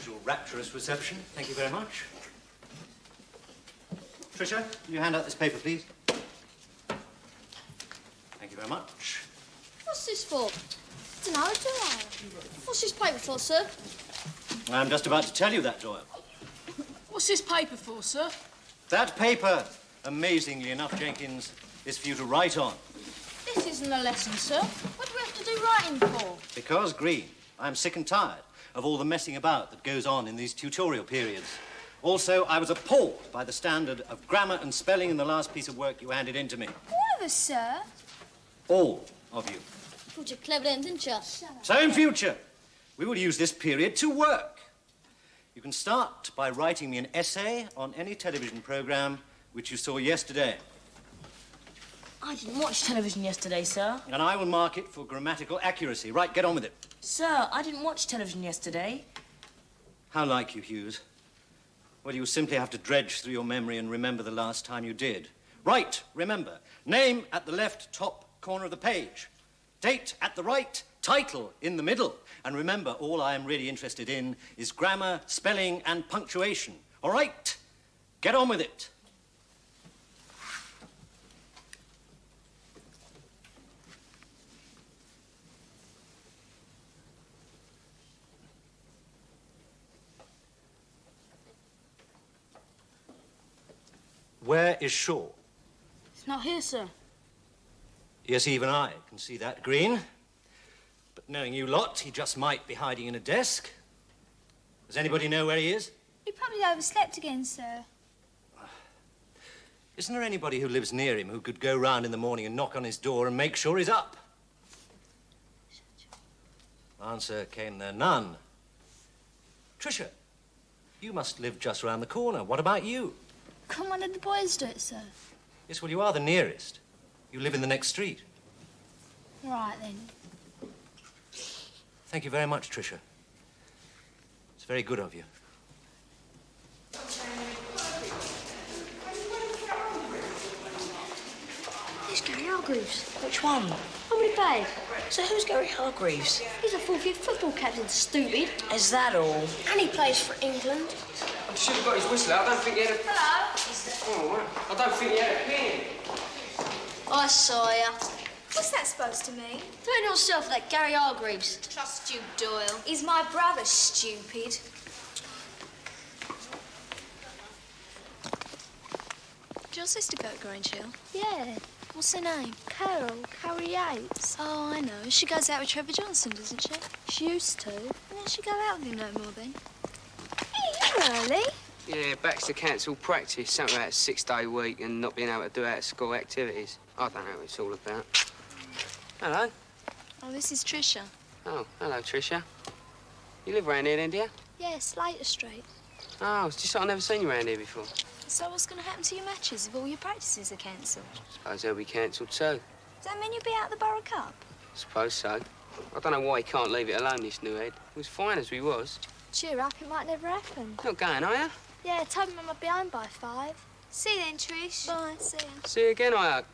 usual rapturous reception. Thank you very much. Tricia, will you hand out this paper, please? Thank you very much. What's this for? I don't know, do I? What's this paper for, sir? I'm just about to tell you that, Doyle. What's this paper for, sir? That paper, amazingly enough, Jenkins, is for you to write on. This isn't a lesson, sir. What do we have to do writing for? Because, Green, I'm sick and tired of all the messing about that goes on in these tutorial periods. Also, I was appalled by the standard of grammar and spelling in the last piece of work you handed in to me. All of us, sir. All of you. Thought you clever then, didn't you? So in future, we will use this period to work. You can start by writing me an essay on any television program which you saw yesterday. I didn't watch television yesterday, sir. And I will mark it for grammatical accuracy. Right, get on with it. Sir, I didn't watch television yesterday. How like you, Hughes? Well, you simply have to dredge through your memory and remember the last time you did. Right, remember. Name at the left top corner of the page. Date at the right, title in the middle. And remember, all I am really interested in is grammar, spelling, and punctuation. All right? Get on with it. Where is Shaw? He's not here, sir. Yes, even I can see that, Green. But knowing you lot, he just might be hiding in a desk. Does anybody know where he is? He probably overslept again, sir. Isn't there anybody who lives near him who could go round in the morning and knock on his door and make sure he's up? Answer came there none. Tricia, you must live just round the corner. What about you? Can't one of the boys do it, sir? Yes, well, you are the nearest. You live in the next street. Right, then. Thank you very much, Tricia. It's very good of you. There's Gary Hargreaves. Which one? Oh, we paid. So who's Gary Hargreaves? He's a fourth-year football captain, stupid. Is that all? And he plays for England. I should have got his whistle. I don't think he had a... Hello. Oh, I don't think he had a pen. I saw ya. What's that supposed to mean? Doing yourself, that Gary Hargreaves. Trust you, Doyle. He's my brother, stupid. Did your sister go to Grange Hill? Yeah. What's her name? Carol Yates. Oh, I know. She goes out with Trevor Johnson, doesn't she? She used to. And then she go out with him no more then? Hey, you early? Yeah, Baxter cancelled practice, something about a 6-day week and not being able to do out-of-school activities. I don't know what it's all about. Hello. Oh, this is Tricia. Oh, hello, Tricia. You live around here then, do you? Yeah, Slater Street. Oh, it's just that I've never seen you around here before. So what's going to happen to your matches if all your practices are cancelled? Suppose they'll be cancelled too. Does that mean you'll be out of the Borough Cup? Suppose so. I don't know why he can't leave it alone, this new head. He was fine as we was. Cheer up, it might never happen. Not going, are you? Yeah, told him I'd be home by 5. See you then, Trish. Bye, see ya. See you again, I hope.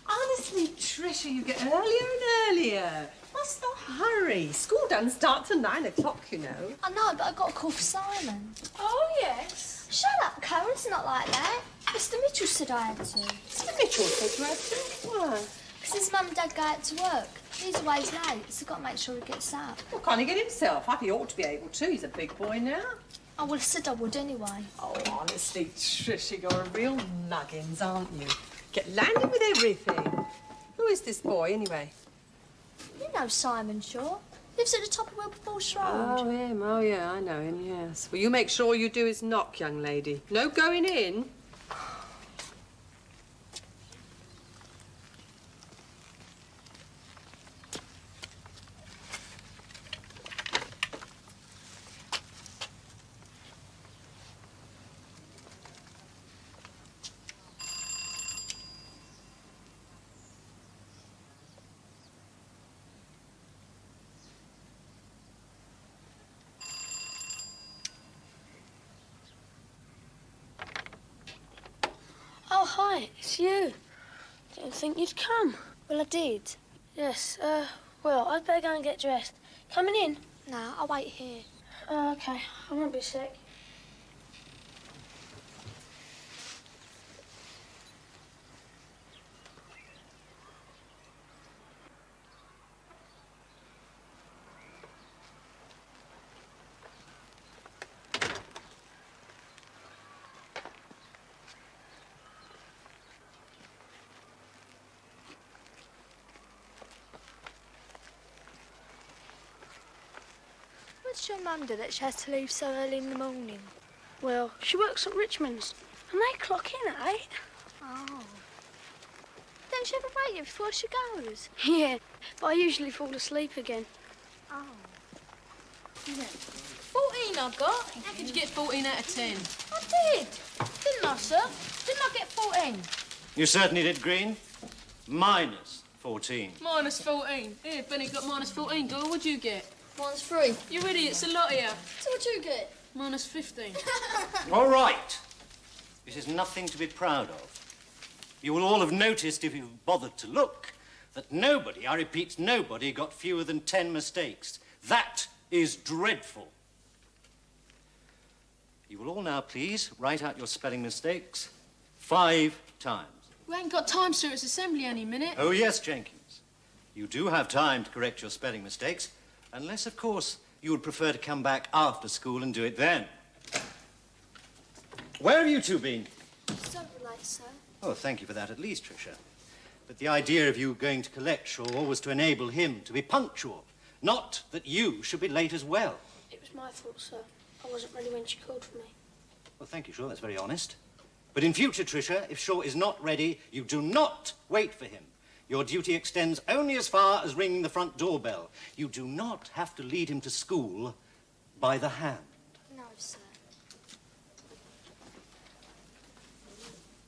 Honestly, Tricia, you get earlier and earlier. What's the hurry? School doesn't start till 9 o'clock, you know. I know, but I got a call for Simon. Oh, yes. Shut up, Carol. It's not like that. Mr. Mitchell said I had to. Mr. Mitchell said you had to. Why? Because his mum and dad go out to work. He's always late, so got to make sure he gets up. Well, can't he get himself up? He ought to be able to. He's a big boy now. I would have said I would anyway. Oh, honestly, Tricia, you're a real nuggins, aren't you? Get landed with everything. Who is this boy, anyway? You know Simon Shaw. Lives at the top of Wilberforce Road. Oh, him. Oh, yeah, I know him, yes. Well, you make sure you do his knock, young lady. No going in. hi, it's you. Didn't think you'd come. Well, I did. Yes, well, I'd better go and get dressed. Coming in? Nah, I'll wait here. Okay, I won't be a sec. What's your mum do that she has to leave so early in the morning? Well, she works at Richmond's, and they clock in at 8. Oh. Don't she ever wake you before she goes? Yeah, but I usually fall asleep again. Oh. 14 I've got. How could you get 14 out of 10? I did. Didn't I, sir? Didn't I get 14? You certainly did, Green. Minus 14. Minus 14. Here, Benny got minus 14. Doyle, what'd you get? Minus 3. You idiots, a lot here. So what'd you get? Minus 15. All right. This is nothing to be proud of. You will all have noticed, if you've bothered to look, that nobody, I repeat, nobody got fewer than 10 mistakes. That is dreadful. You will all now, please, write out your spelling mistakes 5 times. We ain't got time, sir. It's assembly any minute. Oh, yes, Jenkins. You do have time to correct your spelling mistakes, unless, of course, you would prefer to come back after school and do it then. Where have you two been? Don't relate, sir. Oh, thank you for that at least, Tricia. But the idea of you going to collect Shaw was to enable him to be punctual, not that you should be late as well. It was my fault, sir. I wasn't ready when she called for me. Well, thank you, Shaw. That's very honest. But in future, Tricia, if Shaw is not ready, you do not wait for him. Your duty extends only as far as ringing the front doorbell. You do not have to lead him to school by the hand. No, sir.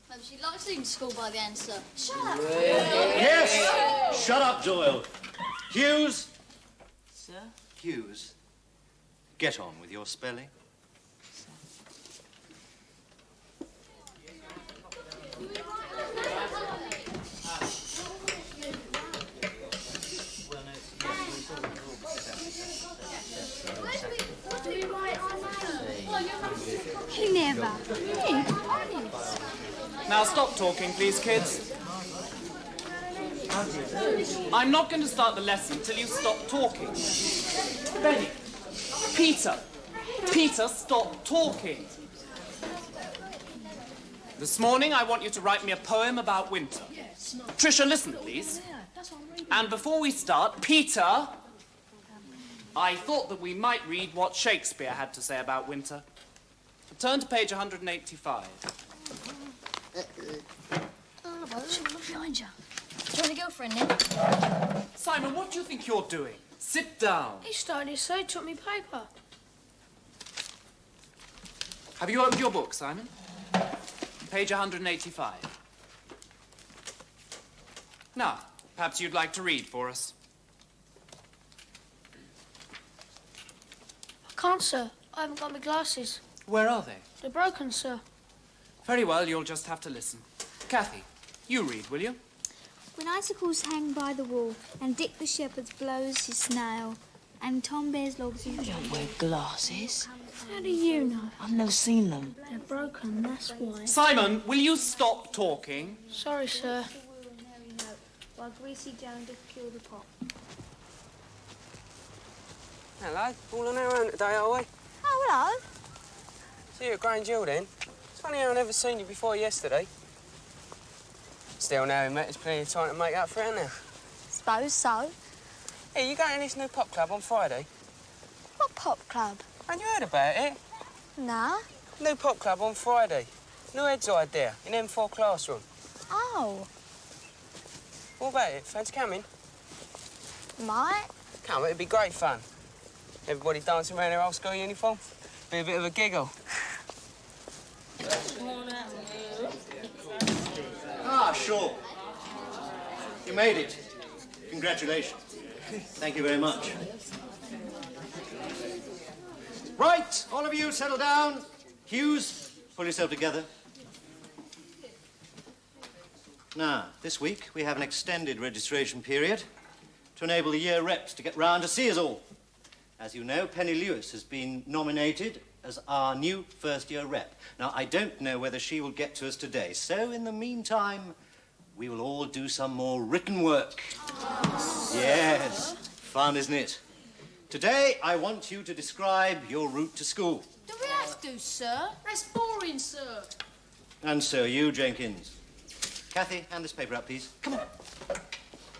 Mum, she likes leaving school by the hand, sir. Shut up. Yes! Shut up, Doyle. Hughes. Sir? Hughes, get on with your spelling. He never. Now stop talking, please, kids. I'm not going to start the lesson till you stop talking. Benny. Peter. Peter, stop talking. This morning, I want you to write me a poem about winter. Tricia, listen, please. And before we start, Peter, I thought that we might read what Shakespeare had to say about winter. Turn to page 185. Behind you. Do you want a girlfriend then? Simon, what do you think you're doing? Sit down. He started his so he took me paper. Have you opened your book, Simon? Page 185. Now, perhaps you'd like to read for us. I can't, sir. I haven't got my glasses. Where are they? They're broken, sir. Very well, you'll just have to listen. Kathy, you read, will you? When icicles hang by the wall, and Dick the shepherd blows his snail, and Tom bears logs in... You don't wear glasses. How do you know? I've never seen them. They're broken, that's why. Simon, will you stop talking? Sorry, sir. While Greasy Joan doth kill the pot. Hello, all on our own today, are we? Oh, hello. See you at Grange then. It's funny how I never seen you before yesterday. Still, now we met, there's plenty of time to make up for it now. Suppose so. Hey, you going to this new pop club on Friday? What pop club? Ain't you heard about it? Nah. New pop club on Friday. New head's idea in M4 classroom. Oh. What about it? Fancy coming? Might. Come, it'd be great fun. Everybody dancing around their old school uniform. Be a bit of a giggle. Ah, sure. You made it. Congratulations. Thank you very much. Right, all of you settle down. Hughes, pull yourself together. Now, this week we have an extended registration period to enable the year reps to get round to see us all. As you know, Penny Lewis has been nominated as our new first-year rep. Now, I don't know whether she will get to us today, so in the meantime, we will all do some more written work. Yes, fun, isn't it? Today, I want you to describe your route to school. Do we have to, sir? That's boring, sir. And so you, Jenkins. Kathy, hand this paper up, please. Come on.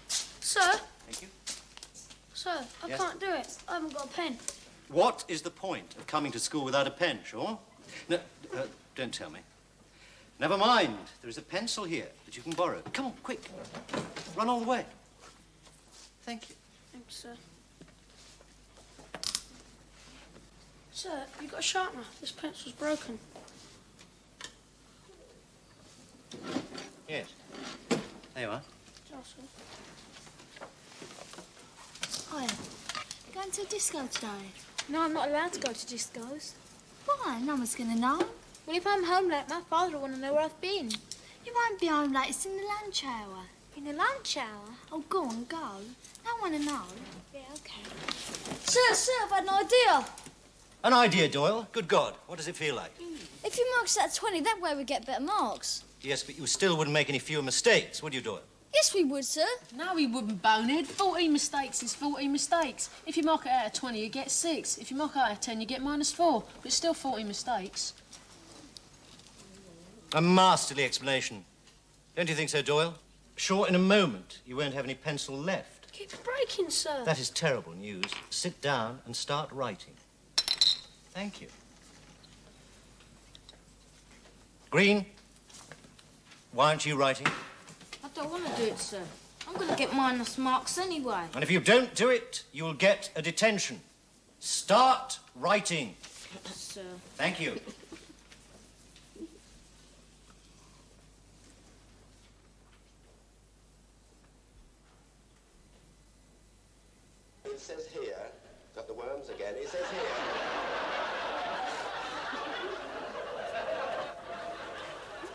Sir, Thank you. sir, I Yes? can't do it. I haven't got a pen. What is the point of coming to school without a pen, Shaw? No, don't tell me. Never mind. There is a pencil here that you can borrow. Come on, quick. Run all the way. Thank you. Thanks, sir. Sir, have you got a sharpener? This pencil's broken. Yes. There you are. Oh, sir. Hiya. Going to a disco today? No, I'm not allowed to go to discos. Why? No one's going to know. Well, if I'm home late, my father will want to know where I've been. You won't be home late. It's in the lunch hour. In the lunch hour? Oh, go on, go. I want to know. Yeah, okay. Sir, I've had an idea. An idea, Doyle. Good God. What does it feel like? If you mark us at 20, that way we get better marks. Yes, but you still wouldn't make any fewer mistakes, would you, Doyle? Yes, we would, sir. No, he wouldn't, bonehead. 14 mistakes is 14 mistakes. If you mark it out of 20, you get 6. If you mark it out of 10, you get -4. But it's still 14 mistakes. A masterly explanation. Don't you think so, Doyle? Sure, in a moment, you won't have any pencil left. It keeps breaking, sir. That is terrible news. Sit down and start writing. Thank you. Green, why aren't you writing? I don't want to do it, sir. I'm going to get -marks anyway. And if you don't do it, you'll get a detention. Start writing. Sir. Thank you. It says here, got the worms again, it says here.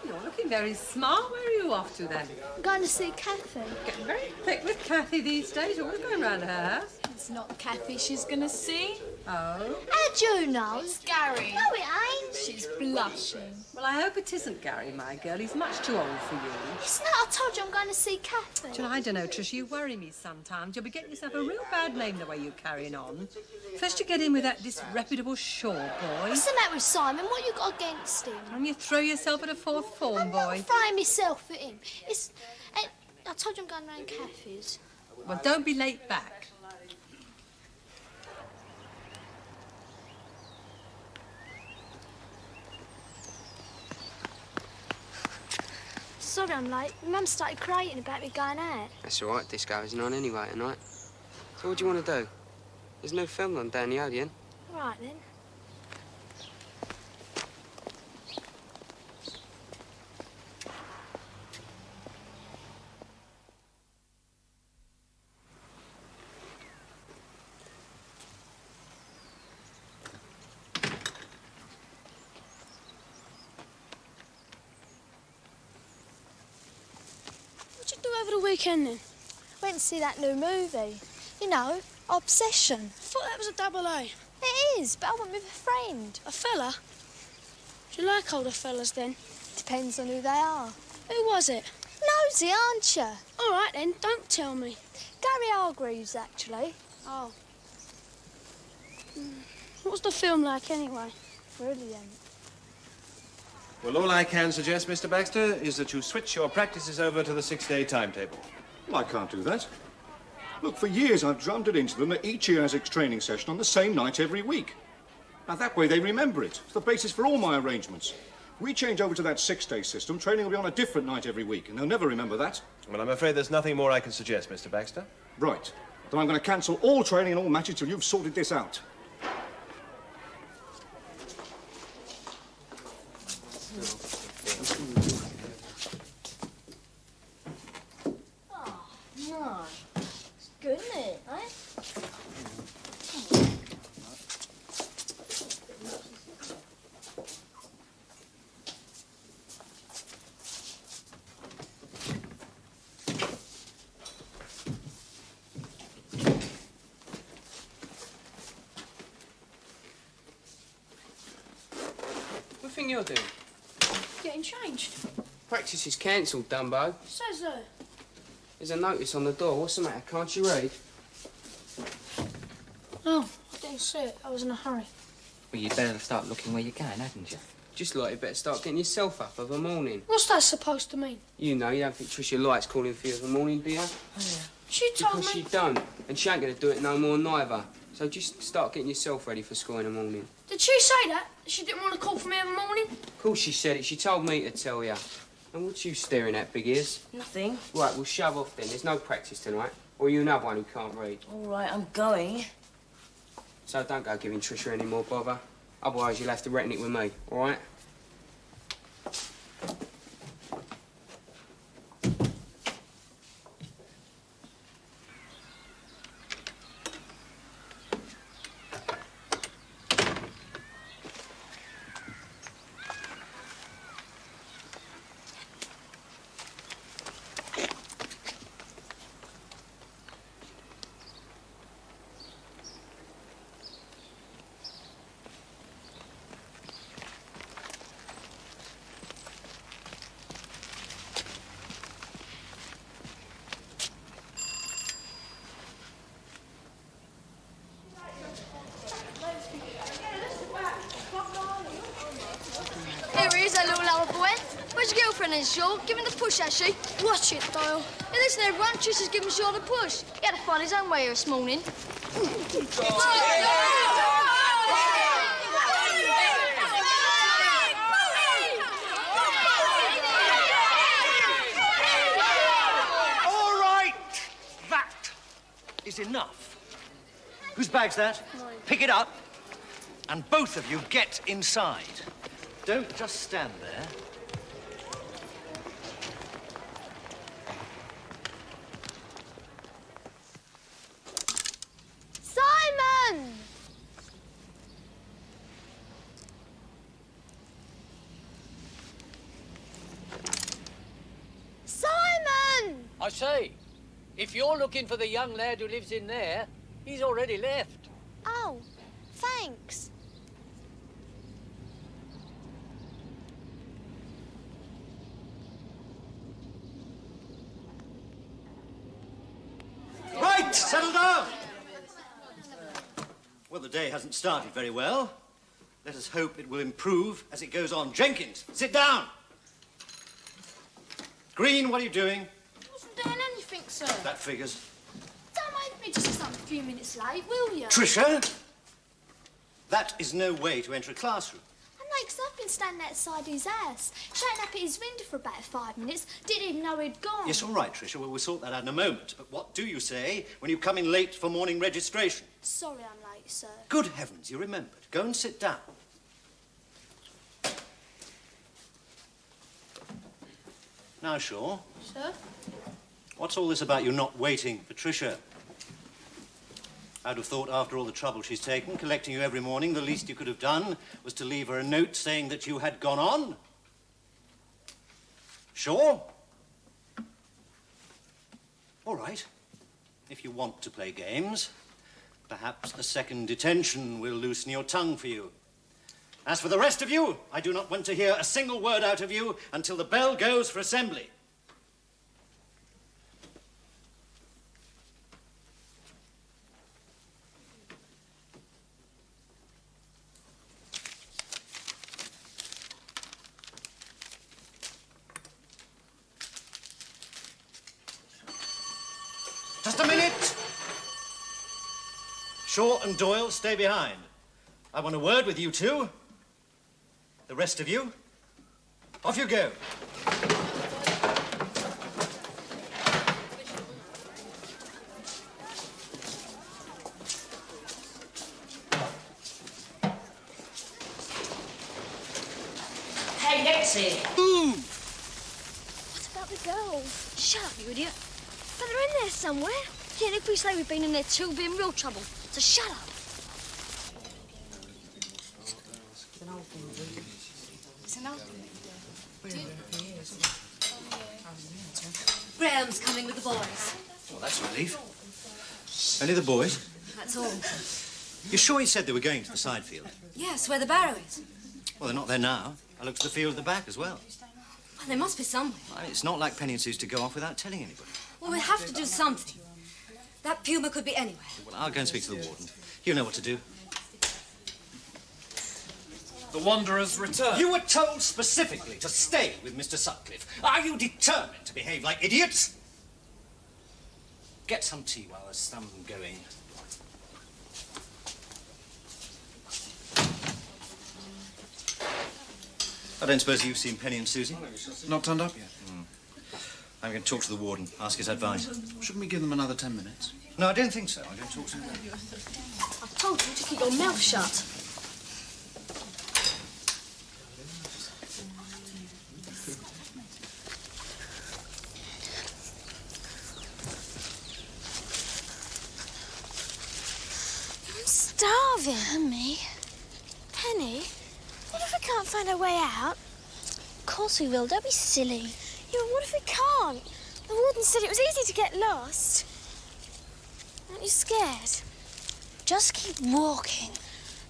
You're looking very smart. Where are you off to then? I'm going to see Kathy. Getting very thick with Kathy these days. Always going round her house. It's not Kathy she's going to see. Oh. How'd you know? It's Gary. No, it ain't. She's blushing. Well, I hope it isn't Gary, my girl. He's much too old for you. It's not. I told you I'm going to see Kathy. Well, I don't know, Trish. You worry me sometimes. You'll be getting yourself a real bad name the way you're carrying on. First you get in with that disreputable Shaw boy, What's the matter with Simon? What you got against him? and you throw yourself at a fourth form I'm boy. not throwing myself at him. It's... I told you I'm going round Kathy's. Well, don't be late back. Sorry I'm late. My mum started crying about me going out. That's all right, disco isn't on anyway tonight. So what do you want to do? There's no film on down the Odeon. All right, then. What'd you do over the weekend, then? Went to see that new movie. You know, Obsession. I thought that was a double A. It is, but I went with a friend. A fella? Do you like older fellas, then? Depends on who they are. Who was it? Nosy, aren't you? All right, then. Don't tell me. Gary Hargreaves, actually. Oh. What was the film like, anyway? Brilliant. Well, all I can suggest, Mr. Baxter, is that you switch your practices over to the 6-day timetable. Well, I can't do that. Look, for years I've drummed it into them that each year has a training session on the same night every week. Now, that way they remember it. It's the basis for all my arrangements. We change over to that 6-day system, training will be on a different night every week, and they'll never remember that. Well, I'm afraid there's nothing more I can suggest, Mr. Baxter. Right. Then I'm going to cancel all training and all matches till you've sorted this out. No. It's good, isn't it, eh? think you're doing? Getting changed. Practice is cancelled, Dumbo. Says so. There's a notice on the door. What's the matter? Can't you read? Oh, I didn't see it. I was in a hurry. Well, you'd better start looking where you're going, hadn't you? Just like you better start getting yourself up of a morning. What's that supposed to mean? You know, you don't think Tricia likes calling for you of a morning, do you? Oh, yeah. She told Because me... she don't, and she ain't going to do it no more neither. So just start getting yourself ready for school in the morning. Did she say that? She didn't want to call for me in the morning? Of course she said it. She told me to tell you. And what you staring at, big ears? Nothing. Right, we'll shove off then. There's no practice tonight. Or you another one who can't read. All right, I'm going. So don't go giving Tricia any more bother. Otherwise you'll have to reckon it with me, all right? Here he is, that little lover boy. Where's your girlfriend then, Shaw? Give him the push, has she? Watch it, Doyle. Hey, listen, everyone. Tristan's giving Shaw the push. He had to find his own way here this morning. All right, that is enough. Whose bag's that? Mine. Pick it up, and both of you get inside. Don't just stand there. Simon! Simon! I say, if you're looking for the young lad who lives in there, he's already left. Oh, thanks. Right, settle down. Well, the day hasn't started very well. Let us hope it will improve as it goes on. Jenkins, sit down. Green, what are you doing? I wasn't doing anything, sir. That figures. Don't make me just come a few minutes late, will you? Tricia, that is no way to enter a classroom. I know, 'cause I've been standing outside his house, shouting up at his window for about 5 minutes. Didn't even know he'd gone. Yes, all right, Tricia. Well, we'll sort that out in a moment. But what do you say when you come in late for morning registration? Sorry I'm late, sir. Good heavens, you remembered. Go and sit down. Now, Shaw, Sir? what's all this about you not waiting for Tricia? I'd have thought after all the trouble she's taken, collecting you every morning, the least you could have done was to leave her a note saying that you had gone on. Shaw? All right. If you want to play games, perhaps a second detention will loosen your tongue for you. As for the rest of you, I do not want to hear a single word out of you until the bell goes for assembly. Just a minute. Shaw and Doyle, stay behind. I want a word with you two. The rest of you, off you go. Hey, Lexi. What about the girls? Shut up, you idiot. But they're in there somewhere. Yeah, and if we say we've been in there too, we'll be in real trouble. So shut up. Graham's coming with the boys. Well, that's a relief. Only the boys? That's all. You're sure he said they were going to the side field? Yes, where the barrow is. Well, they're not there now. I looked at the field at the back as well. Well, there must be somewhere. I mean, it's not like Penny and Suze to go off without telling anybody. Well, we have to do something. That puma could be anywhere. Well, I'll go and speak to the warden. He'll know what to do. The Wanderer's return. You were told specifically to stay with Mr. Sutcliffe. Are you determined to behave like idiots? Get some tea while there's some going. I don't suppose you've seen Penny and Susie? Not turned up yet. I'm going to talk to the warden, ask his advice. Shouldn't we give them another 10 minutes? No, I don't think so. I'm going to talk to him. I told you to keep your mouth shut. I'm starving. And me. Penny, what if we can't find our way out? Of course we will. Don't be silly. Yeah, but what if we can't? The warden said it was easy to get lost. Aren't you scared? Just keep walking.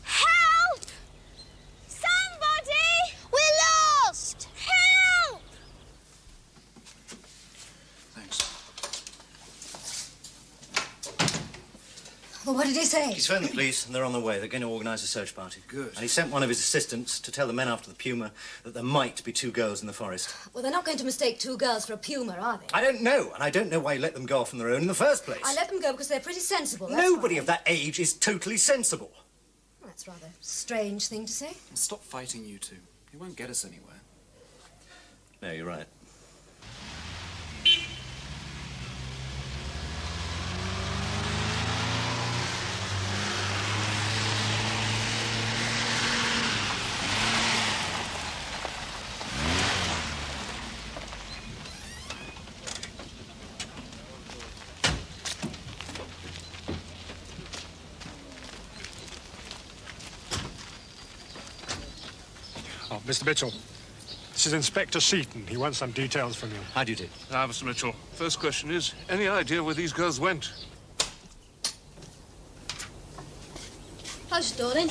Help! Somebody! We're lost! Help! Well, what did he say? He's phoned the police and they're on the way. They're going to organise a search party. Good. And he sent one of his assistants to tell the men after the puma that there might be 2 girls in the forest. Well, they're not going to mistake 2 girls for a puma, are they? I don't know, and I don't know why he let them go off on their own in the first place. I let them go because they're pretty sensible. That's Nobody why. of that age is totally sensible. That's rather a strange thing to say. Stop fighting, you two. It won't get us anywhere. No, you're right. Oh, Mr. Mitchell, this is Inspector Seaton. He wants some details from you. How do you do? Now, Mr. Mitchell, first question is, any idea where these girls went? Close the door, then.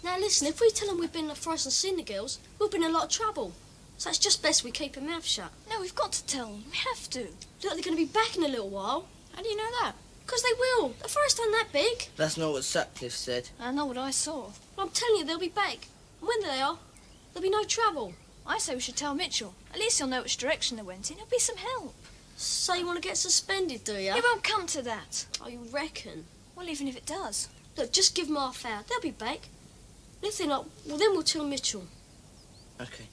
Now, listen, if we tell them we've been in the forest and seen the girls, we'll be in a lot of trouble. So it's just best we keep our mouth shut. No, we've got to tell them. We have to. Look, they're going to be back in a little while. How do you know that? Because they will. The forest ain't that big. That's not what Sutcliffe said. I know what I saw. Well, I'm telling you, they'll be back. And when they are, there'll be no trouble. I say we should tell Mitchell. At least he'll know which direction they went in. It'll be some help. So you want to get suspended, do you? It won't come to that. Oh, you reckon? Well, even if it does. Look, just give them half hour. They'll be back. And if they're not, well, then we'll tell Mitchell. Okay.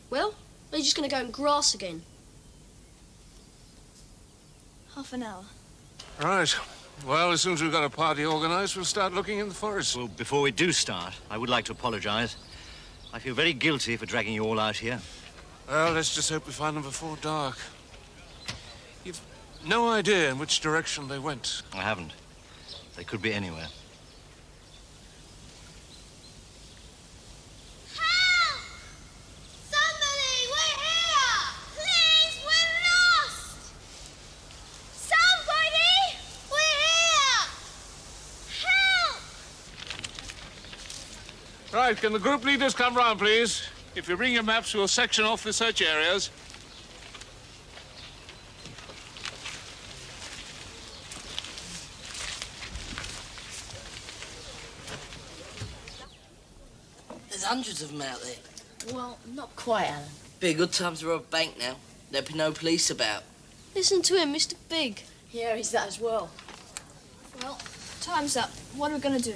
Well, they're just going to go in grass again. Half an hour. Right. Well, as soon as we've got a party organised, we'll start looking in the forest. Well, before we do start, I would like to apologise. I feel very guilty for dragging you all out here. Well, let's just hope we find them before dark. You've no idea in which direction they went. I haven't. They could be anywhere. Right, can the group leaders come round, please? If you bring your maps, we'll section off the search areas. There's hundreds of them out there. Well, not quite, Alan. Be a good time to rob a bank now. There'll be no police about. Listen to him, Mr. Big. Yeah, he's that as well. Well, time's up. What are we going to do?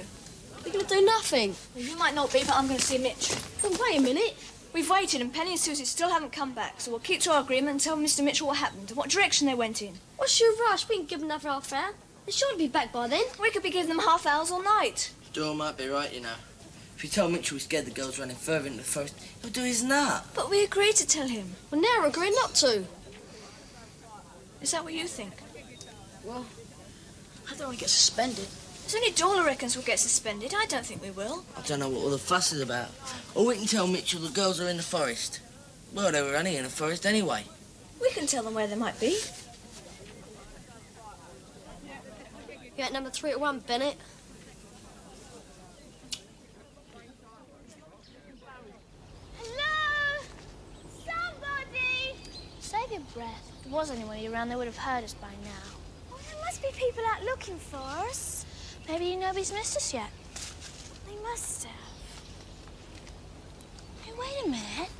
We're going to do nothing. Well, you might not be, but I'm going to see Mitch. Well, wait a minute. We've waited and Penny and Susie still haven't come back, so we'll keep to our agreement and tell Mr. Mitchell what happened and what direction they went in. What's your rush? We can give them another half hour. They should be back by then. We could be giving them half hours all night. Doyle might be right, you know. If you tell Mitchell we scared the girls running further into the forest, he'll do his nut. But we agreed to tell him. Well, now we're agreeing not to. Is that what you think? Well, I don't want to get suspended. It's only Doyle reckons we'll get suspended. I don't think we will. I don't know what all the fuss is about. Or we can tell Mitchell the girls are in the forest. Well, they were only in the forest anyway. We can tell them where they might be. You're at number 3 at 1, Bennett. Hello? Somebody! Save your breath. If there was anybody around, they would have heard us by now. Well, there must be people out looking for us. Maybe nobody's missed us yet. They must have. Hey, wait a minute.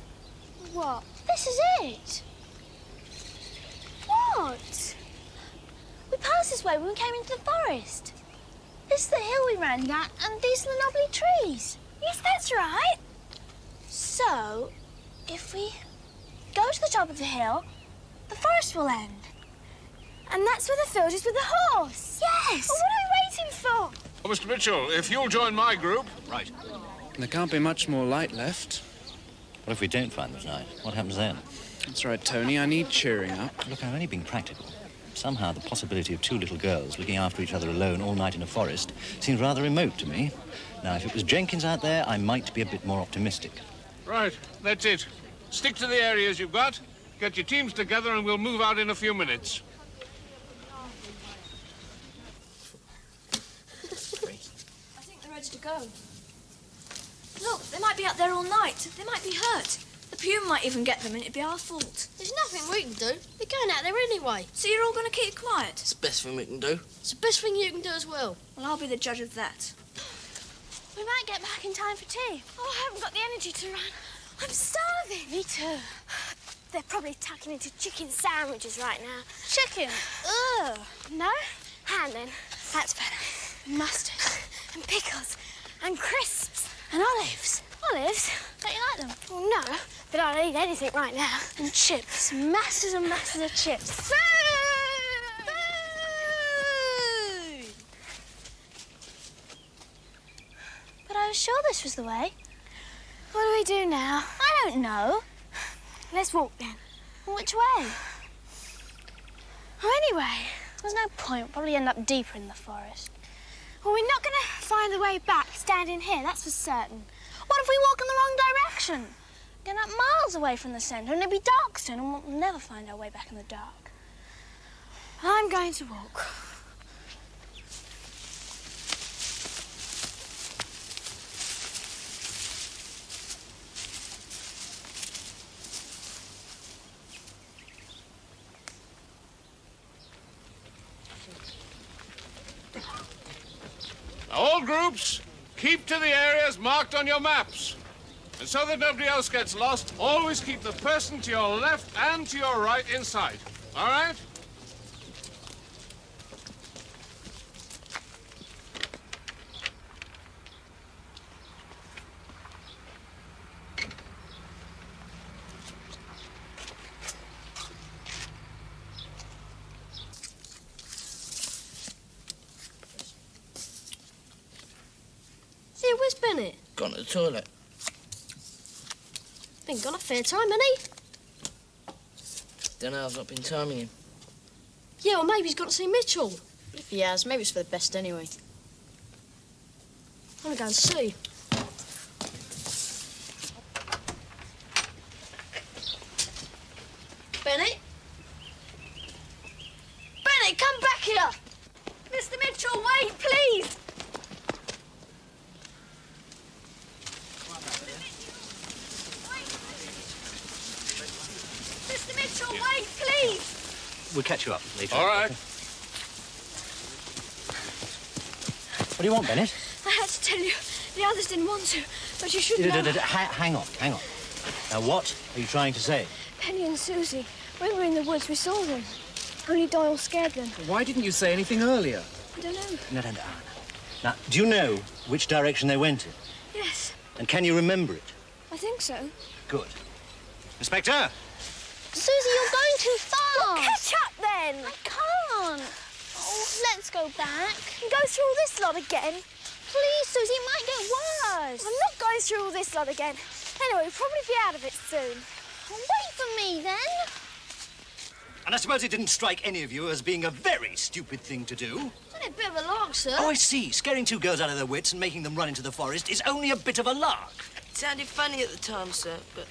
What? This is it. What? We passed this way when we came into the forest. This is the hill we ran down, and these are the lovely trees. Yes, that's right. So, if we go to the top of the hill, the forest will end. And that's where the field is with the horse. Yes. Well, what are we waiting for? Oh, Mr. Mitchell, if you'll join my group... Right. There can't be much more light left. What if we don't find the light? What happens then? That's right, Tony. I need cheering up. Look, I'm only being practical. Somehow the possibility of 2 little girls looking after each other alone all night in a forest seems rather remote to me. Now, if it was Jenkins out there, I might be a bit more optimistic. Right, that's it. Stick to the areas you've got, get your teams together, and we'll move out in a few minutes. I think they're ready to go. Look, they might be up there all night. They might be hurt. The puma might even get them and it'd be our fault. There's nothing we can do. We're going out there anyway. So you're all going to keep quiet? It's the best thing we can do. It's the best thing you can do as well. Well, I'll be the judge of that. We might get back in time for tea. Oh, I haven't got the energy to run. I'm starving. Me too. They're probably tucking into chicken sandwiches right now. Chicken? Ugh. No? Ham then. That's better. Mustard. And pickles. And crisps. And olives. Olives? Don't you like them? Well, no, but I don't eat anything right now. And chips. Masses and masses of chips. Food! But I was sure this was the way. What do we do now? I don't know. Let's walk then. Which way? Oh, anyway. There's no point. We'll probably end up deeper in the forest. Well, we're not going to find the way back standing here, that's for certain. What if we walk in the wrong direction? Get up miles away from the centre and it'll be dark soon and we'll never find our way back in the dark. I'm going to walk. All groups, keep to the areas marked on your maps. And so that nobody else gets lost, always keep the person to your left and to your right inside. All right? See, where's Bennett? Gone to the toilet. Been gone a fair time, hasn't he? Don't know, I've not been timing him. Yeah, or maybe he's got to see Mitchell. If he has, maybe it's for the best anyway. I'm going to go and see. Bennett? Bennett, come back here! Mr. Mitchell, wait, please! Mr. Mitchell, wait, please! We'll catch you up later. All right. What do you want, Bennett? I had to tell you. The others didn't want to, but you should know. Hang on. Now, what are you trying to say? Penny and Susie, when we were in the woods, we saw them. Only Doyle scared them. Why didn't you say anything earlier? I don't know. No. Now, do you know which direction they went in? Yes, And can you remember it? I think so. Good. Inspector! Susie, you're going too fast. Well, catch up then. I can't. Oh, let's go back. And go through all this lot again. Please, Susie, it might get worse. I'm not going through all this lot again. Anyway, we'll probably be out of it soon. Wait for me, then. And I suppose it didn't strike any of you as being a very stupid thing to do? It's a bit of a lark, sir. Oh, I see. Scaring 2 girls out of their wits and making them run into the forest is only a bit of a lark. It sounded funny at the time, sir, but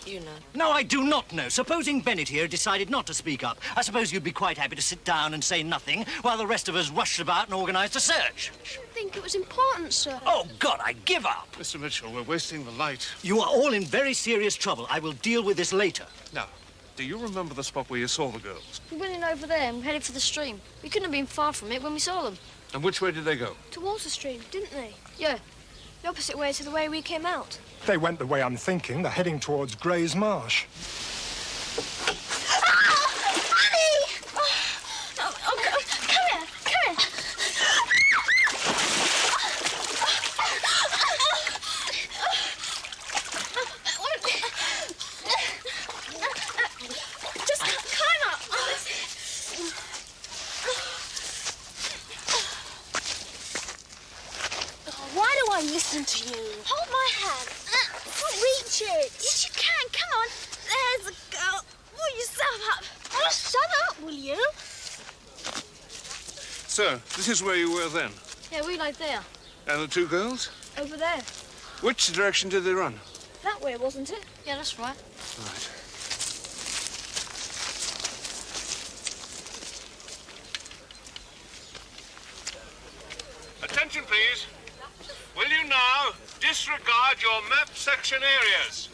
You know. No, I do not know. Supposing Bennett here decided not to speak up, I suppose you'd be quite happy to sit down and say nothing while the rest of us rushed about and organised a search. I didn't think it was important, sir. Oh, God, I give up. Mr. Mitchell, we're wasting the light. You are all in very serious trouble. I will deal with this later. Now, do you remember the spot where you saw the girls? We went in over there and headed for the stream. We couldn't have been far from it when we saw them. And which way did they go? Towards the stream, didn't they? Yeah. The opposite way to the way we came out. They went the way I'm thinking. They're heading towards Gray's Marsh. Listen to you. Hold my hand. Can't reach it. Yes, you can. Come on. There's a girl. Pull yourself up. Oh, shut up, will you? So, this is where you were then? Yeah, we like there. And the two girls? Over there. Which direction did they run? That way, wasn't it? Yeah, that's right. Right. Attention, please. Will you now disregard your map section areas?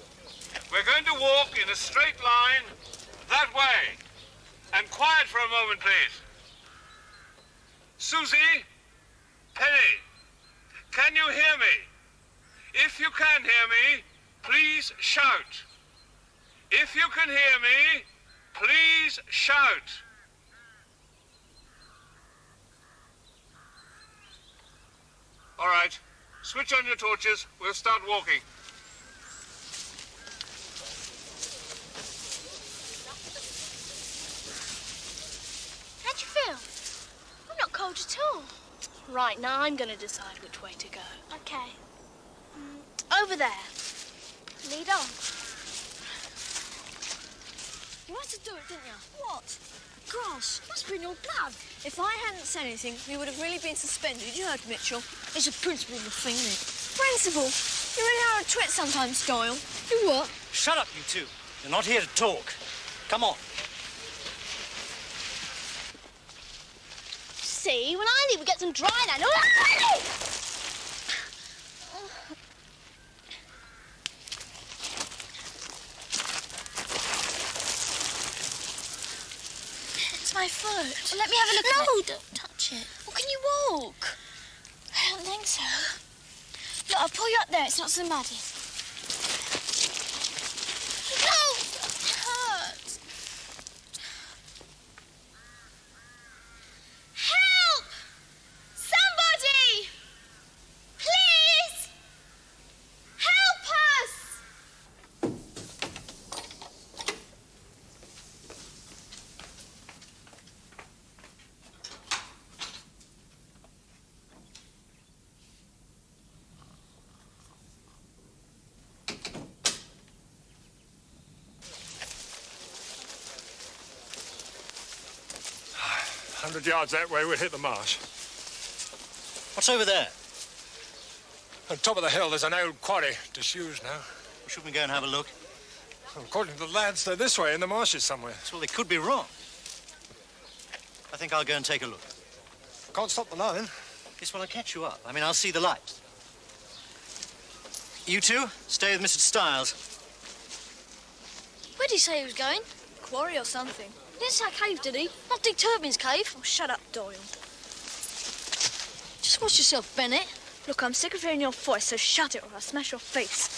We're going to walk in a straight line that way. And quiet for a moment, please. Susie, Penny, can you hear me? If you can hear me, please shout. If you can hear me, please shout. All right. Switch on your torches. We'll start walking. How'd you feel? I'm not cold at all. Right, now I'm going to decide which way to go. Okay. Over there. Lead on. You had to do it, didn't you? What? Gosh, must be in your blood. If I hadn't said anything, we would have really been suspended. You heard, Mitchell. It's a principle of the thing, isn't it? Principle? You really are a twit sometimes, Doyle. You what? Shut up, you two. You're not here to talk. Come on. See, when I leave, we get some dry land. It's my foot. Let me have a look. No, don't touch it. Well, can you walk? I don't think so. Look, I'll pull you up there. It's not so muddy. No! It hurts. Help! Somebody! Please! Help us! "100 yards that way, we'll hit the marsh." What's over there? On top of the hill, there's an old quarry, disused now. Shouldn't we go and have a look? According to the lads, they're this way in the marshes somewhere. Well, they could be wrong. I think I'll go and take a look. Can't stop the line. Yes, well, I'll catch you up. I mean, I'll see the light. You two, stay with Mr. Stiles. Where did he say he was going? Quarry or something. He didn't say cave, did he? Not Dick Turpin's cave. Oh, shut up, Doyle. Just watch yourself, Bennett. Look, I'm sick of hearing your voice, so shut it or I'll smash your face.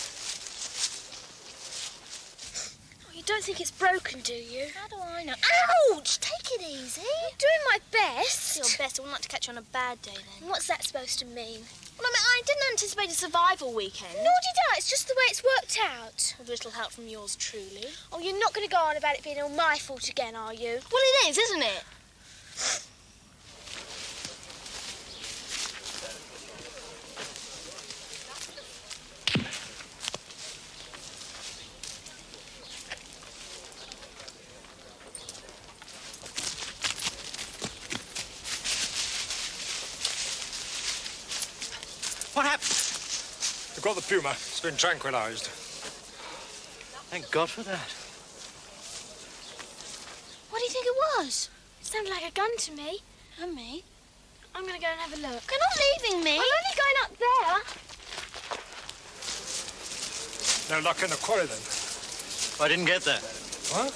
Oh, you don't think it's broken, do you? How do I know? Ouch! Take it easy. I'm doing my best. Your best. I wouldn't like to catch you on a bad day, then. What's that supposed to mean? Well, I didn't anticipate a survival weekend. Nor did I. It's just the way it's worked out. With little help from yours truly. Oh, you're not going to go on about it being all my fault again, are you? Well, it is, isn't it? What happened? We've got the puma. It's been tranquilized. Thank God for that. What do you think it was? It sounded like a gun to me. And me? I'm going to go and have a look. You're not leaving me. I'm only going up there. No luck in the quarry, then? I didn't get there. What?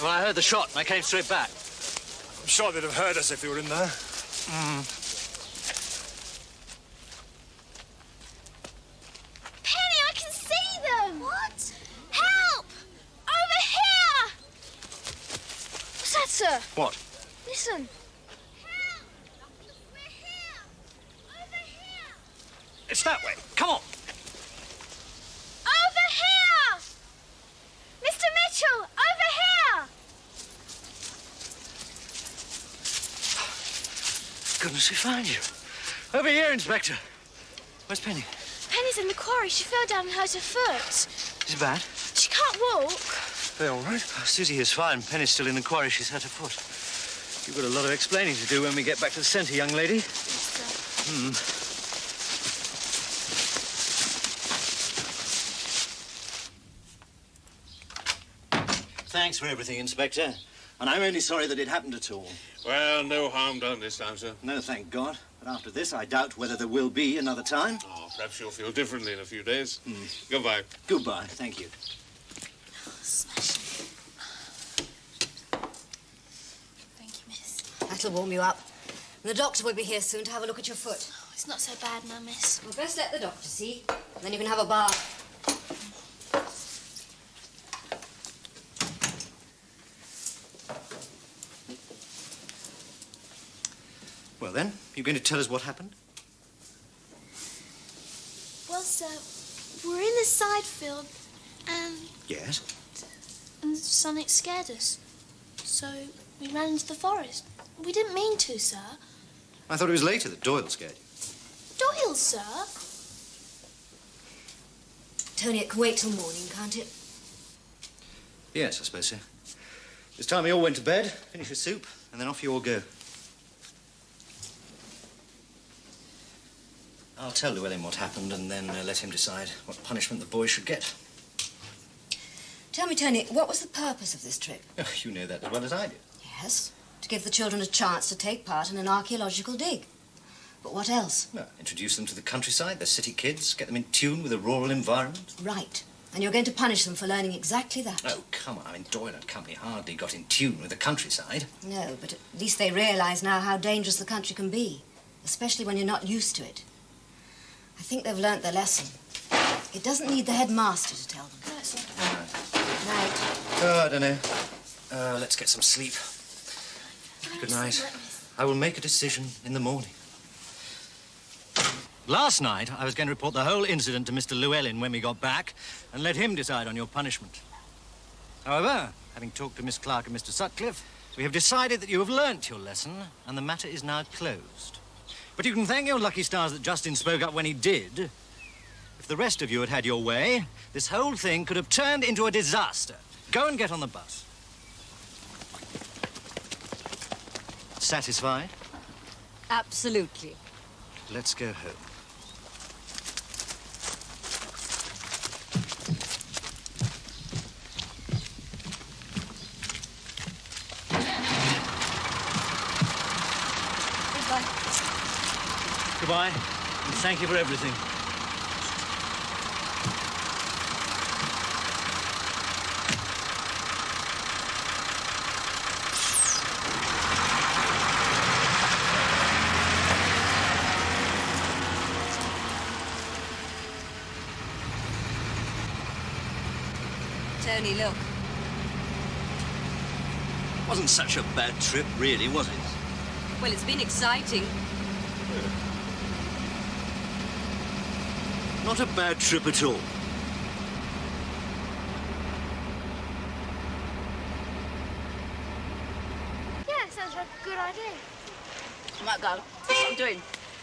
Well, I heard the shot and I came straight back. I'm sure they'd have heard us if we were in there. Penny, I can see them. What? Help! Over here! What's that, sir? What? Listen. It's that way. Come on. Over here! Mr. Mitchell, over here! Goodness, we found you. Over here, Inspector. Where's Penny? Penny's in the quarry. She fell down and hurt her foot. Is it bad? She can't walk. They all right? Oh, Susie is fine. Penny's still in the quarry. She's hurt her foot. You've got a lot of explaining to do when we get back to the centre, young lady. Yes, sir. Thanks for everything, Inspector. And I'm only sorry that it happened at all. Well, no harm done this time, sir. No, thank God. But after this, I doubt whether there will be another time. Oh, perhaps you'll feel differently in a few days. Goodbye. Goodbye. Thank you. Thank you, miss. That'll warm you up. And the doctor will be here soon to have a look at your foot. Oh, it's not so bad now, miss. Well, best let the doctor see. Then you can have a bath. Well, then, you going to tell us what happened? Well, sir, we're in the side field and Yes. Sonic scared us. So we ran into the forest. We didn't mean to, sir. I thought it was later that Doyle scared you. Doyle, sir? Tony, it can wait till morning, can't it? Yes, I suppose so. It's time we all went to bed, finish your soup, and then off you all go. I'll tell Llewellyn what happened and then let him decide what punishment the boys should get. Tell me, Tony, what was the purpose of this trip? Oh, you know that as well as I do. Yes, to give the children a chance to take part in an archaeological dig. But what else? Well, introduce them to the countryside, the city kids, get them in tune with the rural environment. Right. And you're going to punish them for learning exactly that. Oh, come on. I mean, Doyle and company hardly got in tune with the countryside. No, but at least they realise now how dangerous the country can be, especially when you're not used to it. I think they've learnt their lesson. It doesn't need the headmaster to tell them. Night. Oh, I don't know. Let's get some sleep. Good night. I will make a decision in the morning. Last night, I was going to report the whole incident to Mr. Llewellyn when we got back and let him decide on your punishment. However, having talked to Miss Clark and Mr. Sutcliffe, we have decided that you have learnt your lesson and the matter is now closed. But you can thank your lucky stars that Justin spoke up when he did. If the rest of you had had your way, this whole thing could have turned into a disaster. Go and get on the bus. Satisfied? Absolutely. Let's go home. Goodbye, and thank you for everything. Tony, look. Wasn't such a bad trip, really, was it? Well, it's been exciting. Not a bad trip at all. Yeah, sounds like a good idea. I might go. What I'm doing.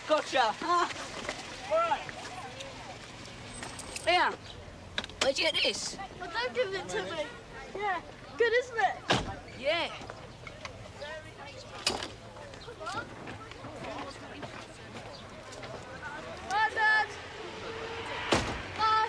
Gotcha. All right. Here. Where'd you get this? Well, don't give it to me. Yeah, good, isn't it? Yeah. Bye, Dad. Bye.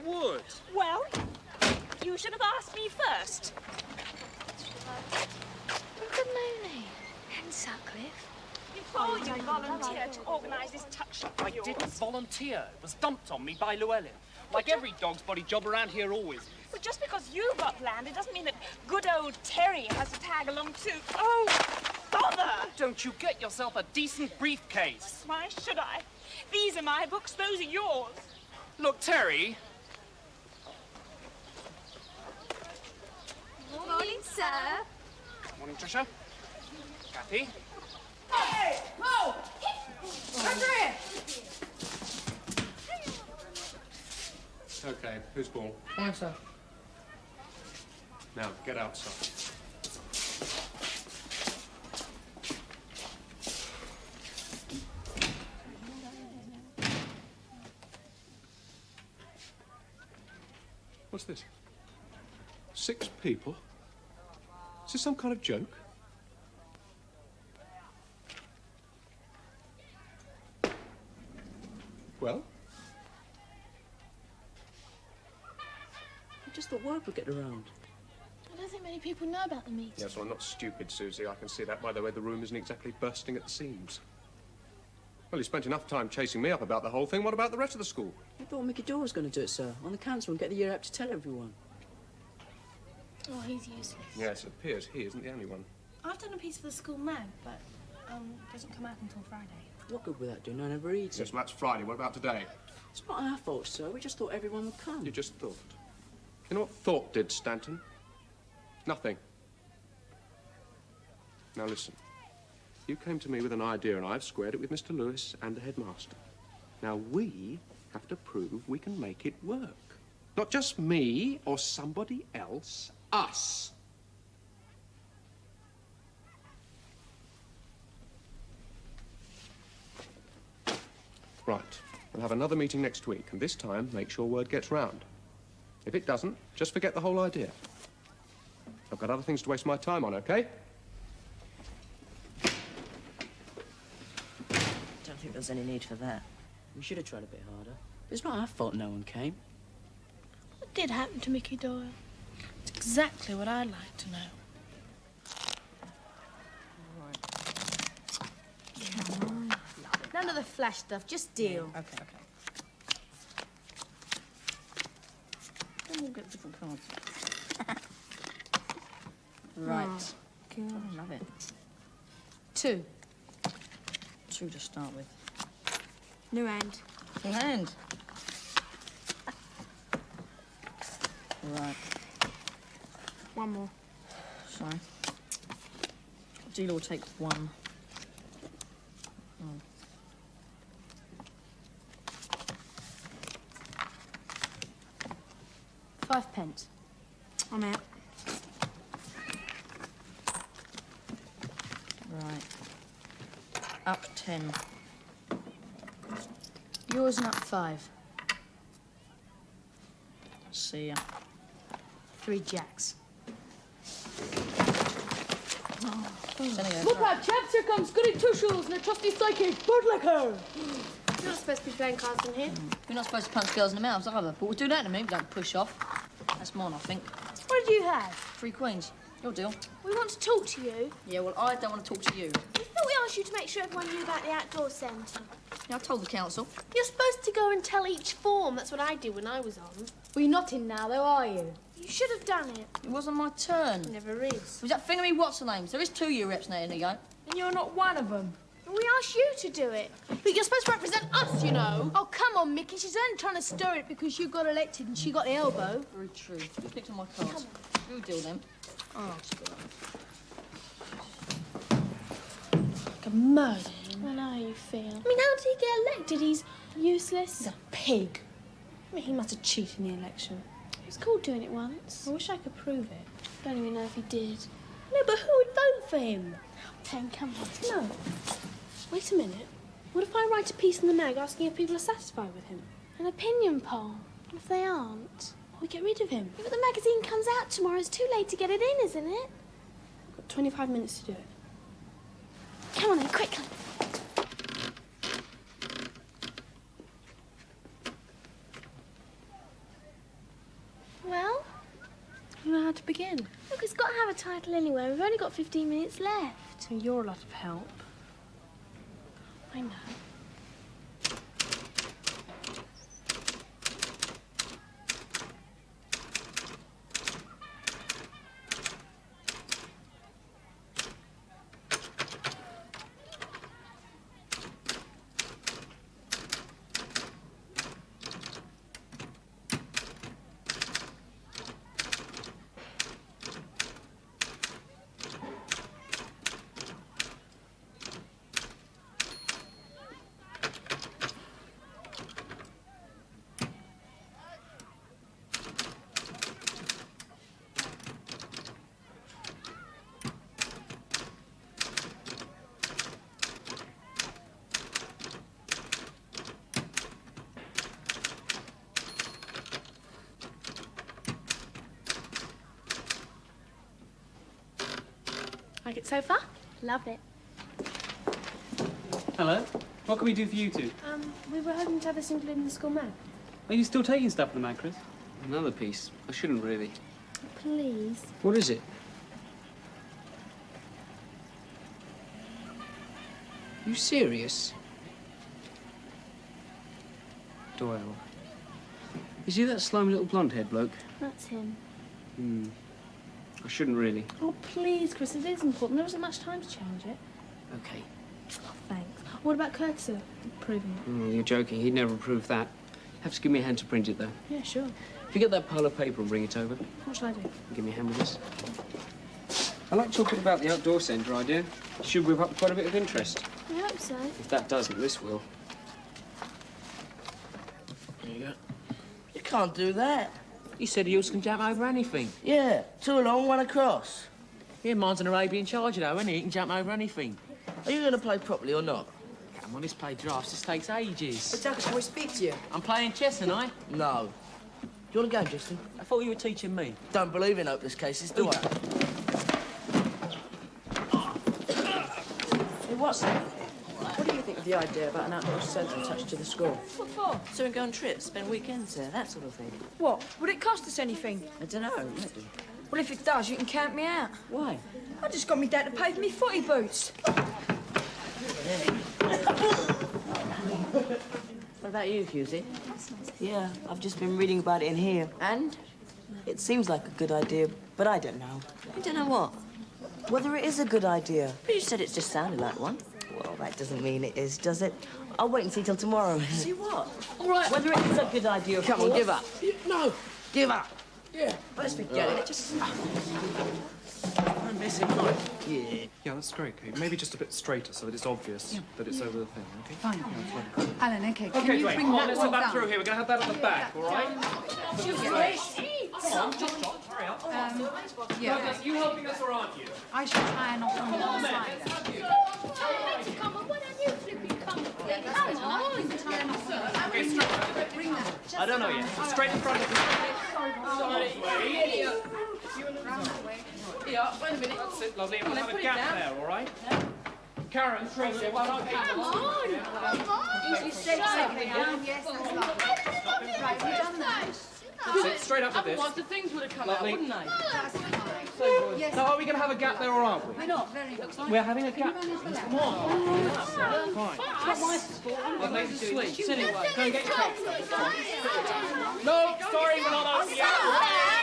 would. Well, you should have asked me first. Good Mooney. And Sutcliffe. Before you volunteered to organise this tuck shop I of yours. didn't volunteer. It was dumped on me by Llewellyn. Like every dog's body job around here always is. But just because you've got land, it doesn't mean that good old Terry has to tag along too. Oh, bother! Don't you get yourself a decent briefcase? Why should I? These are my books, those are yours. Look, Terry. Morning, sir. Morning, Tricia. Kathy. Hey! Whoa! Andrea! Okay, who's ball? Fine, sir. Now, get outside. What's this? 6 people? Is this some kind of joke? Well? I just thought word would get around. I don't think many people know about the meeting. Yes, well, I'm not stupid, Susie. I can see that by the way the room isn't exactly bursting at the seams. Well, you spent enough time chasing me up about the whole thing. What about the rest of the school? I thought Mickey Dore was going to do it, sir, on the council and get the year up to tell everyone. Oh, he's useless. Yes, it appears he isn't the only one. I've done a piece for the school mag, but it doesn't come out until Friday. What good will that do? No one ever reads Yes, it. well, that's Friday. What about today? It's not our fault, sir. We just thought everyone would come. You just thought. You know what thought did, Stanton? Nothing. Now listen. You came to me with an idea and I've squared it with Mr. Lewis and the headmaster. Now we have to prove we can make it work. Not just me or somebody else, us. Right. We'll have another meeting next week, and this time make sure word gets round. If it doesn't, just forget the whole idea. I've got other things to waste my time on, okay? I don't think there's any need for that. We should have tried a bit harder. It's not our fault no one came. What did happen to Mickey Doyle? It's exactly what I'd like to know. None of the flash stuff, just deal. Okay. Then we'll get different cards. Right. I love it. 2. 2 to start with. New hand. Full hand. Right. 1 more. Sorry. Dealer will take 1. Oh. £5. I'm out. Right. Up 10. Yours and up 5. See ya. 3 jacks. Look out, chaps! Here comes Goody Two-Shoes and a trusty psychic, Bootlicker! You're not supposed to be playing cards in here. We're not supposed to punch girls in the mouths either, but we'll do that in a minute. We don't push off. That's mine, I think. What did you have? 3 queens. Your deal. We want to talk to you. Yeah, well, I don't want to talk to you. We thought we asked you to make sure everyone knew about the outdoor centre. Yeah, I told the council. You're supposed to go and tell each form. That's what I did when I was on. Well, you're not in now, though, are you? You should have done it. It wasn't my turn. Never is. Was that Thingy what's her names? There is 2 year reps now in the go. And you're not one of them. We asked you to do it. But you're supposed to represent us, you know. Oh, come on, Mickey. She's only trying to stir it because you got elected and she got the elbow. Very true. You picked on my cards. We'll deal then. Oh, Like a murder. I know how you feel. I mean, how did he get elected? He's useless. He's a pig. I mean, he must have cheated in the election. He was called doing it once. I wish I could prove it. Don't even know if he did. No, but who would vote for him? Pen, come on. No. Wait a minute. What if I write a piece in the mag asking if people are satisfied with him? An opinion poll. What if they aren't? We get rid of him. Yeah, but the magazine comes out tomorrow. It's too late to get it in, isn't it? We've got 25 minutes to do it. Come on then, quickly. don't know how to begin. Look, it's got to have a title anyway. We've only got 15 minutes left. You're a lot of help. I know. Like it so far? Love it. Hello. What can we do for you two? We were hoping to have this included in the school mag. Are you still taking stuff from the mag, Chris? Another piece. I shouldn't really. Please. What is it? You serious? Doyle. Is he that slimy little blonde-haired bloke? That's him. I shouldn't really. Oh, please, Chris, it is important. There wasn't much time to change it. Okay. Oh, thanks. What about Curtis approving it? You're joking. He'd never approve that. Have to give me a hand to print it, though. Yeah, sure. If you get that pile of paper and bring it over. What shall I do? Give me a hand with this. I like talking about the outdoor centre idea. It should whip up quite a bit of interest. I hope so. If that doesn't, this will. There you go. You can't do that. You said yours can jump over anything. Yeah, two along, one across. Yeah, mine's an Arabian Charger, though, isn't he? He can jump over anything. Are you going to play properly or not? Come on, let's play drafts. This takes ages. But Doug, can we speak to you? I'm playing chess, and I. No. Do you want to go, Justin? I thought you were teaching me. Don't believe in hopeless cases, do I? Hey, what's that? What do you think of the idea about an outdoor centre attached to the school? What for? So we go on trips, spend weekends there, that sort of thing. What? Would it cost us anything? I don't know, maybe. Well, if it does, you can count me out. Why? I just got me dad to pay for me footy boots. What about you, Husey? Yeah, I've just been reading about it in here. And? It seems like a good idea, but I don't know. You don't know what? Whether it is a good idea. But you said it just sounded like one. Well, that doesn't mean it is, does it? I'll wait and see till tomorrow. See what? All right. Whether it is a good idea, Come on, give up. No. Give up. Yeah, let's forget it. Just... I'm missing mine. Yeah. Yeah, that's great, Kate. Maybe just a bit straighter so that it's obvious that it's over the thing, okay? Fine. Alan, okay. Okay, Can you Dwayne, bring come on, that let's one have that down? through here. We're going to have that at the back, all right? Come on, Chop, hurry up. Yeah. Douglas, you helping us or aren't you? I shall try and offer you one side. Come on, why don't you flip it? Come on. Okay, straight. Bring that. I don't know yet. Straight in front of you. Sorry. Yeah, wait a minute. That's it, lovely. Come We'll on, have put a it gap down. there, all right? Karen, Tracy, Come on. You said something, Alan. Yes, that's lovely. Right, we've done that. That's it, straight up with this. Otherwise, the things would have come Lovely. out, wouldn't they? That's fine. Yes. Now, are we going to have a gap there or aren't we? We're not, very good. We're having a gap. Come Come on. Fine. It's not my fault. I'm Well, going to sweets. Anyway. Go and get your cake. No, sorry, we're not open yet.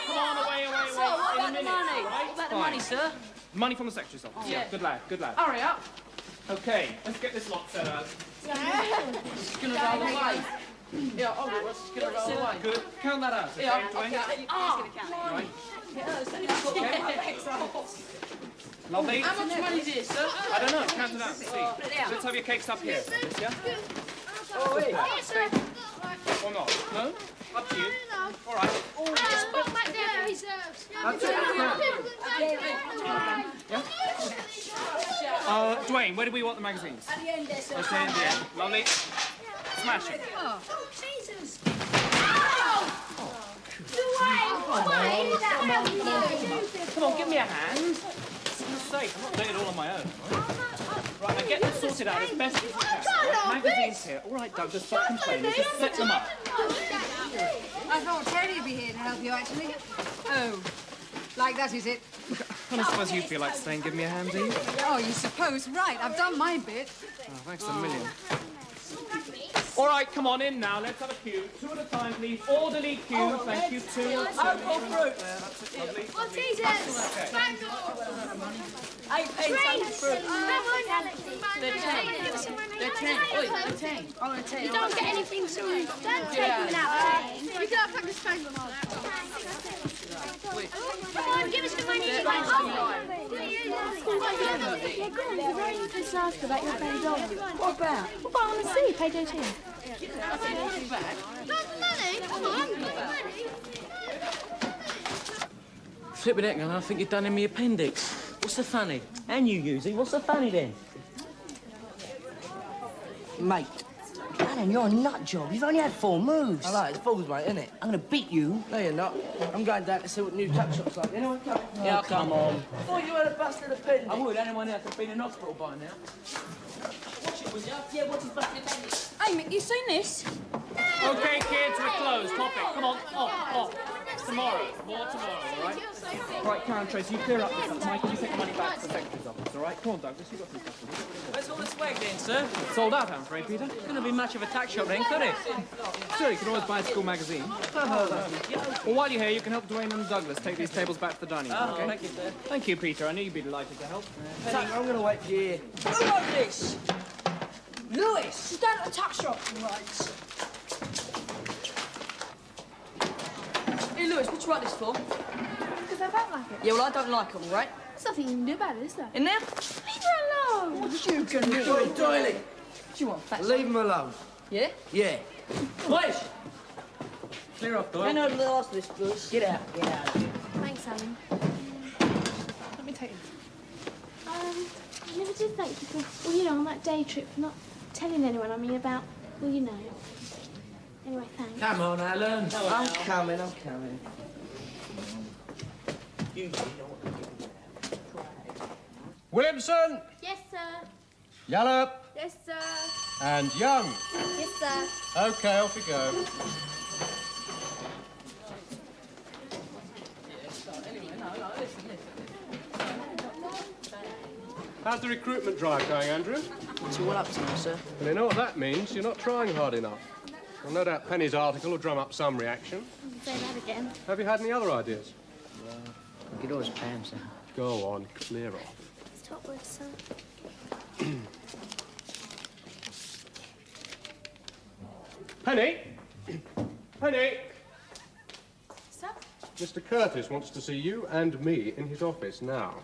Come on, away. So, what In a about the minute, money? right? What about the Fine. money, sir? Money from the secretary's office. Yeah. Good lad, good lad. Hurry up. Okay, let's get this lot set up. It's going to roll away. Yeah, hold it. It's going to roll away. Good. Count that out. Yeah, Dwayne. okay. Right. Yeah, Lovely. how much money is this, sir? I don't know. Count it out. See. Let's have your cakes up here. Yeah? Oh, wait. Or not? No? Up to you. All right. Just put back there for reserves. That's it. Dwayne, where do we want the magazines? At the end there, sir. Let's say in the end. Lovely. Smash it. Oh, Jesus. Come on, give me a hand. For goodness sake, I'm not doing it all on my own. Right, now get them sorted out as best as you can. Right, magazines here. All right, Doug, just stop complaining. Just set them up. I thought Terry would be here to help you, actually. Oh. Like that, is it? I don't suppose you feel like staying. Give me a hand, do you? Oh, you suppose. Right, I've done my bit. Oh, thanks a million. All right, come on in now. Let's have a queue. 2 at a time, please. Orderly queue. Thank you. 2. Apple fruit. What is it? Spangle! 8 pence apple fruit. They're 10. They're 10. Oi, they're 10. Oh, they're 10. You don't get anything to read. Don't take them out. You can have the spangle on. Come on, give us the money. Just ask about your friend Dolly. What about? What about on the sea, page 18? Flip it, and I think you've done in me appendix. What's the funny? And you, Yuzi, what's the funny then? Mate, Alan, you're a nut job. You've only had 4 moves. I like it. It's balls, mate, isn't it? I'm gonna beat you. No, you're not. I'm going down to see what new tuck shop's like. Anyone come? Yeah, come on. I thought you had a busted appendix. I would. Anyone else have been in hospital by now. Watch it, will you? Yeah, what's his busted appendix? Hey, Mick, you seen this? Okay, kids, we're closed. Top it. Come on, off. Tomorrow. More tomorrow, all right? Right, Karen Trace, you clear up this stuff. Mike, you take the money back to the secretary's office, all right? Come on, Douglas, you've got some stuff to do. Where's all this swag then, sir? Sold out, I'm afraid, Peter. Couldn't be much of a tax shop then, could it? Sure, you can always buy a school magazine. Well, while you're here, you can help Dwayne and Douglas take these tables back to the dining room, Oh, okay? thank you, sir. Thank you, Peter. I knew you'd be delighted to help. Tuck, I'm going to wait for you here. Who wrote this? Lewis! She's down at the tuck shop. Right. Hey, Lewis, what you write this for? Because I don't like it. Yeah, well, I don't like them, right? There's nothing you can do about it, is there? In there? Leave her alone. What you gonna do? Doily! What you want, fat Leave him alone. Yeah? Yeah. Lewis! Clear off, Doyle. I know the last of this, Lewis. Get out of here. Thanks, Alan. Let me take it. I never did thank you for, well, you know, on that day trip, for not telling anyone, I mean, about, well, you know. Anyway, thanks. Come on, Alan. I'm coming. Williamson, Yes, sir. Yallop, Yes, sir. and Young. Yes, sir. Okay, off we go. How's the recruitment drive going, Andrew? What's all up to now, sir? Well, you know what that means. You're not trying hard enough. Well, no doubt Penny's article will drum up some reaction. Say that again. Have you had any other ideas? We could always pay him, sir. Go on, clear off. Stop with, sir. Penny! Penny! Sir? Mr. Curtis wants to see you and me in his office now.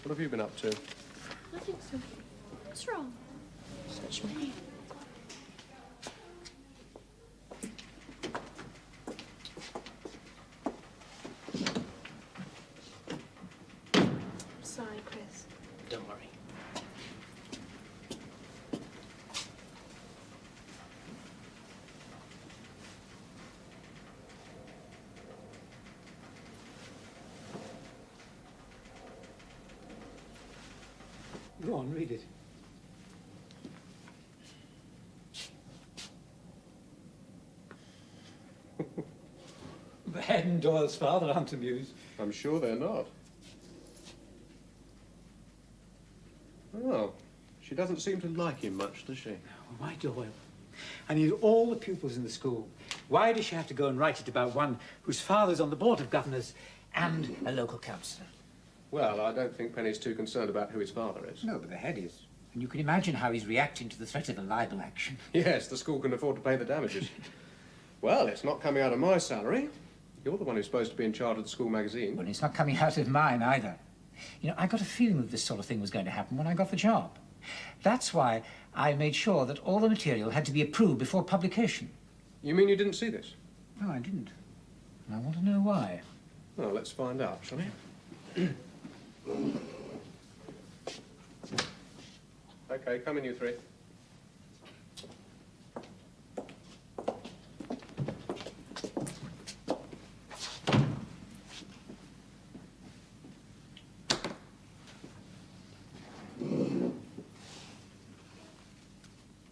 What have you been up to? Nothing, sir. What's wrong? Search me. Sorry, Chris. Don't worry. Go on, read it. Head and Doyle's father aren't amused. I'm sure they're not. Oh, she doesn't seem to like him much, does she? Why Doyle? I need all the pupils in the school. Why does she have to go and write it about one whose father's on the board of governors and a local councillor? Well, I don't think Penny's too concerned about who his father is. No, but the head is. And you can imagine how he's reacting to the threat of a libel action. Yes, the school can afford to pay the damages. Well, it's not coming out of my salary. You're the one who's supposed to be in charge of the school magazine. Well, it's not coming out of mine either. You know, I got a feeling that this sort of thing was going to happen when I got the job. That's why I made sure that all the material had to be approved before publication. You mean you didn't see this? No, I didn't. And I want to know why. Well, let's find out, shall we? Okay, come in, you three.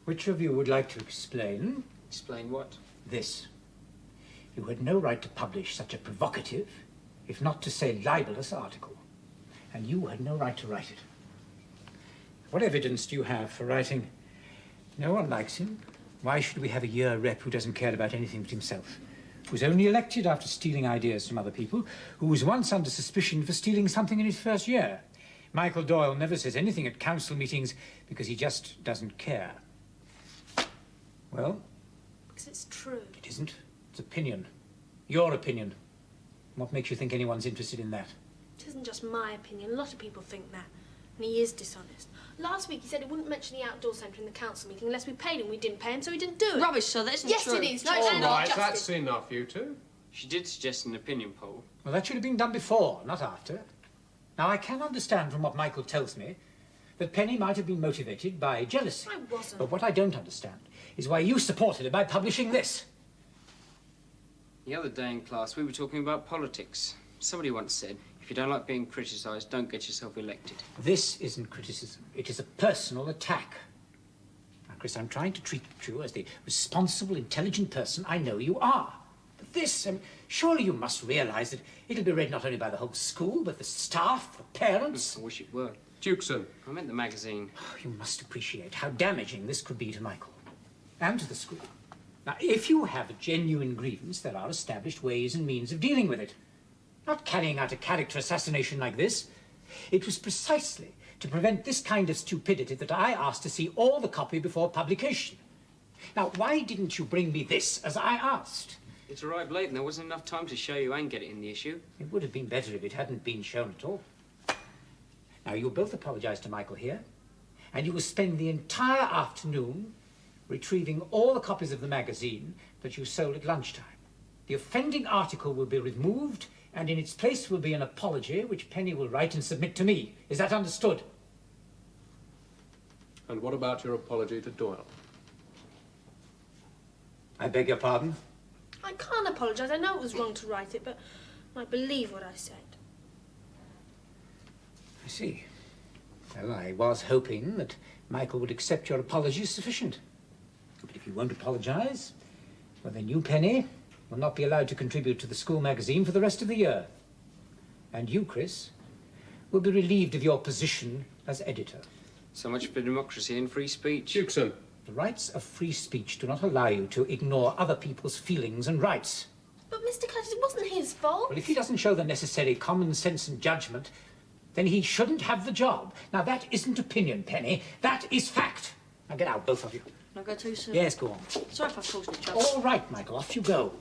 Which of you would like to explain? Explain what? This. You had no right to publish such a provocative, if not to say libelous, article. And you had no right to write it. What evidence do you have for writing, "No one likes him. Why should we have a year rep who doesn't care about anything but himself? Who's only elected after stealing ideas from other people, who was once under suspicion for stealing something in his first year. Michael Doyle never says anything at council meetings because he just doesn't care." Well? Because it's true. It isn't. It's opinion. Your opinion. What makes you think anyone's interested in that? It isn't just my opinion. A lot of people think that. And he is dishonest. Last week he said he wouldn't mention the outdoor centre in the council meeting unless we paid him. We didn't pay him, so he didn't do it. Rubbish, sir, that isn't yes, true. Yes, it is. No, All it's right, not that's enough, you two. She did suggest an opinion poll. Well, that should have been done before, not after. Now, I can understand from what Michael tells me that Penny might have been motivated by jealousy. I wasn't. But what I don't understand is why you supported her by publishing this. The other day in class, we were talking about politics. Somebody once said, if you don't like being criticised, don't get yourself elected. This isn't criticism. It is a personal attack. Now, Chris, I'm trying to treat you as the responsible, intelligent person I know you are. But this, surely you must realise that it'll be read not only by the whole school, but the staff, the parents. I wish it were. Dukeson. I meant the magazine. Oh, you must appreciate how damaging this could be to Michael and to the school. Now, if you have a genuine grievance, there are established ways and means of dealing with it. Not carrying out a character assassination like this. It was precisely to prevent this kind of stupidity that I asked to see all the copy before publication. Now, why didn't you bring me this as I asked? It's arrived late and there wasn't enough time to show you and get it in the issue. It would have been better if it hadn't been shown at all. Now, you'll both apologise to Michael here, and you will spend the entire afternoon retrieving all the copies of the magazine that you sold at lunchtime. The offending article will be removed, and in its place will be an apology which Penny will write and submit to me. Is that understood? And what about your apology to Doyle? I beg your pardon? I can't apologise. I know it was wrong to write it, but I believe what I said. I see. Well, I was hoping that Michael would accept your apology as sufficient. But if you won't apologise, well, then you, Penny, will not be allowed to contribute to the school magazine for the rest of the year. And you, Chris, will be relieved of your position as editor. So much for democracy and free speech. Dukeson. The rights of free speech do not allow you to ignore other people's feelings and rights. But, Mr. Curtis, it wasn't his fault. Well, if he doesn't show the necessary common sense and judgment, then he shouldn't have the job. Now, that isn't opinion, Penny. That is fact. Now, get out, both of you. Can I go too, sir? Yes, go on. Sorry if I've caused any trouble. All right, Michael, off you go.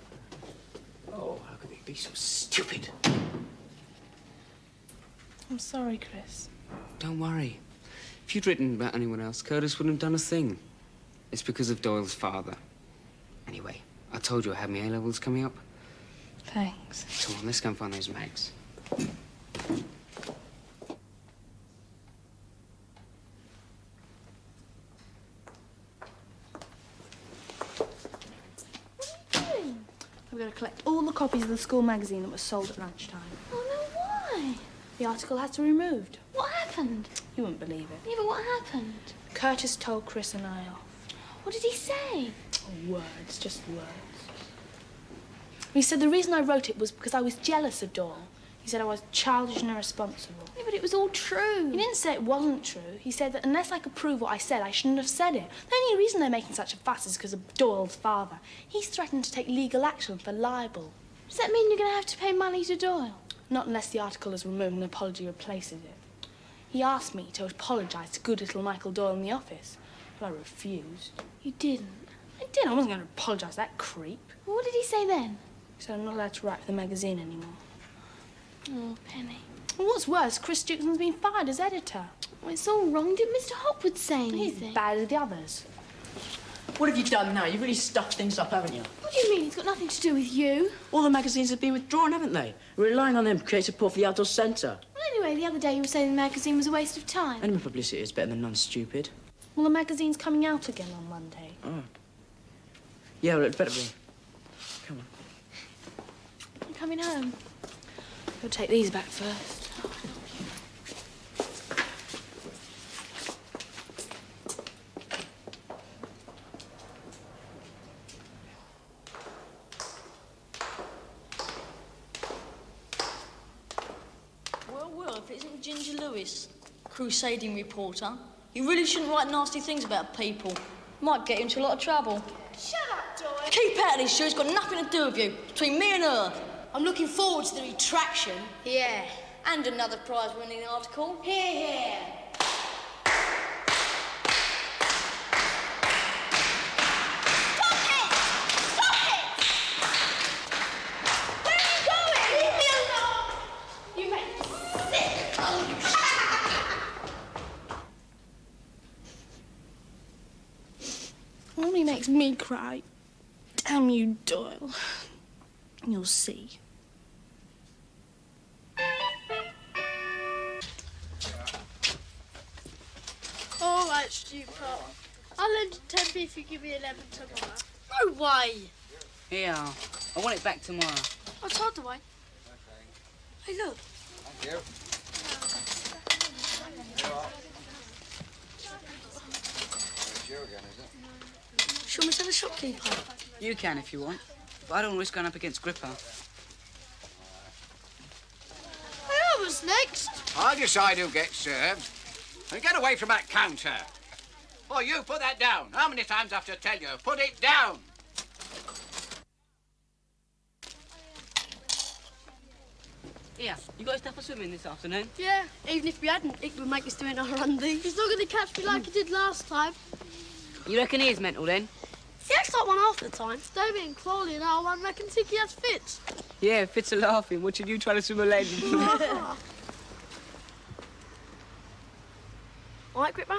Oh, how could they be so stupid? I'm sorry, Chris. Don't worry. If you'd written about anyone else, Curtis wouldn't have done a thing. It's because of Doyle's father. Anyway, I told you I had my A-levels coming up. Thanks. Come on, let's go and find those mags. We've got to collect all the copies of the school magazine that was sold at lunchtime. Oh, no, why? The article has to be removed. What happened? You wouldn't believe it. Yeah, but what happened? Curtis told Chris and I off. What did he say? Oh, words, just words. He said the reason I wrote it was because I was jealous of Doyle. He said I was childish and irresponsible. Yeah, but it was all true. He didn't say it wasn't true. He said that unless I could prove what I said, I shouldn't have said it. The only reason they're making such a fuss is because of Doyle's father. He's threatened to take legal action for libel. Does that mean you're going to have to pay money to Doyle? Not unless the article is removed and an apology replaces it. He asked me to apologise to good little Michael Doyle in the office, but I refused. You didn't? I did. I wasn't going to apologise to that creep. Well, what did he say then? He said I'm not allowed to write for the magazine anymore. Oh, Penny. Well, what's worse, Chris Dukerson's been fired as editor. Well, it's all wrong. Did Mr. Hopwood say anything? He's bad as the others. What have you done now? You've really stuffed things up, haven't you? What do you mean? It's got nothing to do with you. All the magazines have been withdrawn, haven't they? We're relying on them to create support for the outdoor centre. Well, anyway, the other day you were saying the magazine was a waste of time. Any publicity is better than none, stupid. Well, the magazine's coming out again on Monday. Oh. Yeah, well, it better be. Come on. I'm coming home. We'll take these back first. isn't Ginger Lewis, crusading reporter. You really shouldn't write nasty things about people. Might get you into a lot of trouble. Shut up, Doyle. Keep out of this, Sue. It's got nothing to do with you. It's between me and her. I'm looking forward to the retraction. Yeah. And another prize-winning article. Hear, hear. Only makes me cry. Damn you, Doyle. You'll see. All right, stupid. I'll lend you 10p if you give me 11 tomorrow. No way. Here, I want it back tomorrow. Oh, it's hard to wait. Hey, look. Thank you. It's you again, is it? Shall we tell the shopkeeper? You can if you want, but I don't risk going up against Gripper. Hey, I was next. I decide who gets served. And get away from that counter. Oh, you put that down. How many times I have to tell you? Put it down. Here, you got stuff for swimming this afternoon? Yeah, even if we hadn't, it would make us do it in our undies. He's not going to catch me like he did last time. You reckon he is mental then? He acts like one half the time. Davey and Crawley and our one reckon think he has fits. Yeah, fits are laughing. What should you try to swim a leg? All right, Gripper?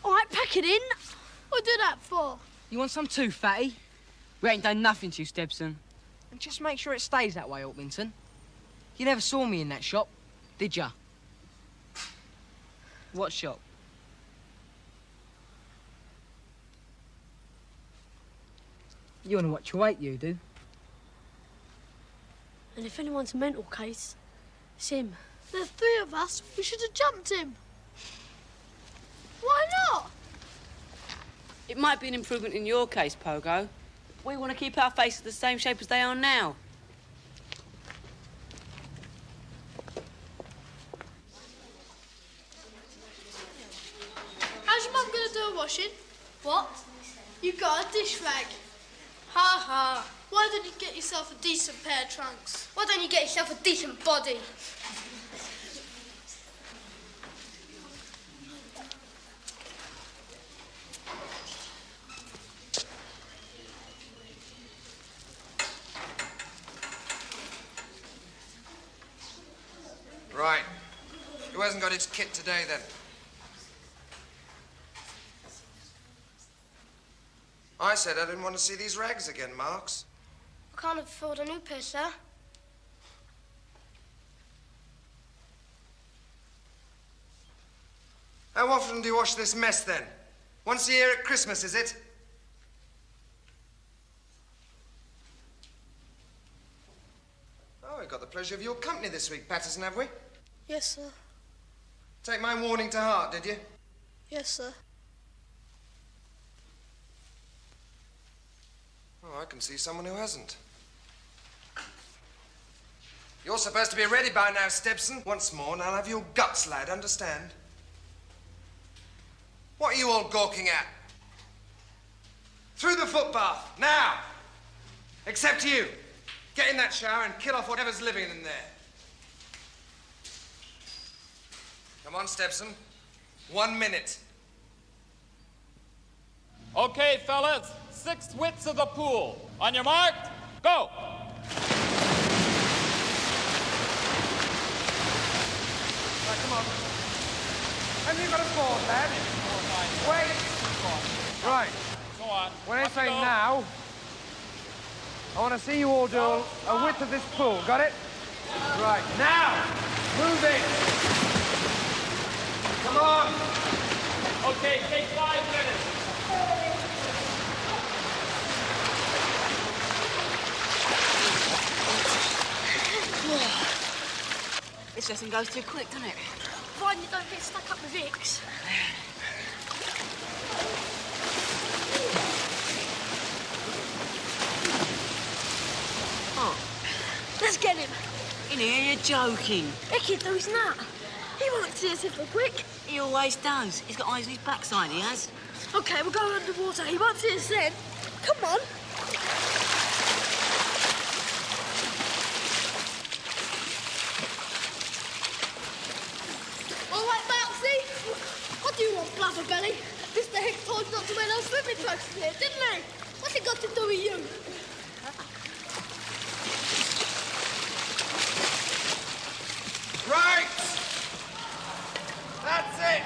All right, pack it in. What do that for? You want some too, fatty? We ain't done nothing to you, Stebson. And just make sure it stays that way, Orpington. You never saw me in that shop, did ya? What shop? You want to watch your weight, you do. And if anyone's a mental case, it's him. There's three of us. We should have jumped him. Why not? It might be an improvement in your case, Pogo. We want to keep our faces the same shape as they are now. How's your mum going to do a washing? What? You got a dish rag. Ha ha. Why don't you get yourself a decent pair of trunks? Why don't you get yourself a decent body? Right. Who hasn't got his kit today, then? I said I didn't want to see these rags again, Marks. I can't afford a new pair, sir. How often do you wash this mess, then? Once a year at Christmas, is it? Oh, we've got the pleasure of your company this week, Patterson, have we? Yes, sir. Take my warning to heart, did you? Yes, sir. Oh, I can see someone who hasn't. You're supposed to be ready by now, Stebson. Once more, and I'll have your guts, lad, understand? What are you all gawking at? Through the footpath, now! Except you. Get in that shower and kill off whatever's living in there. Come on, Stebson. 1 minute. Okay, fellas, 6 widths of the pool. On your mark, go! Right, come on. Have you got a board, lad? Wait. Right. Go on. When I say now, I want to see you all do a width of this pool. Got it? Right. Now! Move in. Come on. Okay, take 5 minutes. This lesson goes too quick, doesn't it? Providing you don't get stuck up with Vicks. Oh. Let's get him. In here, you're joking. Icky, though, he's not. He won't see us if we're quick. He always does. He's got eyes on his backside, he has. OK, we'll go underwater. He won't see us then. Come on. All right, Mousy. What do you want, Blubberbelly? Mr. Hicks told you not to wear no swimming trunks in here, didn't he? What's it got to do with you? Right! That's it!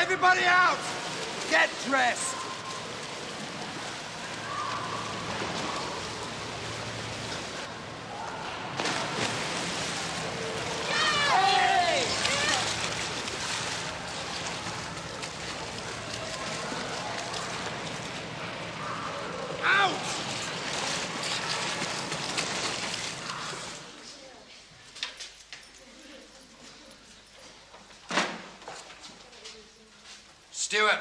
Everybody out! Get dressed! Stewart.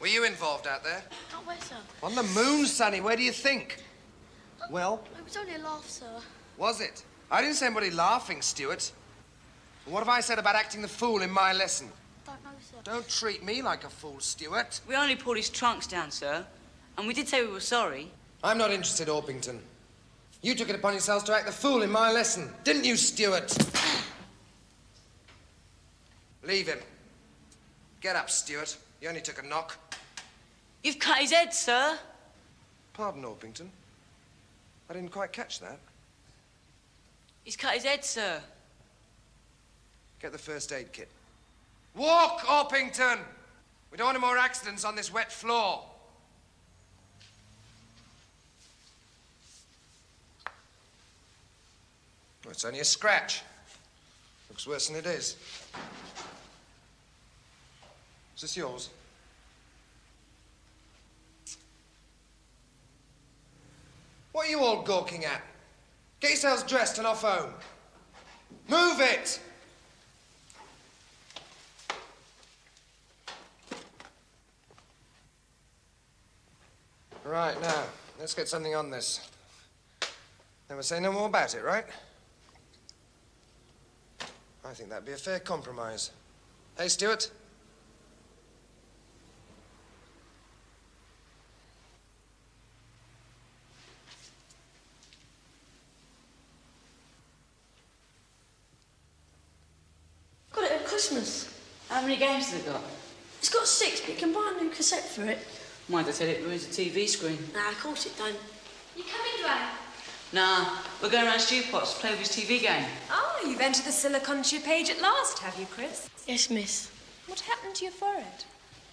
Were you involved out there? Not where, sir? On the moon, Sonny. Where do you think? Well, It was only a laugh, sir. was it? I didn't say anybody laughing, Stewart. What have I said about acting the fool in my lesson? Don't know, sir. Don't treat me like a fool, Stewart. We only pulled his trunks down, sir. And we did say we were sorry. I'm not interested, Orpington. You took it upon yourselves to act the fool in my lesson, didn't you, Stewart? Leave him. Get up, Stewart. You only took a knock. You've cut his head, sir. Pardon, Orpington. I didn't quite catch that. He's cut his head, sir. Get the first aid kit. Walk, Orpington! We don't want any more accidents on this wet floor. Well, it's only a scratch. Looks worse than it is. Is this yours? What are you all gawking at? Get yourselves dressed and off home. Move it! Right, now, let's get something on this. Never say no more about it, right? I think that'd be a fair compromise. Hey, Stewart? Got it at Christmas. How many games has it got? It's got 6, but you can buy a new cassette for it. Might have said it ruins the TV screen. Nah, of course it don't. You coming, Dwayne? Nah, we're going around Stew Potts to play with his TV game. Oh, you've entered the Silicon Chip page at last, have you, Chris? Yes, miss. What happened to your forehead?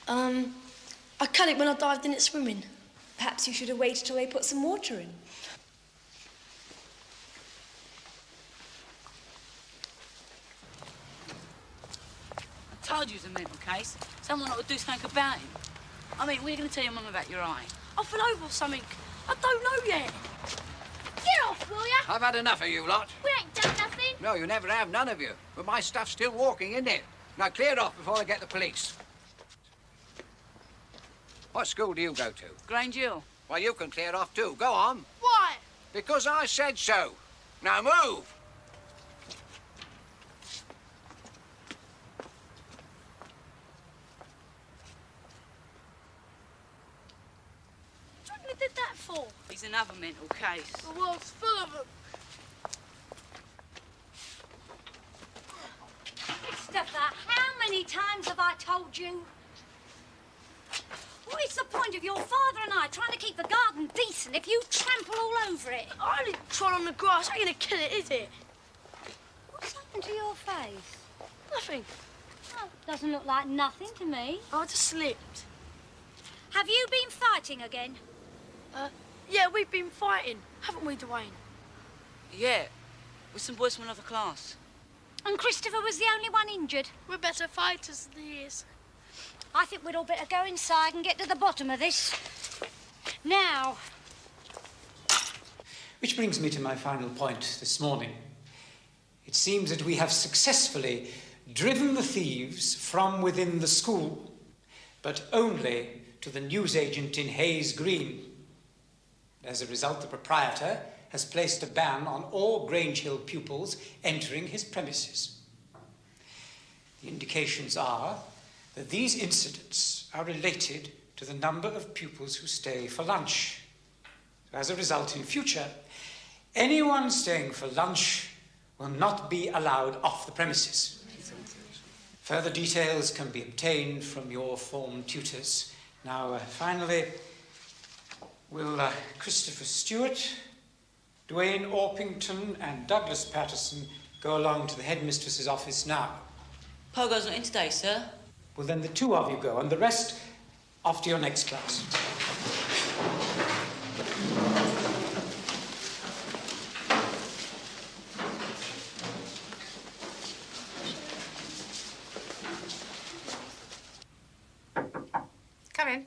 I cut it when I dived in it swimming. Perhaps you should have waited till they put some water in. I told you it was a mental case. Someone ought to do something about him. I mean, we're going to tell your mum about your eye. I fell over or something. I don't know yet. Get off, will ya? I've had enough of you lot. We ain't done nothing. No, you never have, none of you. But my stuff's still walking, isn't it? Now clear off before I get the police. What school do you go to? Grange. Well, you can clear off too. Go on. Why? Because I said so. Now move. What do you reckon they did that for? He's another mental case. The world's full of them. Stop that. How many times have I told you? What is the point of your father and I trying to keep the garden decent if you trample all over it? I only trod on the grass. Ain't gonna kill it, is it? What's happened to your face? Nothing. Oh, doesn't look like nothing to me. I just slipped. Have you been fighting again? Yeah, we've been fighting, haven't we, Dwayne? Yeah, with some boys from another class. And Christopher was the only one injured? We're better fighters than he is. I think we'd all better go inside and get to the bottom of this. Now. Which brings me to my final point this morning. It seems that we have successfully driven the thieves from within the school, but only to the newsagent in Hayes Green. As a result, the proprietor has placed a ban on all Grange Hill pupils entering his premises. The indications are that these incidents are related to the number of pupils who stay for lunch. As a result, in future, anyone staying for lunch will not be allowed off the premises. Further details can be obtained from your form tutors. Now, finally, will Christopher Stewart, Dwayne Orpington and Douglas Patterson go along to the headmistress's office now? Pogo's not in today, sir. Well, then the two of you go, and the rest off to your next class. Come in.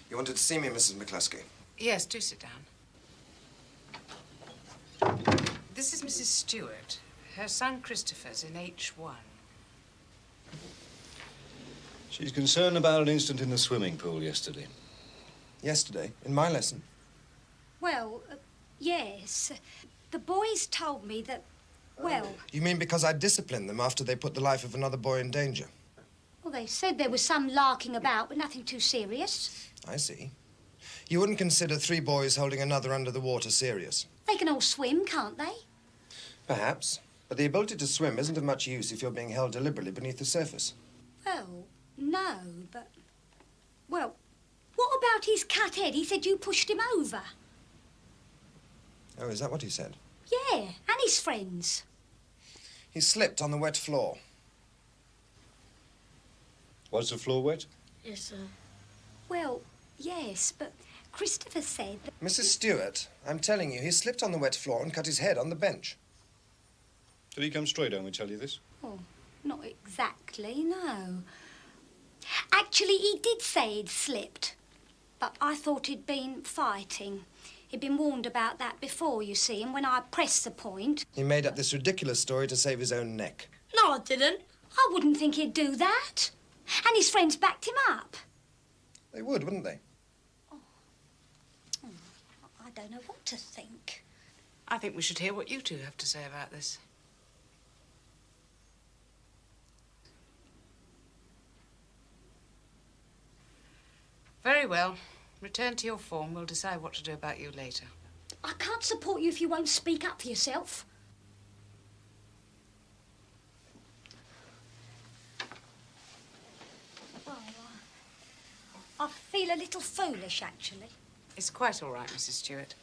You wanted to see me, Mrs. McCluskey? Yes, do sit down. This is Mrs. Stewart. Her son Christopher's in H1. She's concerned about an incident in the swimming pool yesterday. Yesterday? In my lesson? Well, yes. The boys told me that, well... You mean because I disciplined them after they put the life of another boy in danger? Well, they said there was some larking about, but nothing too serious. I see. You wouldn't consider 3 boys holding another under the water serious? They can all swim, can't they? Perhaps. But the ability to swim isn't of much use if you're being held deliberately beneath the surface. Well, no, but... Well, what about his cut head? He said you pushed him over. Oh, is that what he said? Yeah, and his friends. He slipped on the wet floor. Was the floor wet? Yes, sir. Well, yes, but Christopher said that... Mrs. Stewart, I'm telling you, he slipped on the wet floor and cut his head on the bench. Did he come straight home and tell you this? Oh, not exactly, no. Actually, he did say he'd slipped, but I thought he'd been fighting. He'd been warned about that before, you see, and when I pressed the point... He made up this ridiculous story to save his own neck. No, I didn't. I wouldn't think he'd do that. And his friends backed him up. They would, wouldn't they? I don't know what to think. I think we should hear what you two have to say about this. Very well. Return to your form. We'll decide what to do about you later. I can't support you if you won't speak up for yourself. Well, I feel a little foolish, actually. It's quite all right, Mrs. Stewart.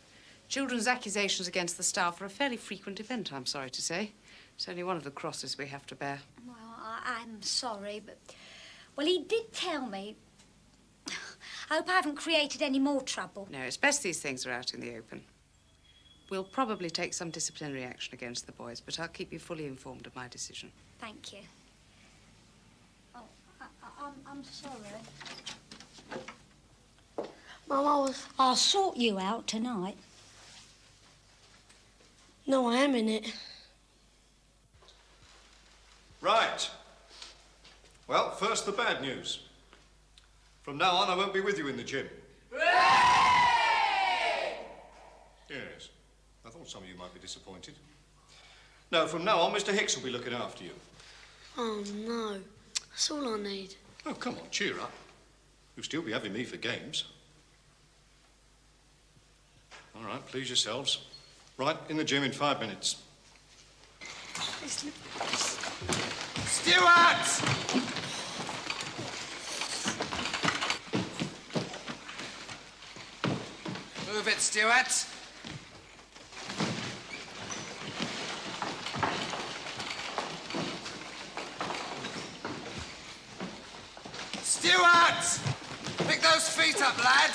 Children's accusations against the staff are a fairly frequent event, I'm sorry to say. It's only one of the crosses we have to bear. Well, I'm sorry, but... Well, he did tell me... I hope I haven't created any more trouble. No, it's best these things are out in the open. We'll probably take some disciplinary action against the boys, but I'll keep you fully informed of my decision. Thank you. Oh, I'm sorry. Mum, I'll sort you out tonight. No, I am in it. Right. Well, first the bad news. From now on, I won't be with you in the gym. Yes. I thought some of you might be disappointed. No, from now on, Mr. Hicks will be looking after you. Oh, no. That's all I need. Oh, come on, cheer up. You'll still be having me for games. All right, please yourselves. Right, in the gym in 5 minutes. Stewart! Move it, Stewart. Stewart! Pick those feet up, lad.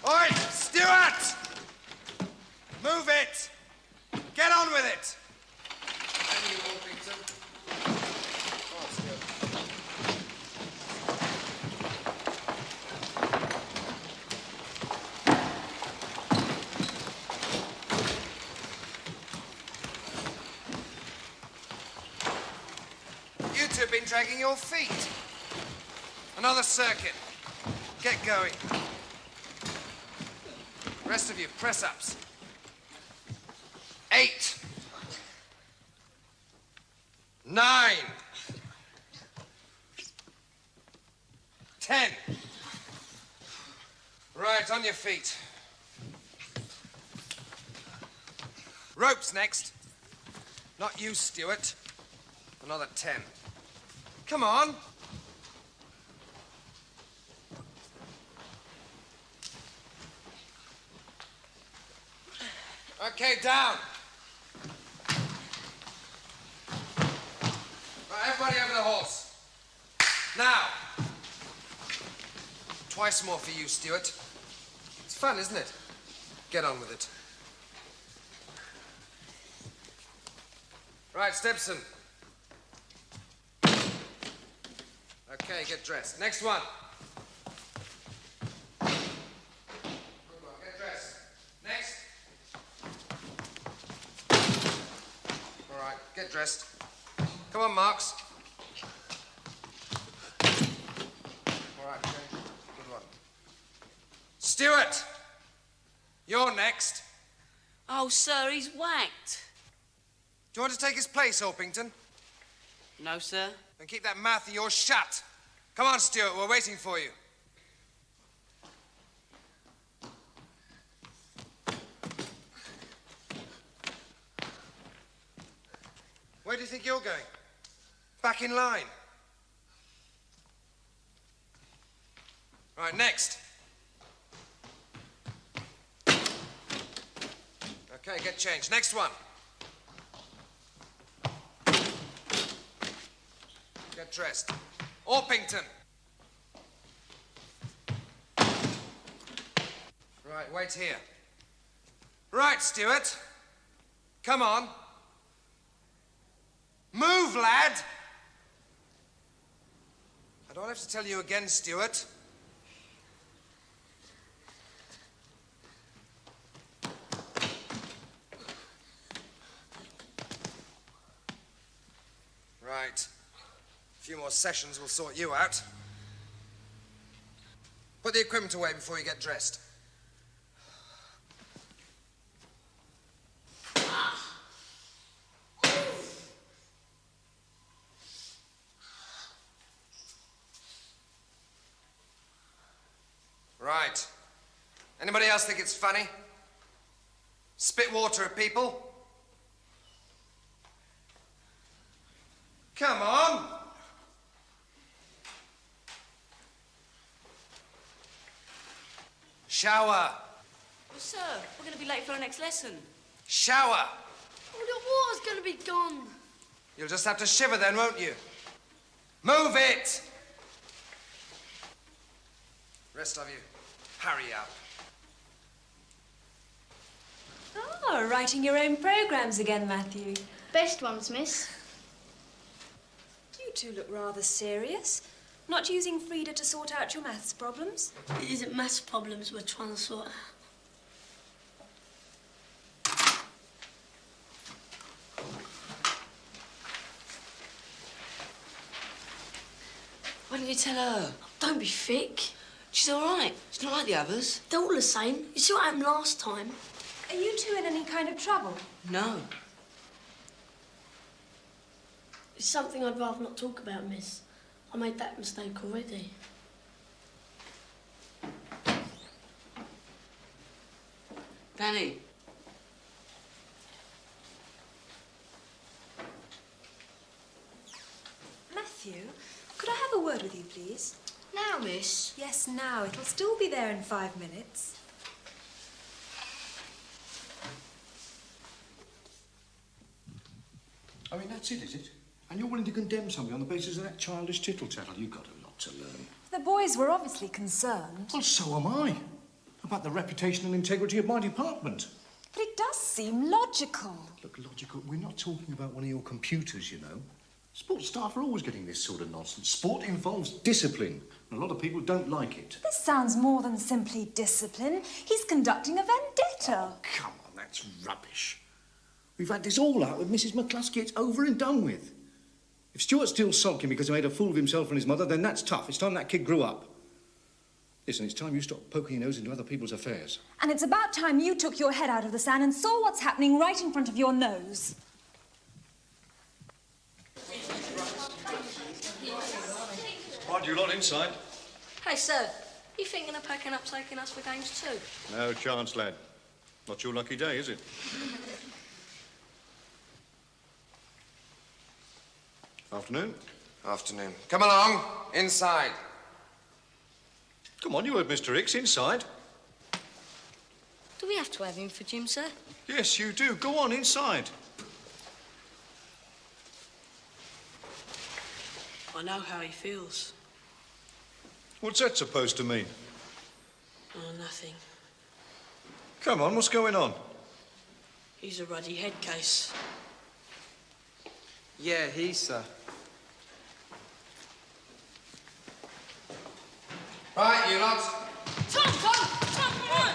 Oi, Stewart! Move it! Get on with it! dragging your feet. Another circuit. Get going. Rest of you, press-ups. 8. 9. 10. Right, on your feet. Ropes next. Not you, Stuart. Another 10. Come on. Okay, down. Right, everybody over the horse. Now. Twice more for you, Stuart. It's fun, isn't it? Get on with it. Right, Stepson. Okay, get dressed. Next one. Good one, get dressed. Next. All right, get dressed. Come on, Marks. All right, okay. Good one. Stuart! You're next. Oh, sir, he's whacked. Do you want to take his place, Orpington? No, sir. Then keep that mouth of yours shut. Come on, Stuart, we're waiting for you. Where do you think you're going? Back in line. Right, next. Okay, get changed. Next one. Get dressed. Orpington. Right, wait here. Right, Stuart. Come on. Move, lad! I don't have to tell you again, Stuart. Right. A few more sessions will sort you out. Put the equipment away before you get dressed. Right. Anybody else think it's funny? Spit water at people? Come on! Shower! Well, sir, we're going to be late for our next lesson. Shower! Oh, the water's going to be gone. You'll just have to shiver then, won't you? Move it! Rest of you, hurry up. Oh, writing your own programmes again, Matthew. Best ones, miss. You two look rather serious. Not using Frida to sort out your maths problems? It isn't maths problems we're trying to sort out. Why didn't you tell her? Don't be thick. She's all right. She's not like the others. They're all the same. You see what happened last time? Are you two in any kind of trouble? No. It's something I'd rather not talk about, miss. I made that mistake already. Danny. Matthew, could I have a word with you, please? Now, miss. Yes, now. It'll still be there in 5 minutes. I mean, that's it, is it? And you're willing to condemn somebody on the basis of that childish tittle-tattle? You've got a lot to learn. The boys were obviously concerned. Well, so am I. About the reputation and integrity of my department. But it does seem logical. Look, logical, we're not talking about one of your computers, you know. Sports staff are always getting this sort of nonsense. Sport involves discipline, and a lot of people don't like it. This sounds more than simply discipline. He's conducting a vendetta. Oh, come on, that's rubbish. We've had this all out with Mrs. McCluskey. It's over and done with. If Stuart's still sulking because he made a fool of himself and his mother, then that's tough. It's time that kid grew up. Listen, it's time you stopped poking your nose into other people's affairs. And it's about time you took your head out of the sand and saw what's happening right in front of your nose. Right, you lot inside? Hey, sir, you thinking of packing up taking us for games too? No chance, lad. Not your lucky day, is it? Afternoon. Afternoon. Come along, inside. Come on, you heard Mr. Hicks, inside. Do we have to have him for Jim, sir? Yes, you do. Go on, inside. I know how he feels. What's that supposed to mean? Oh, nothing. Come on, what's going on? He's a ruddy head case. Yeah, sir. Right, you lot. Tom, come on!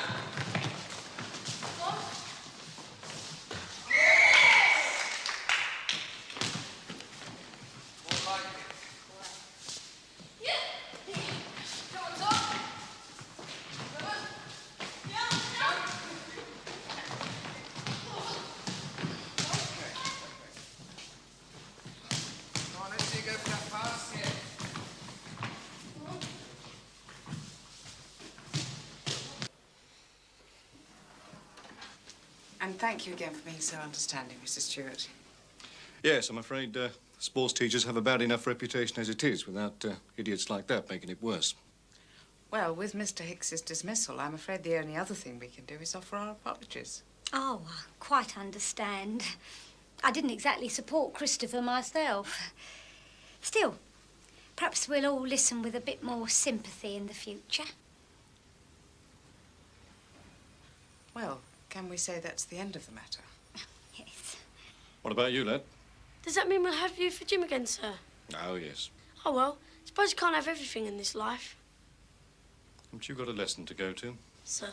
And thank you again for being so understanding, Mrs. Stewart. Yes, I'm afraid sports teachers have a bad enough reputation as it is, without idiots like that making it worse. Well, with Mr. Hicks's dismissal, I'm afraid the only other thing we can do is offer our apologies. Oh, I quite understand. I didn't exactly support Christopher myself. Still, perhaps we'll all listen with a bit more sympathy in the future. Well, can we say that's the end of the matter? Yes. What about you, lad? Does that mean we'll have you for Jim again, sir? Oh, yes. Oh, well, suppose you can't have everything in this life. Haven't you got a lesson to go to? Sir.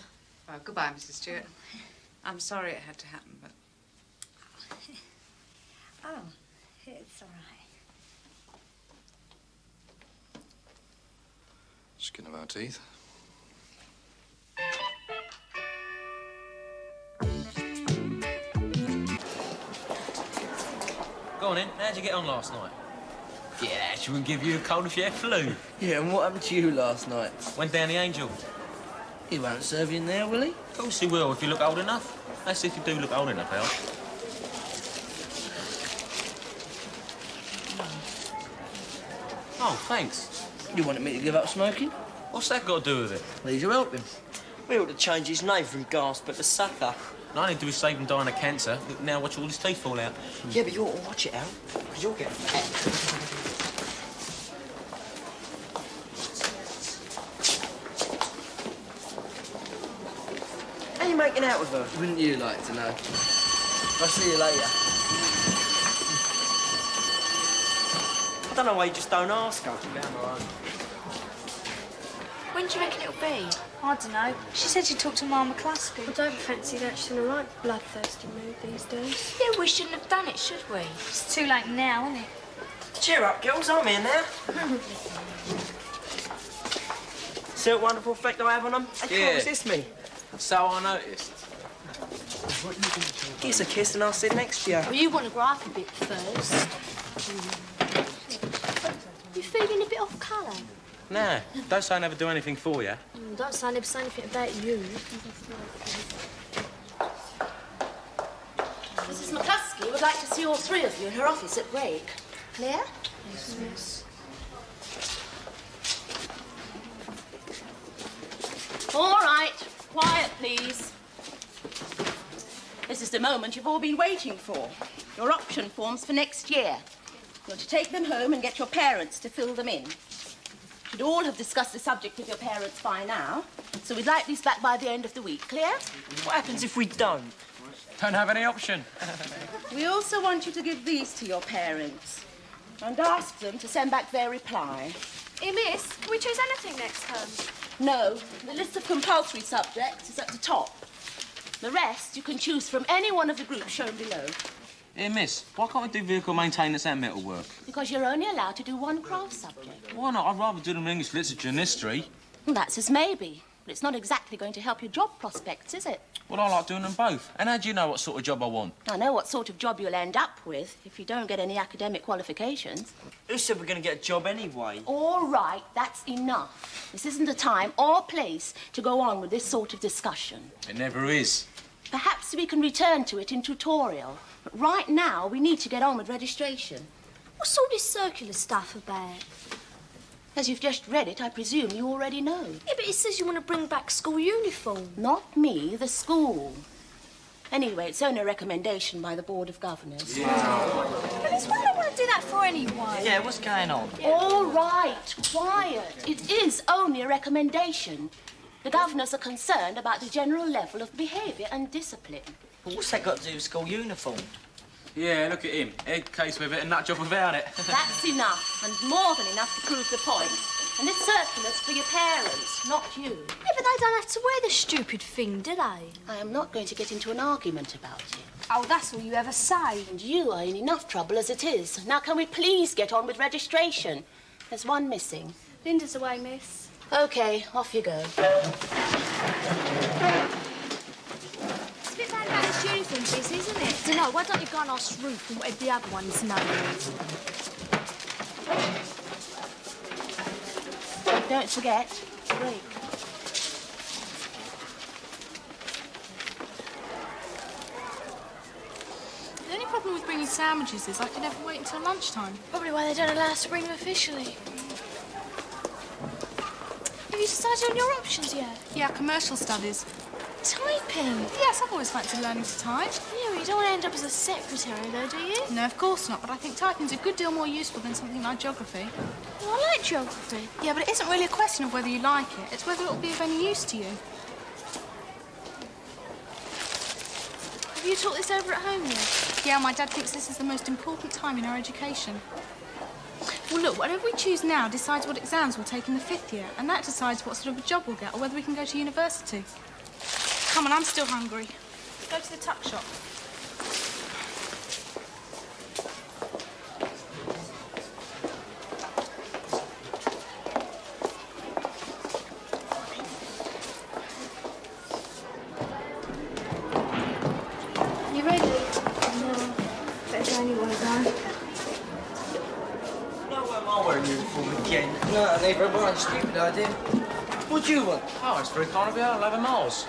Well, goodbye, Mrs. Stewart. I'm sorry it had to happen, but... Oh, it's all right. Skin of our teeth. Go on in. How'd you get on last night? Yeah, she wouldn't give you a cold if you had flu. Yeah, and what happened to you last night? Went down the Angel. He won't serve you in there, will he? Of course he will, if you look old enough. That's if you do look old enough, Al. Oh, thanks. You wanted me to give up smoking? What's that got to do with it? Please, you help him. We ought to change his name from Gasper to Sucker. And I didn't do is save him dying of cancer. Now watch all his teeth fall out. Yeah, but you ought to watch it, Al, because you'll get fat. How are you making out with her? Wouldn't you like to know? I'll see you later. I don't know why you just don't ask her. When do you reckon it'll be? I don't know. She said she talked to Mama Classical. I don't fancy that. She's in a right bloodthirsty mood these days. Yeah, we shouldn't have done it, should we? It's too late now, isn't it? Cheer up, girls. I'm here now. See what wonderful effect I have on them? They can't resist me. So I noticed. Give us a kiss and I'll sit next to you. Well, you want to grow up a bit first. You feeling a bit off colour? Nah, don't say I never do anything for you. Don't say I never say anything about you. Mrs. McCluskey would like to see all three of you in her office at break. Clear? Yes, miss. All right. Quiet, please. This is the moment you've all been waiting for. Your option forms for next year. You're to take them home and get your parents to fill them in. You'd all have discussed the subject with your parents by now, so we'd like these back by the end of the week. Clear? What happens if we don't? Don't have any option. We also want you to give these to your parents and ask them to send back their reply. Hey, miss, can we choose anything next term? No, the list of compulsory subjects is at the top. The rest you can choose from any one of the groups shown below. Hey, miss, why can't I do vehicle maintenance and metal work? Because you're only allowed to do one craft subject. Why not? I'd rather do them in English literature and history. Well, that's as maybe. But it's not exactly going to help your job prospects, is it? Well, I like doing them both. And how do you know what sort of job I want? I know what sort of job you'll end up with if you don't get any academic qualifications. Who said we're going to get a job anyway? All right, that's enough. This isn't the time or place to go on with this sort of discussion. It never is. Perhaps we can return to it in tutorial. But right now, we need to get on with registration. What's all this circular stuff about? As you've just read it, I presume you already know. Yeah, but it says you want to bring back school uniform. Not me, the school. Anyway, it's only a recommendation by the Board of Governors. But it's what I want to do that for anyway. Yeah, what's going on? All right, quiet. It is only a recommendation. The governors are concerned about the general level of behaviour and discipline. Well, what's that got to do with school uniform? Yeah, look at him. Head case with it and nut job without it. That's enough, and more than enough to prove the point. And this circular's for your parents, not you. Yeah, but they don't have to wear the stupid thing, do they? I am not going to get into an argument about it. Oh, that's all you ever say. And you are in enough trouble as it is. Now, can we please get on with registration? There's one missing. Linda's away, miss. OK, off you go. It's a bit bad about this uniform piece, isn't it? So no, why don't you go and ask Ruth and whatever the other one's name is? Don't forget, break. The only problem with bringing sandwiches is I can never wait until lunchtime. Probably why they don't allow us to bring them officially. Have you decided on your options yet? Yeah, commercial studies. Typing? Yes, I've always fancied learning to type. Yeah, well, you don't want to end up as a secretary, though, do you? No, of course not, but I think typing's a good deal more useful than something like geography. Well, I like geography. Yeah, but it isn't really a question of whether you like it. It's whether it'll be of any use to you. Have you taught this over at home yet? Yeah, my dad thinks this is the most important time in our education. Well, look, whatever we choose now decides what exams we'll take in the 5th year, and that decides what sort of a job we'll get or whether we can go to university. Come on, I'm still hungry. Go to the tuck shop. You ready? No. Better go anyway, though. No, I'm wearing uniform again. No, neither am I. Stupid idea. What do you want? Oh, it's very kind of you. 11 miles.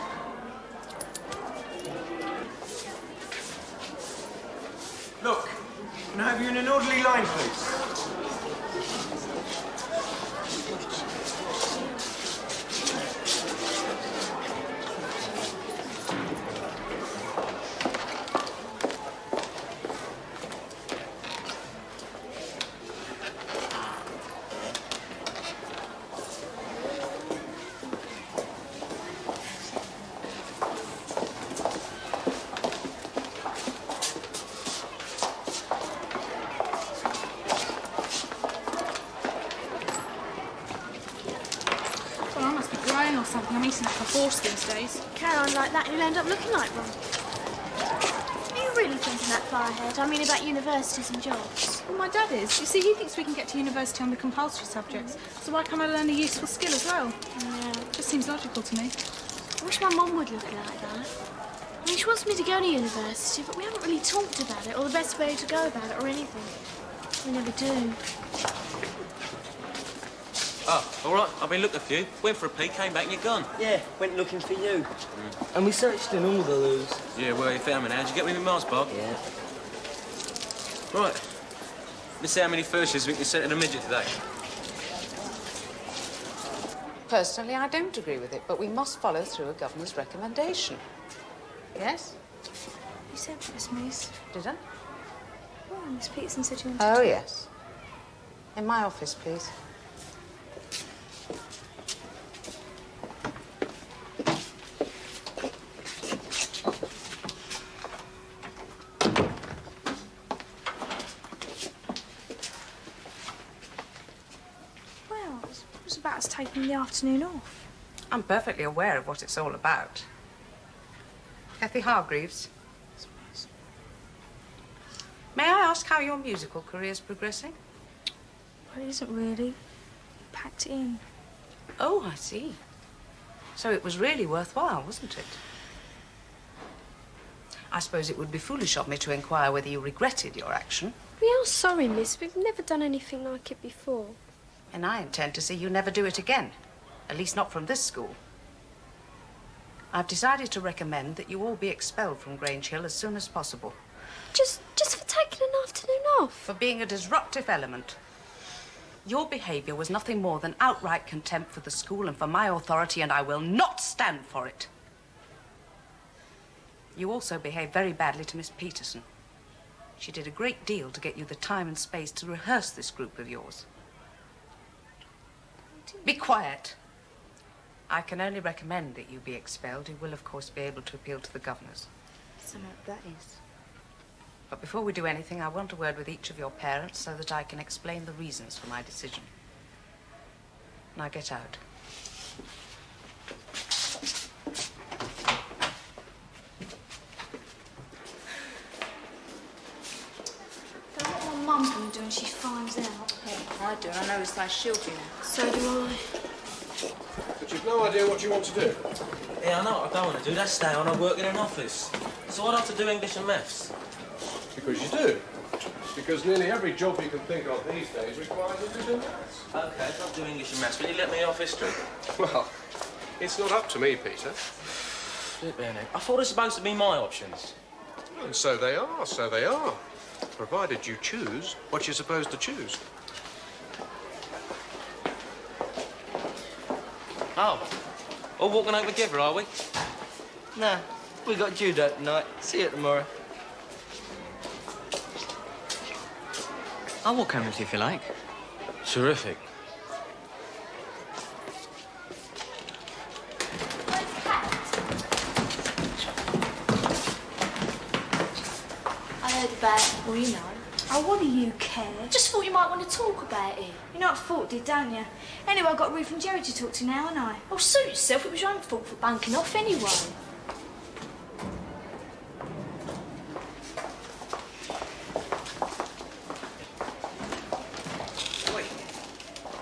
Look, can I have you in an orderly line, please? Well, I must be growing or something. I'm eating like a horse these days. Carry on like that and you'll end up looking like one. Are you really thinking that far ahead? I mean, about universities and jobs? Well, my dad is. You see, he thinks we can get to university on the compulsory subjects, so why can't I learn a useful skill as well? Yeah. Just seems logical to me. I wish my mum would look like that. I mean, she wants me to go to university, but we haven't really talked about it, or the best way to go about it, or anything. We never do. Oh, all right. I've been looking for you. Went for a pee, came back and you're gone. Yeah, went looking for you. And we searched in all the loos. Yeah, well, you found me now. Did you get me with Mars Bar? Yeah. Right. Let's see how many first years we can set in a midget today. Personally, I don't agree with it, but we must follow through a governor's recommendation. Yes? You sent for this, Miss. Did I? Oh, Miss Peterson said you wanted Oh, to... yes. In my office, please. Well, it was about us taking the afternoon off. I'm perfectly aware of what it's all about. Kathy Hargreaves. May I ask how your musical career's progressing? Well, it isn't really. Packed it in. Oh, I see. So it was really worthwhile, wasn't it? I suppose it would be foolish of me to inquire whether you regretted your action. We are sorry, miss. We've never done anything like it before. And I intend to see you never do it again. At least not from this school. I've decided to recommend that you all be expelled from Grange Hill as soon as possible. Just for taking an afternoon off? For being a disruptive element. Your behaviour was nothing more than outright contempt for the school and for my authority, and I will not stand for it. You also behaved very badly to Miss Peterson. She did a great deal to get you the time and space to rehearse this group of yours. Be quiet. I can only recommend that you be expelled. You will, of course, be able to appeal to the governors. So that is. But before we do anything, I want a word with each of your parents so that I can explain the reasons for my decision. Now get out. What my mum's going to do when she finds out? Yeah, I do. I know it's like she'll do. So do I. But you've no idea what you want to do. Yeah, I know what I don't want to do. That's stay on and work in an office. So I'd have to do English and maths. Because you do. Because nearly every job you can think of these days requires English and maths. OK, I'll do English and maths. Will you let me off history? Well, it's not up to me, Peter. Flip there, Nick. I thought it was supposed to be my options. And so they are, so they are. Provided you choose what you're supposed to choose. Oh. All walking out together, are we? Nah, we got judo tonight. See you tomorrow. I'll walk home with you if you like. Terrific. I heard about it. Well, you know. Oh, what do you care? Just thought you might want to talk about it. You know what thought did, don't you? Anyway, I've got Ruth and Jerry to talk to now, haven't I? Oh, suit yourself. It was your own fault for bunking off anyway. Wait,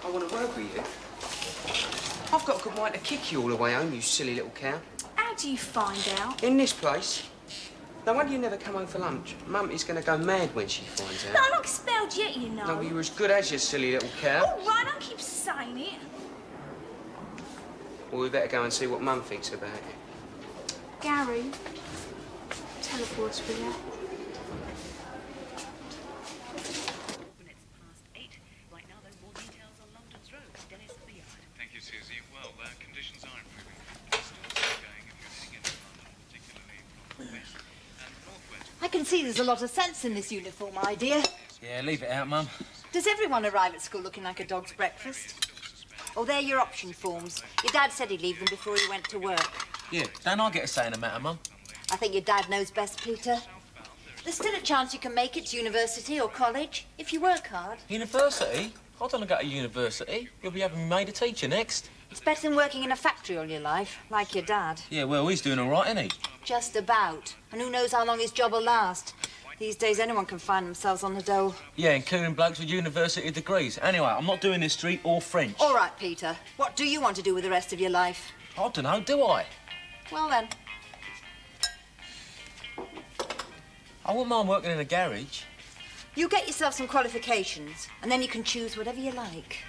I want to work with you. I've got a good mind to kick you all the way home, you silly little cow. How do you find out? In this place. No wonder you never come home for lunch. Mum is going to go mad when she finds No, out. I'm not expelled yet, you know. No, well, you're as good as you silly little cow. All right, don't keep saying it. Well, we better go and see what Mum thinks about it. Gary, teleports for that. Thank you, Susie. Well, conditions are improving. Still going if you're heading into London, particularly from the west and northwest. I can see there's a lot of sense in this uniform idea. Yeah, leave it out, Mum. Does everyone arrive at school looking like a dog's breakfast? Oh, they're your option forms. Your dad said he'd leave them before he went to work. Yeah, don't I get a say in the matter, Mum? I think your dad knows best, Peter. There's still a chance you can make it to university or college if you work hard. University? I don't want to go to university. You'll be having me made a teacher next. It's better than working in a factory all your life, like your dad. Yeah, well, he's doing all right, isn't he? Just about. And who knows how long his job will last. These days, anyone can find themselves on the dole. Yeah, including blokes with university degrees. Anyway, I'm not doing history or French. All right, Peter. What do you want to do with the rest of your life? I don't know, do I? Well, then. I wouldn't mind working in a garage. You get yourself some qualifications, and then you can choose whatever you like.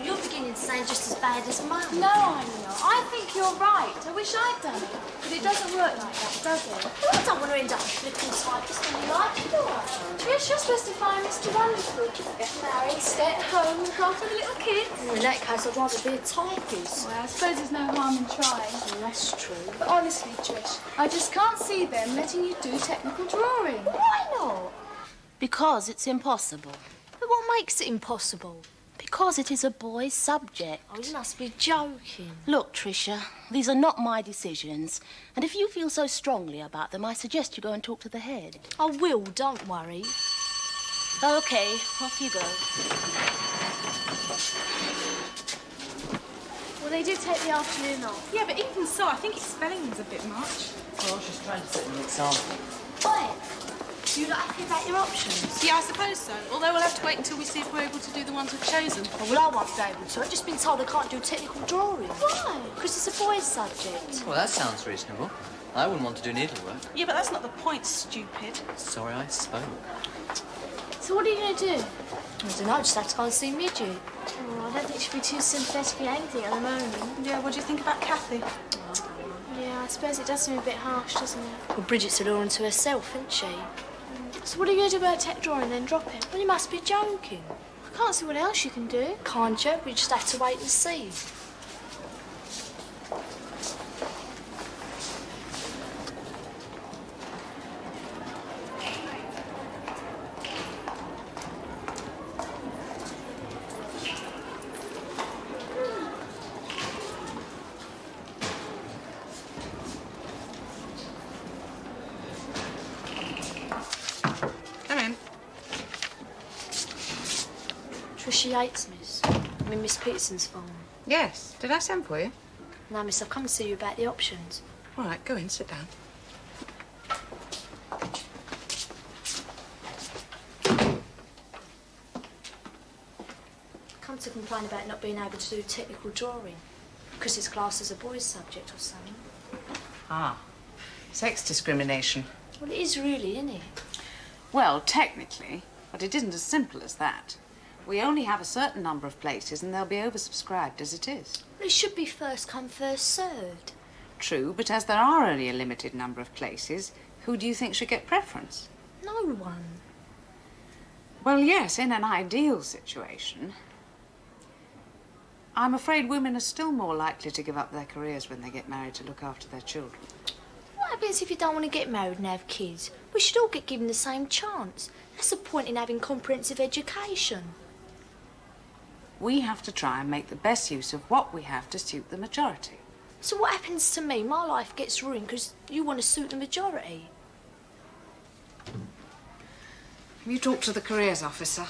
You're beginning to sound just as bad as Mum. No, I'm not. I think you're right. I wish I'd done it. But it doesn't work like that, does it? Well, I don't want to end up flipping typist when you like it, do I? Trish, you're supposed to find Mr. Wonderful. Get married, stay at home, look after the little kids. Well, in that case, I'd rather be a typist. Well, I suppose there's no harm in trying. Well, that's true. But honestly, Trish, I just can't see them letting you do technical drawing. Why not? Because it's impossible. But what makes it impossible? Because it is a boy's subject. Oh, you must be joking. Look, Tricia, these are not my decisions. And if you feel so strongly about them, I suggest you go and talk to the head. I will, don't worry. OK, off you go. Well, they did take the afternoon off. Yeah, but even so, I think his spelling's a bit much. Well, I was just trying to set an example. Why? Do you not happy about your options? Yeah, I suppose so. Although we'll have to wait until we see if we're able to do the ones we've chosen. Oh, well, I won't be able to. I've just been told I can't do technical drawing. Why? Because it's a boys' subject. Well, that sounds reasonable. I wouldn't want to do needlework. Yeah, but that's not the point, stupid. Sorry I spoke. So what are you going to do? I don't know, just have to go and see Midget. Oh, I don't think she'll be too sympathetic for anything at the moment. Yeah, what do you think about Kathy? Yeah, I suppose it does seem a bit harsh, doesn't it? Well, Bridget's a law unto herself, isn't she? So what are you going to do about tech drawing then? Drop it? Well, you must be joking. I can't see what else you can do. Can't you? We just have to wait and see. Come in. Trisha Yates, miss. I'm in Miss Peterson's phone. Yes. Did I send for you? Now, miss, I've come to see you about the options. All right, go in, sit down. Come to complain about not being able to do technical drawing because it's classed as a boys' subject or something. Ah. Sex discrimination. Well, it is really, isn't it? Well, technically, but it isn't as simple as that. We only have a certain number of places and they'll be oversubscribed as it is. Well, it should be first come, first served. True, but as there are only a limited number of places, who do you think should get preference? No one. Well, yes, in an ideal situation. I'm afraid women are still more likely to give up their careers when they get married to look after their children. What happens if you don't want to get married and have kids? We should all get given the same chance. That's the point in having comprehensive education. We have to try and make the best use of what we have to suit the majority. So what happens to me? My life gets ruined because you want to suit the majority. Have you talked to the careers officer?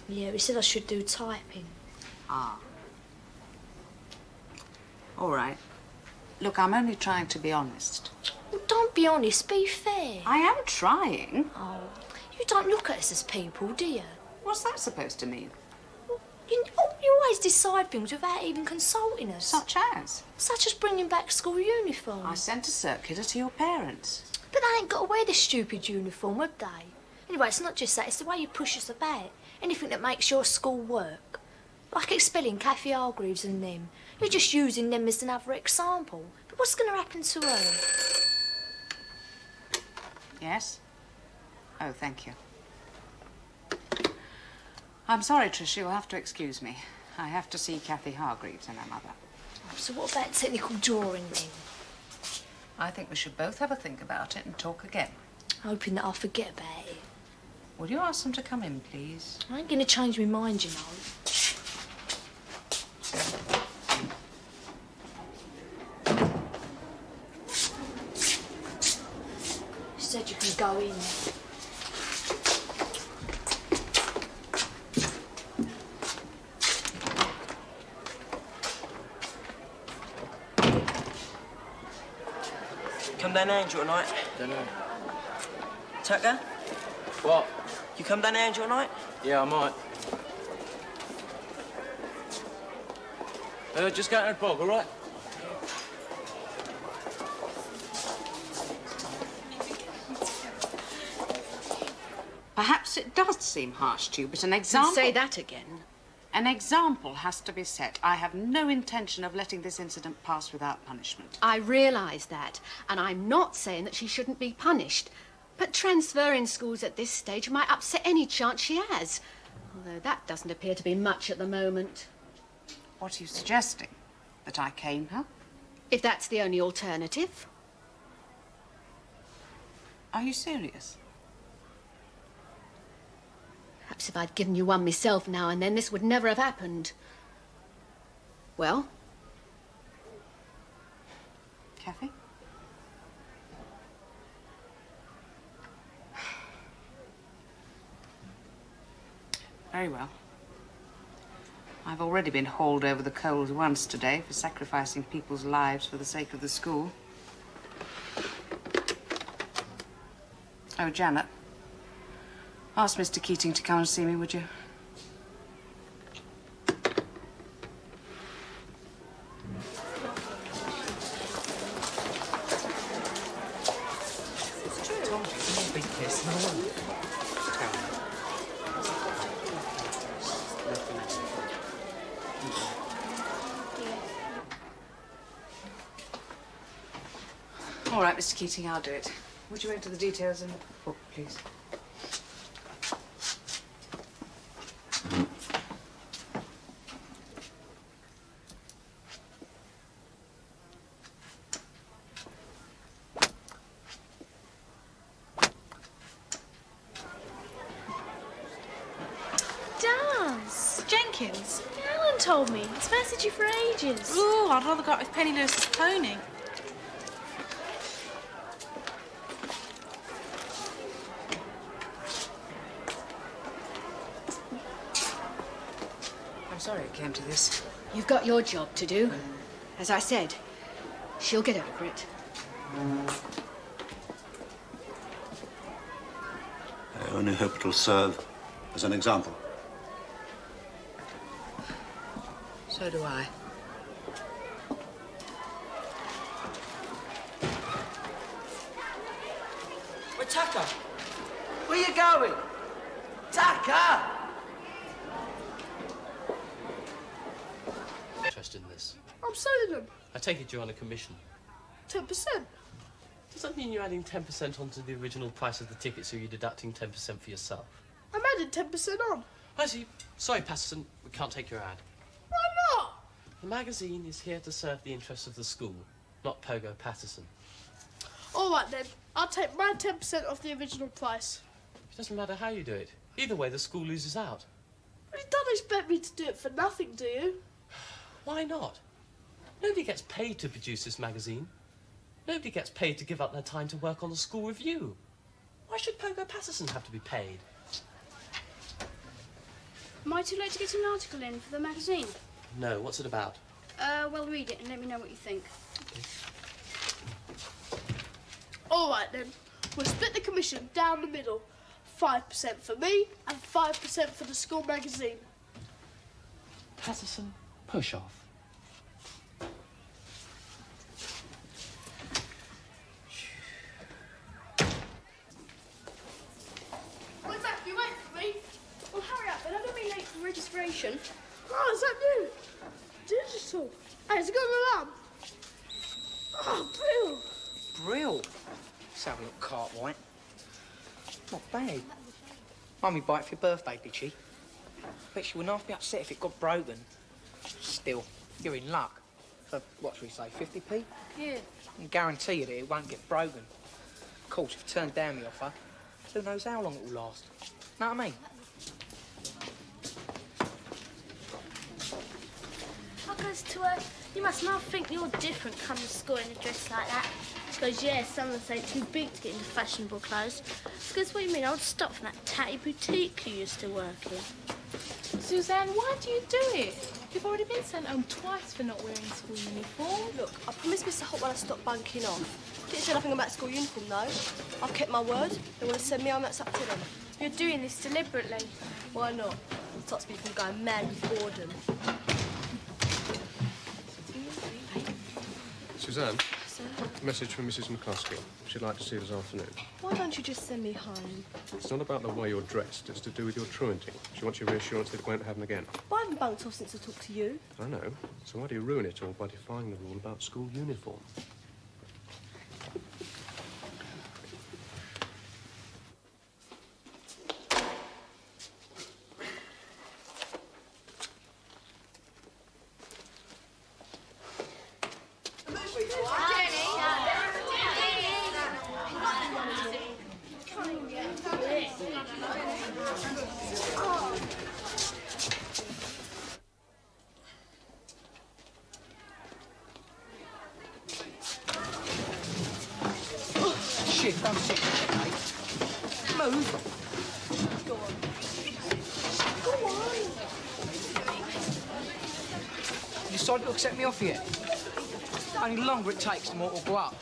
Yeah, he said I should do typing. Ah. All right. Look, I'm only trying to be honest. Well, don't be honest, be fair. I am trying. Oh, you don't look at us as people, do you? What's that supposed to mean? You always decide things without even consulting us. Such as? Such as bringing back school uniforms. I sent a circular to your parents. But they ain't got to wear the stupid uniform, would they? Anyway, it's not just that, it's the way you push us about. Anything that makes your school work. Like expelling Kathy Hargreaves and them. You're just using them as another example. But what's going to happen to her? Yes? Oh, thank you. I'm sorry, Trish, you'll have to excuse me. I have to see Kathy Hargreaves and her mother. So what about technical drawing then? I think we should both have a think about it and talk again. Hoping that I'll forget about it. Would you ask them to come in, please? I ain't going to change my mind, you know. You said you can go in. Come down Angel tonight? Dunno. Tucker? What? You come down Angel tonight? Yeah, I might. Just go to the bog, all right? Perhaps it does seem harsh to you, but an example... Say that again. An example has to be set. I have no intention of letting this incident pass without punishment. I realise that, and I'm not saying that she shouldn't be punished. But transferring schools at this stage might upset any chance she has. Although that doesn't appear to be much at the moment. What are you suggesting? That I cane her? If that's the only alternative. Are you serious? Perhaps if I'd given you one myself now and then, this would never have happened. Well? Kathy? Very well. I've already been hauled over the coals once today for sacrificing people's lives for the sake of the school. Oh, Janet, ask Mr. Keating to come and see me, would you? All right, Mr. Keating, I'll do it. Would you enter the details in the book, please? Daz! Jenkins? Alan told me. He's messaged you for ages. Ooh, I'd rather go out with Penny Lewis's pony. I'm sorry it came to this. You've got your job to do. As I said, she'll get over it. I only hope it'll serve as an example. So do I. Where Tucker? Where you going? Tucker! Interest in this. I'm selling them. I take it you're on a commission. 10%. Does that mean you're adding 10% onto the original price of the ticket, so you're deducting 10% for yourself? I'm adding 10% on. I see. Sorry, Patterson, we can't take your ad. Why not? The magazine is here to serve the interests of the school, not Pogo Patterson. All right, then. I'll take my 10% off the original price. It doesn't matter how you do it. Either way, the school loses out. But you don't expect me to do it for nothing, do you? Why not? Nobody gets paid to produce this magazine. Nobody gets paid to give up their time to work on the school review. Why should Pogo Patterson have to be paid? Am I too late to get an article in for the magazine? No, what's it about? Well, read it and let me know what you think. All right, then. We'll split the commission down the middle. 5% for me and 5% for the school magazine. Patterson, push off. What's that? You wait for me? Well, hurry up, but I don't be late for registration. Oh, is that new? Digital. Hey, it's got an alarm. Oh, Bill. Brill. Let's have a look, Cartwright. Not bad. Mummy bought it for your birthday, did she? Bet she wouldn't half be upset if it got broken. Still, you're in luck. For, what should we say, 50p? Yeah. I can guarantee you that it won't get broken. Of course, if you turn down the offer, who knows how long it will last. Know what I mean? I goes to her, you must not think you're different coming to school in a dress like that. She goes, yeah, some would say too big to get into fashionable clothes. She goes, what do you mean? I would stop from that tatty boutique you used to work in. Suzanne, why do you do it? You've already been sent home twice for not wearing school uniform. Look, I promised Mr. Hot when I stopped bunking off. Didn't say nothing about school uniform, though. I've kept my word. They want to send me home, that's up to them. You're doing this deliberately. Why not? It stops me from going mad with boredom. Suzanne, a message from Mrs. McCluskey. She'd like to see you this afternoon. Why don't you just send me home? It's not about the way you're dressed, it's to do with your truanting. She wants your reassurance that it won't happen again. Well, I haven't bunked off since I talked to you. I know. So why do you ruin it all by defying the rule about school uniform? Shit, don't sit there, mate. Move. Go on. Go on. decided to accept me offer yet? The only longer it takes, the more it will go up.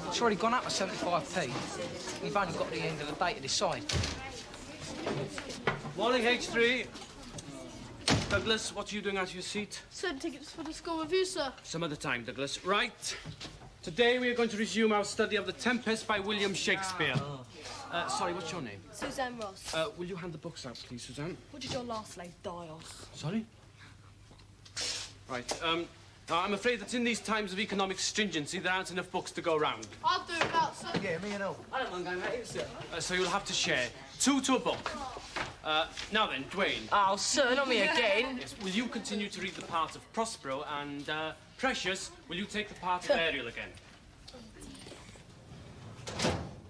It's already gone up to 75p. You've only got the end of the day to decide. Morning, H3. Douglas, what are you doing out of your seat? Send tickets for the school review, sir. Some other time, Douglas. Right. Today we are going to resume our study of The Tempest by William Shakespeare. Sorry, what's your name? Suzanne Ross. Will you hand the books out, please, Suzanne? What did your last slave die of? Sorry? Right, now, I'm afraid that in these times of economic stringency, there aren't enough books to go round. I'll do it out, sir. Yeah, me and all. I don't mind going out either, sir. So you'll have to share. 2 to a book. Now then, Dwayne. Oh, sir, not me again. Yes, will you continue to read the part of Prospero, and, Precious, will you take the part of Ariel again?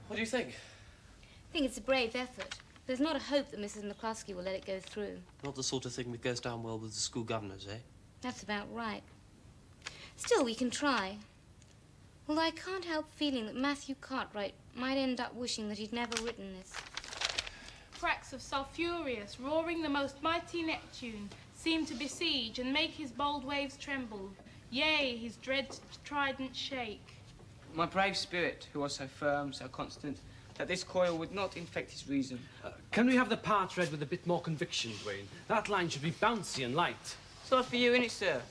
What do you think? I think it's a brave effort. There's not a hope that Mrs. McCluskey will let it go through. Not the sort of thing that goes down well with the school governors, eh? That's about right. Still, we can try. Although I can't help feeling that Matthew Cartwright might end up wishing that he'd never written this. Cracks of sulphurious, roaring the most mighty Neptune, seem to besiege and make his bold waves tremble. Yea, his dread trident shake. My brave spirit, who was so firm, so constant, that this coil would not infect his reason. Can we have the part read with a bit more conviction, Dwayne? That line should be bouncy and light. It's not for you, innit, sir?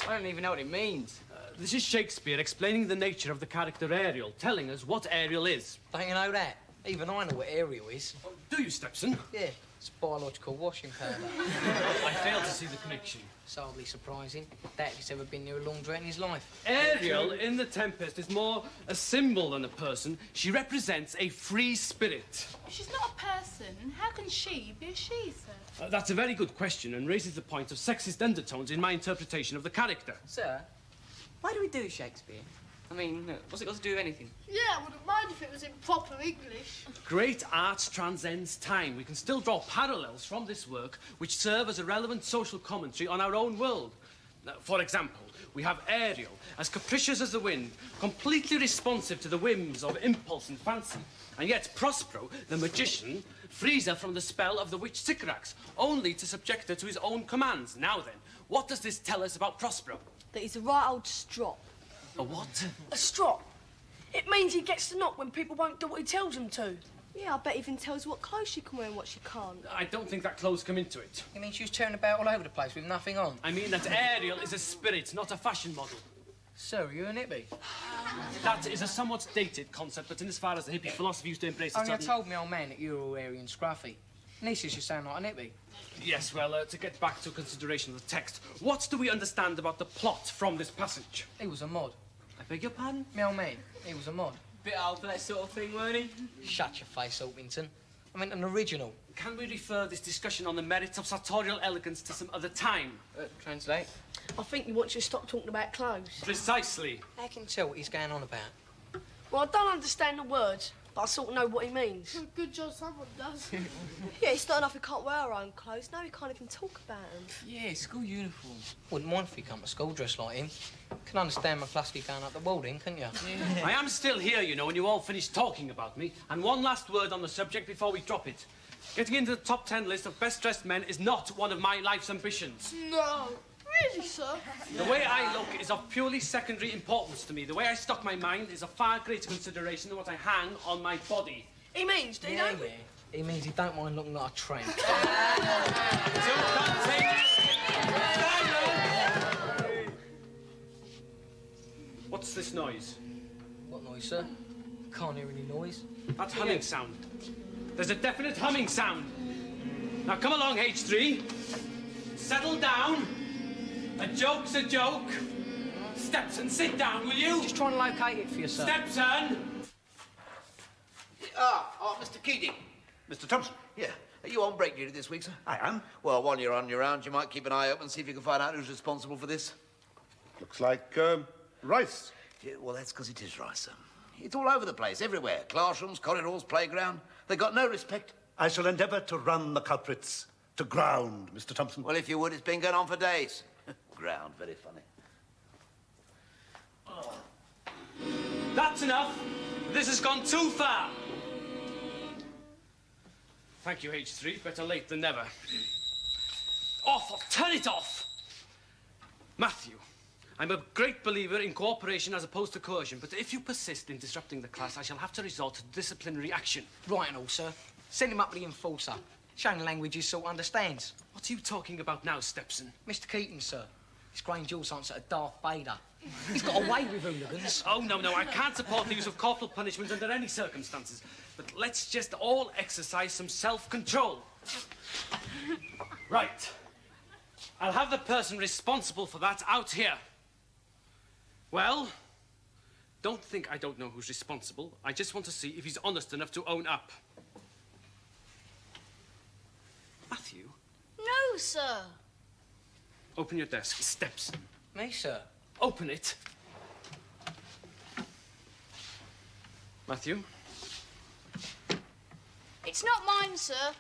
I don't even know what it means. This is Shakespeare explaining the nature of the character Ariel, telling us what Ariel is. Don't you know that? Even I know what Ariel is. Oh, do you, Stepson? Yeah, it's biological washing powder. I fail to see the connection. It's hardly surprising. Daddy's ever been near a laundrette in his life. Ariel, in The Tempest, is more a symbol than a person. She represents a free spirit. If she's not a person, how can she be a she, sir? That's a very good question and raises the point of sexist undertones in my interpretation of the character. Sir, why do we do Shakespeare? I mean, what's it got to do with anything? Yeah, I wouldn't mind if it was in proper English. Great art transcends time. We can still draw parallels from this work which serve as a relevant social commentary on our own world. Now, for example, we have Ariel, as capricious as the wind, completely responsive to the whims of impulse and fancy. And yet Prospero, the magician, frees her from the spell of the witch Sycorax, only to subject her to his own commands. Now then, what does this tell us about Prospero? That he's a right old strop. A what? A strop? It means he gets to knock when people won't do what he tells them to. Yeah, I bet he even tells what clothes she can wear and what she can't. I don't think that clothes come into it. You mean she was tearing about all over the place with nothing on? I mean that Ariel is a spirit, not a fashion model. So, are you an hippie? That is a somewhat dated concept, but in as far as the hippie philosophy used to embrace Only I certain... told me old man that you were all airy and scruffy. Nieces, you sound like an hippie. Yes, well, to get back to consideration of the text, what do we understand about the plot from this passage? He was a mod. I beg your pardon? Me old man, he was a mod. Bit old for that sort of thing, weren't he? Shut your face, Orpington. I meant an original. Can we refer this discussion on the merits of sartorial elegance to some other time? Translate. I think he wants you to stop talking about clothes. Precisely. I can tell what he's going on about. Well, I don't understand the words, but I sort of know what he means. Good job someone does. Yeah, it's not enough we can't wear our own clothes. Now we can't even talk about them. Yeah, school uniform. Wouldn't mind if he come to school dressed like him. Can understand McCluskey going up the Walding, couldn't you? Yeah. I am still here, you know, when you all finished talking about me. And one last word on the subject before we drop it. Getting into the top 10 list of best-dressed men is not one of my life's ambitions. No. Really, sir? The way I look is of purely secondary importance to me. The way I stock my mind is of far greater consideration than what I hang on my body. He means, do you Yeah, know? yeah. He means he don't mind looking like a tramp. What's this noise? What noise, sir? Can't hear any noise. That humming sound. There's a definite humming sound. Now come along, H3. Settle down. A joke's a joke. Stepson, sit down, will you? Just trying to locate it for you, sir. Stepson! Mr. Keating. Mr. Thompson. Yeah. Are you on break duty this week, sir? I am. Well, while you're on your round, you might keep an eye open and see if you can find out who's responsible for this. Looks like, rice. Yeah, well, that's because it is rice, sir. It's all over the place, everywhere. Classrooms, corridors, playground. They've got no respect. I shall endeavour to run the culprits to ground, Mr. Thompson. Well, if you would, it's been going on for days. Ground, very funny. That's enough. This has gone too far. Thank you, H3. Better late than never. Off! Turn it off! Matthew, I'm a great believer in cooperation as opposed to coercion, but if you persist in disrupting the class, I shall have to resort to disciplinary action. Right and all, sir. Send him up with the enforcer. Showing language he sort of understands. What are you talking about now, Stepson? Mr. Keaton, sir. His Grange answer to Darth Vader. He's got away with hooligans. Oh, no, I can't support the use of corporal punishment under any circumstances. But let's just all exercise some self-control. Right. I'll have the person responsible for that out here. Well, don't think I don't know who's responsible. I just want to see if he's honest enough to own up. Matthew? No, sir. Open your desk. Stepson. Me, sir? Open it. Matthew? It's not mine, sir.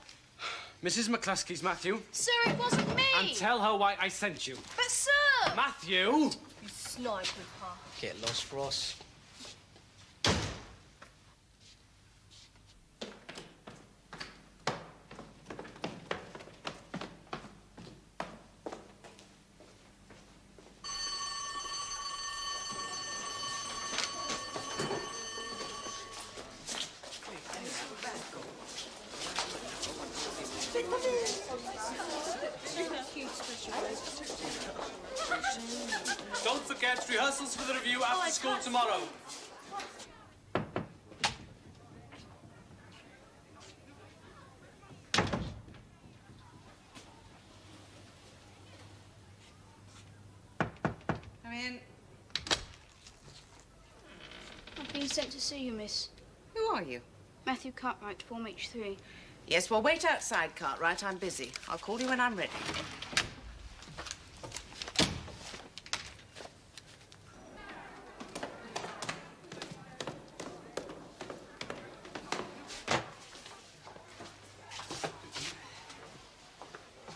Mrs. McCluskey's, Matthew. Sir, it wasn't me. And tell her why I sent you. But, sir! Matthew! You sniper, Pa. Get lost, Ross. Don't forget rehearsals for the review after school tomorrow. Come in. I've been sent to see you, miss. Who are you? Matthew Cartwright, Form H3. Yes, well, wait outside, Cartwright. I'm busy. I'll call you when I'm ready.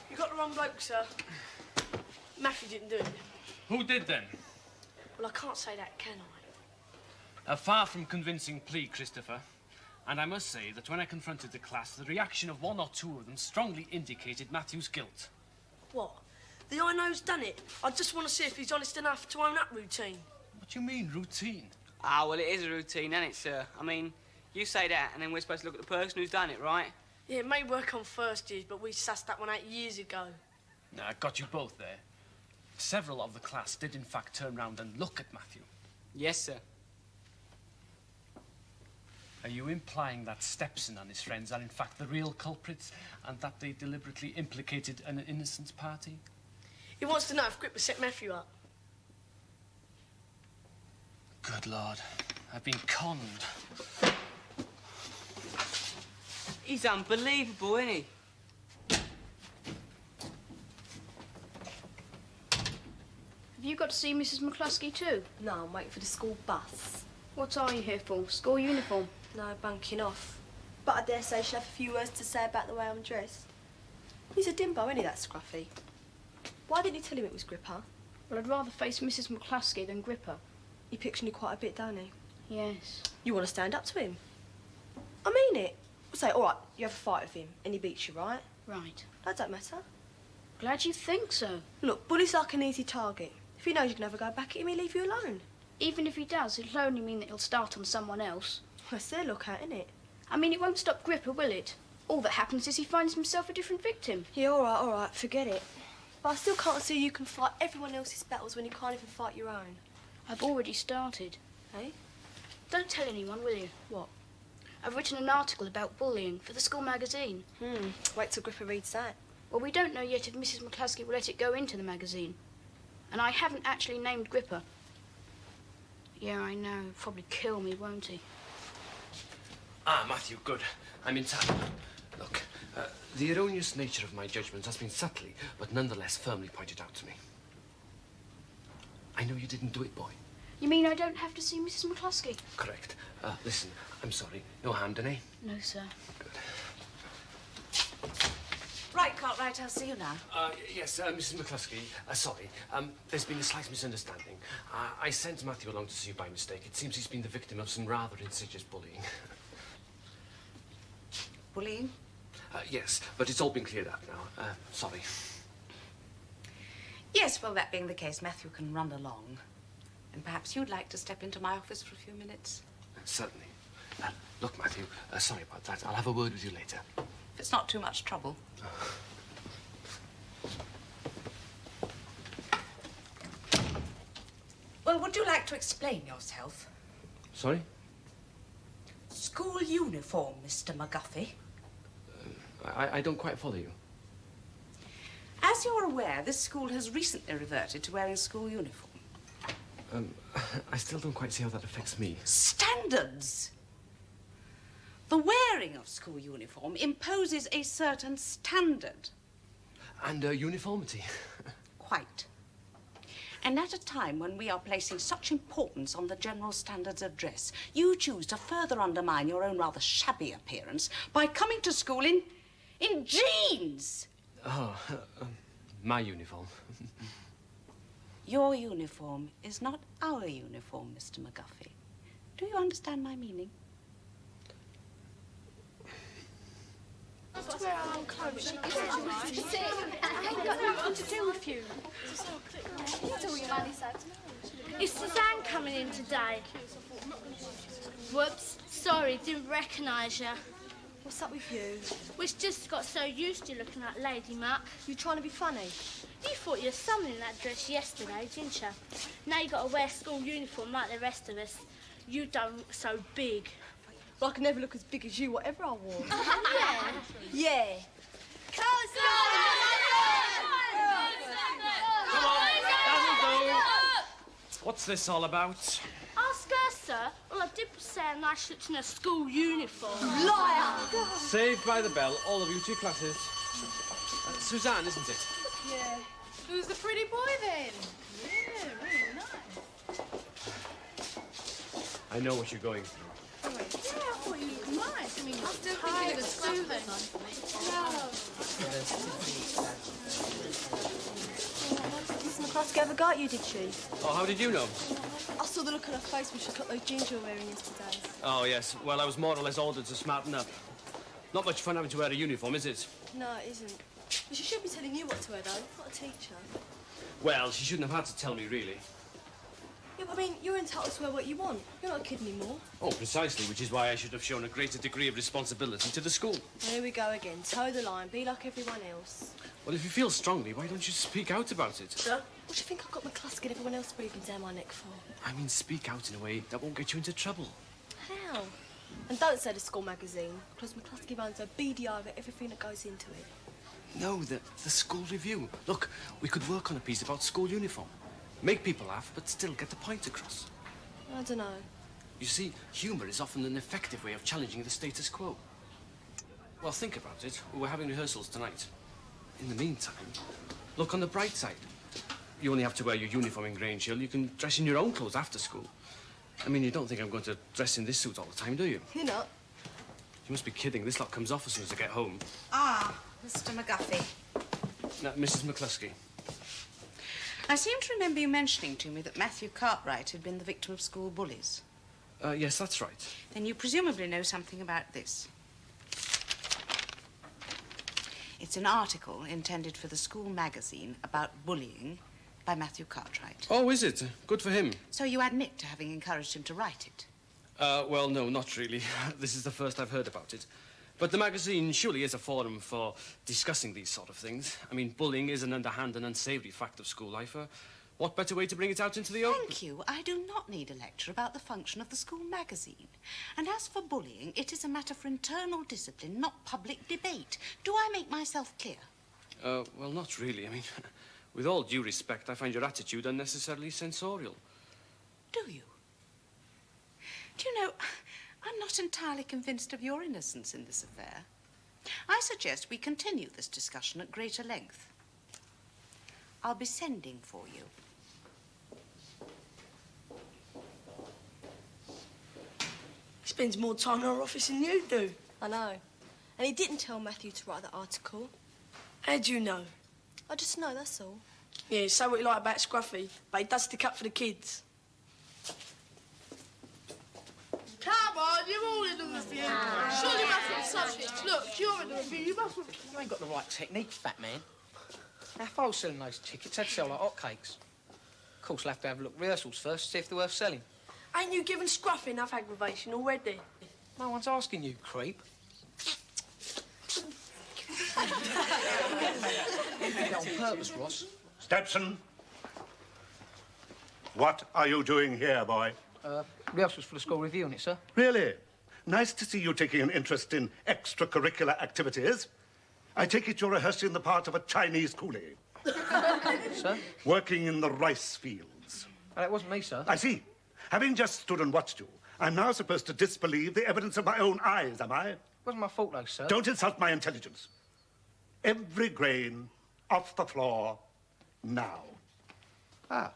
You got the wrong bloke, sir. Matthew didn't do it. Who did then? Well, I can't say that, can I? A far from convincing plea, Christopher. And I must say that when I confronted the class, the reaction of one or two of them strongly indicated Matthew's guilt. What? The I know's done it. I just want to see if he's honest enough to own up routine. What do you mean, routine? Ah, well, it is a routine, isn't it, sir? I mean, you say that, and then we're supposed to look at the person who's done it, right? Yeah, it may work on first years, but we sussed that one out years ago. Now, I got you both there. Several of the class did, in fact, turn round and look at Matthew. Yes, sir. Are you implying that Stepson and his friends are, in fact, the real culprits, and that they deliberately implicated an innocent party? He wants to know if Gripper set Matthew up. Good Lord. I've been conned. He's unbelievable, isn't he? Have you got to see Mrs. McCluskey too? No, I'm waiting for the school bus. What are you here for? School uniform? No, bunking off. But I dare say she'll have a few words to say about the way I'm dressed. He's a dimbo, isn't he, that scruffy? Why didn't you tell him it was Gripper? Well, I'd rather face Mrs. McCluskey than Gripper. He picks on you quite a bit, don't he? Yes. You want to stand up to him? I mean it. We'll say, all right, you have a fight with him and he beats you, right? Right. That don't matter. Glad you think so. Look, Bully's like an easy target. If he knows you can never go back at him, he'll leave you alone. Even if he does, it'll only mean that he'll start on someone else. That's their lookout, isn't it? I mean, it won't stop Gripper, will it? All that happens is he finds himself a different victim. Yeah, all right, forget it. But I still can't see you can fight everyone else's battles when you can't even fight your own. I've already started. Eh? Don't tell anyone, will you? What? I've written an article about bullying for the school magazine. Wait till Gripper reads that. Well, we don't know yet if Mrs. McCluskey will let it go into the magazine. And I haven't actually named Gripper. Yeah, I know. He'll probably kill me, won't he? Ah, Matthew, good. I'm in time. Look, the erroneous nature of my judgment has been subtly, but nonetheless firmly pointed out to me. I know you didn't do it, boy. You mean I don't have to see Mrs. McCluskey? Correct. Listen, I'm sorry. No harm done, eh? No, sir. Right, Cartwright, I'll see you now. Yes, Mrs. McCluskey, sorry. There's been a slight misunderstanding. I sent Matthew along to see you by mistake. It seems he's been the victim of some rather insidious bullying. Bullying? Yes, but it's all been cleared up now. Sorry. Yes, well, that being the case, Matthew can run along. And perhaps you'd like to step into my office for a few minutes? Certainly. Look, Matthew, sorry about that. I'll have a word with you later. If it's not too much trouble. Well, would you like to explain yourself? Sorry? School uniform, Mr. McGuffey. I don't quite follow you. As you're aware, this school has recently reverted to wearing school uniform. I still don't quite see how that affects me. Standards! The wearing of school uniform imposes a certain standard. And uniformity. Quite. And at a time when we are placing such importance on the general standards of dress, you choose to further undermine your own rather shabby appearance by coming to school in jeans. Oh, my uniform. Your uniform is not our uniform, Mr. McGuffey. Do you understand my meaning? To wear our own clothes. I ain't got nothing to do with you. Is Suzanne coming in today? Whoops, sorry, didn't recognise you. What's up with you? We've just got so used to looking like Lady Muck. You trying to be funny? You thought you were someone in that dress yesterday, didn't you? Now you got to wear school uniform like the rest of us. You don't look so big. Well, I can never look as big as you, whatever I wore. Yeah. Yeah. Come on, that'll do. What's this all about? Ask her, sir. All I did was say a nice looked in a school uniform. Liar! Saved by the bell, all of you, two classes. Suzanne, isn't it? Yeah. Who's the pretty boy then? Yeah, really nice. I know what you're going through. Yeah, I thought you looked nice. I mean, I'm still thinking of the Mrs. McCluskey ever got you, did she? Oh, how did you know? I saw the look on her face when she got those jeans you were wearing yesterday. Oh, yes. Well, I was more or less ordered to smarten up. Not much fun having to wear a uniform, is it? No, it isn't. But she should be telling you what to wear, though, not a teacher. Well, she shouldn't have had to tell me, really. Yeah, but I mean, you're entitled to wear what you want. You're not a kid anymore. Oh, precisely, which is why I should have shown a greater degree of responsibility to the school. Here we go again. Toe the line. Be like everyone else. Well, if you feel strongly, why don't you speak out about it? Sir? What do you think I've got McCluskey and everyone else breathing down my neck for? I mean, speak out in a way that won't get you into trouble. How? And don't say the school magazine, because McCluskey runs a beady eye over everything that goes into it. No, the school review. Look, we could work on a piece about school uniform. Make people laugh, but still get the point across. I don't know. You see, humour is often an effective way of challenging the status quo. Well, think about it. We're having rehearsals tonight. In the meantime, look on the bright side. You only have to wear your uniform in Grange Hill. You can dress in your own clothes after school. I mean, you don't think I'm going to dress in this suit all the time, do you? You're not. You must be kidding. This lot comes off as soon as I get home. Ah, Mr. McGuffey. Now, Mrs. McCluskey. I seem to remember you mentioning to me that Matthew Cartwright had been the victim of school bullies. Yes, that's right. Then you presumably know something about this. It's an article intended for the school magazine about bullying by Matthew Cartwright. Oh, is it? Good for him. So you admit to having encouraged him to write it? Well, no, not really. This is the first I've heard about it. But the magazine surely is a forum for discussing these sort of things. I mean, bullying is an underhand and unsavoury fact of school life. What better way to bring it out into the open? Thank you. I do not need a lecture about the function of the school magazine. And as for bullying, it is a matter for internal discipline, not public debate. Do I make myself clear? Well, not really. I mean, with all due respect, I find your attitude unnecessarily censorial. Do you? Do you know, I'm not entirely convinced of your innocence in this affair. I suggest we continue this discussion at greater length. I'll be sending for you. He spends more time in our office than you do. I know. And he didn't tell Matthew to write that article. How do you know? I just know, that's all. Yeah, say what you like about Scruffy, but he does stick up for the kids. Come on, you're all in the review. Surely you must have subjects. Look, you're in the review. You ain't got the right technique, fat man. Now, if I was selling those tickets, I'd sell like hotcakes. Of course, we'll have to have a look at rehearsals first, see if they're worth selling. Ain't you given Scruffy enough aggravation already? No one's asking you, creep. You did that on purpose, Ross. Stepson, what are you doing here, boy? Rehearsals for the school review, isn't it, sir? Really? Nice to see you taking an interest in extracurricular activities. I take it you're rehearsing the part of a Chinese coolie. Sir? Working in the rice fields. That wasn't me, sir. I see. Having just stood and watched you, I'm now supposed to disbelieve the evidence of my own eyes, am I? It wasn't my fault, though, sir. Don't insult my intelligence. Every grain off the floor now. Ah,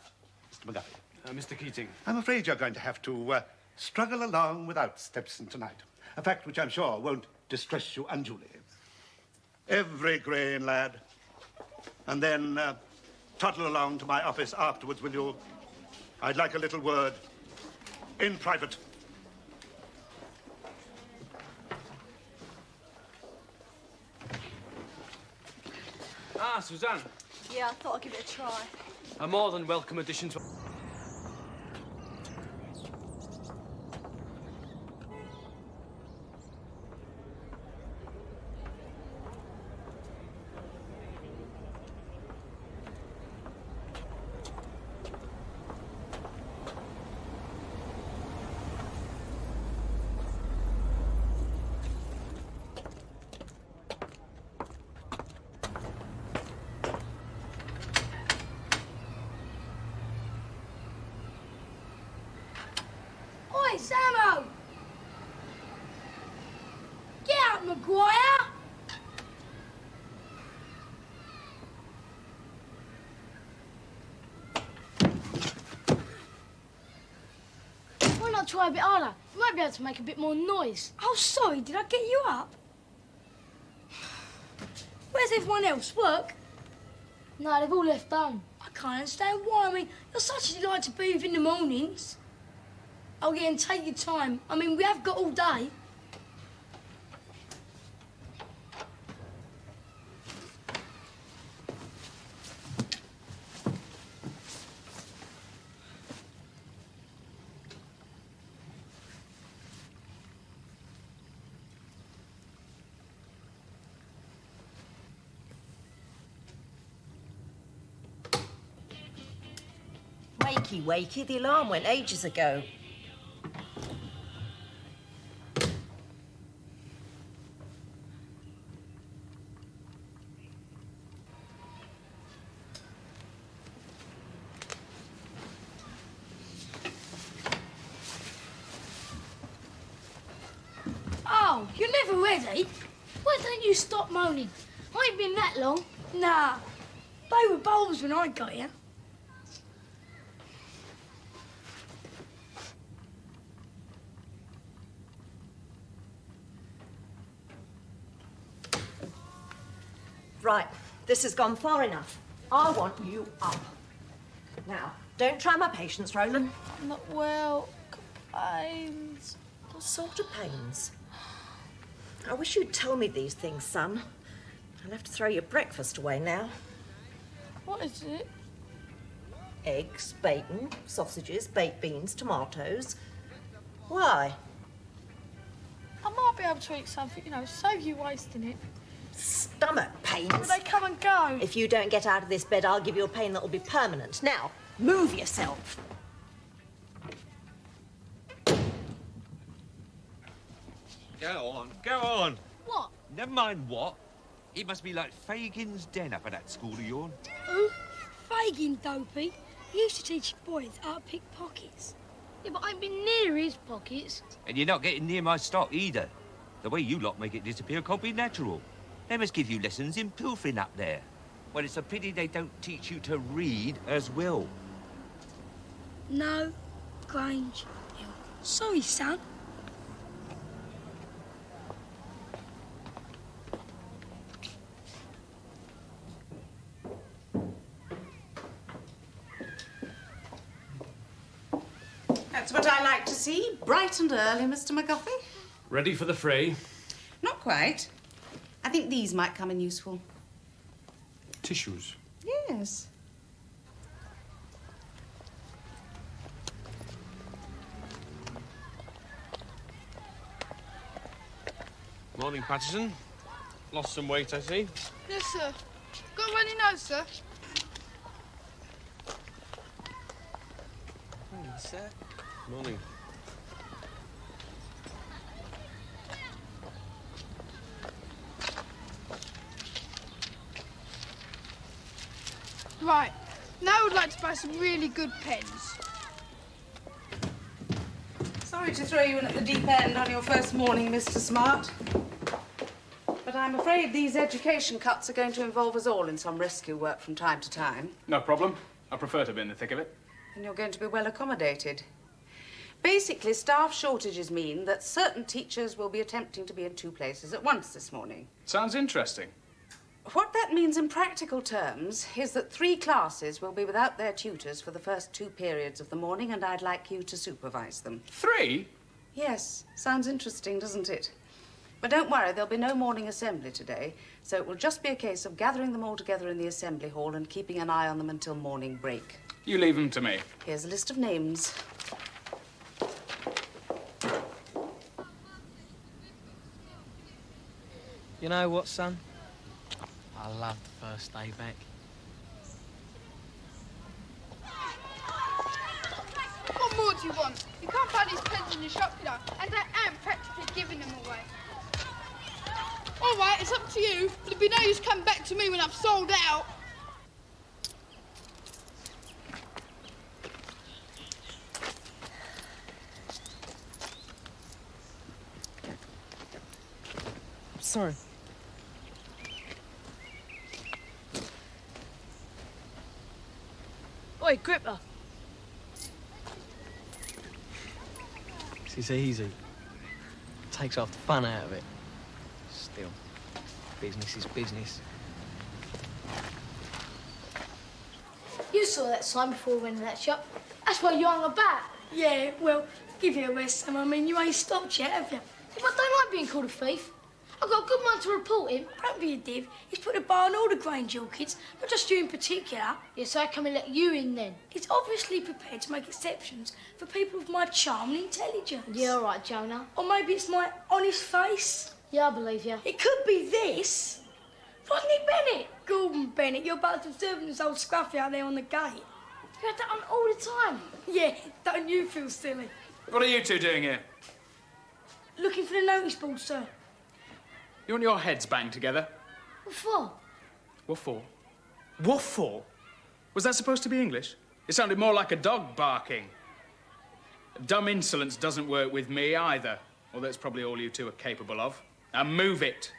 Mr. McGuffey. Mr. Keating. I'm afraid you're going to have to struggle along without Stepson tonight. A fact which I'm sure won't distress you unduly. Every grain, lad. And then toddle along to my office afterwards, will you? I'd like a little word in private. Ah, Suzanne. Yeah, I thought I'd give it a try. A more than welcome addition to... Oi, Samo! Get out, Maguire! Why not try a bit harder? You might be able to make a bit more noise. Oh, sorry, did I get you up? Where's everyone else? Work? No, they've all left home. I can't understand why. I mean, you're such a delight to be with in the mornings. Oh, yeah, and take your time. I mean, we have got all day. Wakey, wakey, the alarm went ages ago. Oh, you're never ready? Why don't you stop moaning? I ain't been that long. Nah, they were bulbs when I got here. Right, this has gone far enough. I want you up. Now, don't try my patience, Roland. Not well. Pains. What sort of pains? I wish you'd told me these things, son. I'll have to throw your breakfast away now. What is it? Eggs, bacon, sausages, baked beans, tomatoes. Why? I might be able to eat something, you know, save you wasting it. Stomach pains. But they come and go. If you don't get out of this bed, I'll give you a pain that will be permanent. Now, move yourself. Go on, go on. What? Never mind what. It must be like Fagin's den up at that school of yours. Who? Fagin, dopey. He used to teach boys how to pick pockets. Yeah, but I ain't been near his pockets. And you're not getting near my stock either. The way you lot make it disappear can't be natural. They must give you lessons in pilfering up there. Well, it's a pity they don't teach you to read as well. No, Grange. Sorry, son. That's what I like to see. Bright and early, Mr. McGuffey. Ready for the fray? Not quite. I think these might come in useful. Tissues. Yes. Morning, Patterson. Lost some weight, I see. Yes, sir. Got a runny nose, sir. Morning, sir. Morning. Right. Now I would like to buy some really good pens. Sorry to throw you in at the deep end on your first morning, Mr. Smart. But I'm afraid these education cuts are going to involve us all in some rescue work from time to time. No problem. I prefer to be in the thick of it. And you're going to be well accommodated. Basically, staff shortages mean that certain teachers will be attempting to be in 2 places at once this morning. Sounds interesting. What that means in practical terms is that 3 classes will be without their tutors for the first 2 periods of the morning, and I'd like you to supervise them. 3? Yes, sounds interesting, doesn't it? But don't worry, there'll be no morning assembly today, so it will just be a case of gathering them all together in the assembly hall and keeping an eye on them until morning break. You leave them to me. Here's a list of names. You know what, son? I love the first day back. What more do you want? You can't buy these pens in the shop, you know, and I am practically giving them away. All right, it's up to you, but it'd be no use coming back to me when I've sold out. Sorry. Oi, Gripper. It's easy. Takes half the fun out of it. Still, business is business. You saw that sign before we went in that shop. That's why you hung about. Yeah, well, give you a rest, Sam. I mean, you ain't stopped yet, have you? If I don't like being called a thief, I've got a good mind to report him. Don't be a div. He's put a bar on all the Grange kids, not just you in particular. Yes, I come and let you in then. He's obviously prepared to make exceptions for people with my charm and intelligence. Yeah, all right, Jonah. Or maybe it's my honest face. Yeah, I believe you. It could be this. Rodney Bennett. Gordon Bennett, you're about to observe this old scruffy out there on the gate. You had that on all the time. Yeah, don't you feel silly? What are you two doing here? Looking for the notice board, sir. You want your heads banged together? What for? What for? What for? Was that supposed to be English? It sounded more like a dog barking. Dumb insolence doesn't work with me either. Well, that's probably all you two are capable of. Now move it.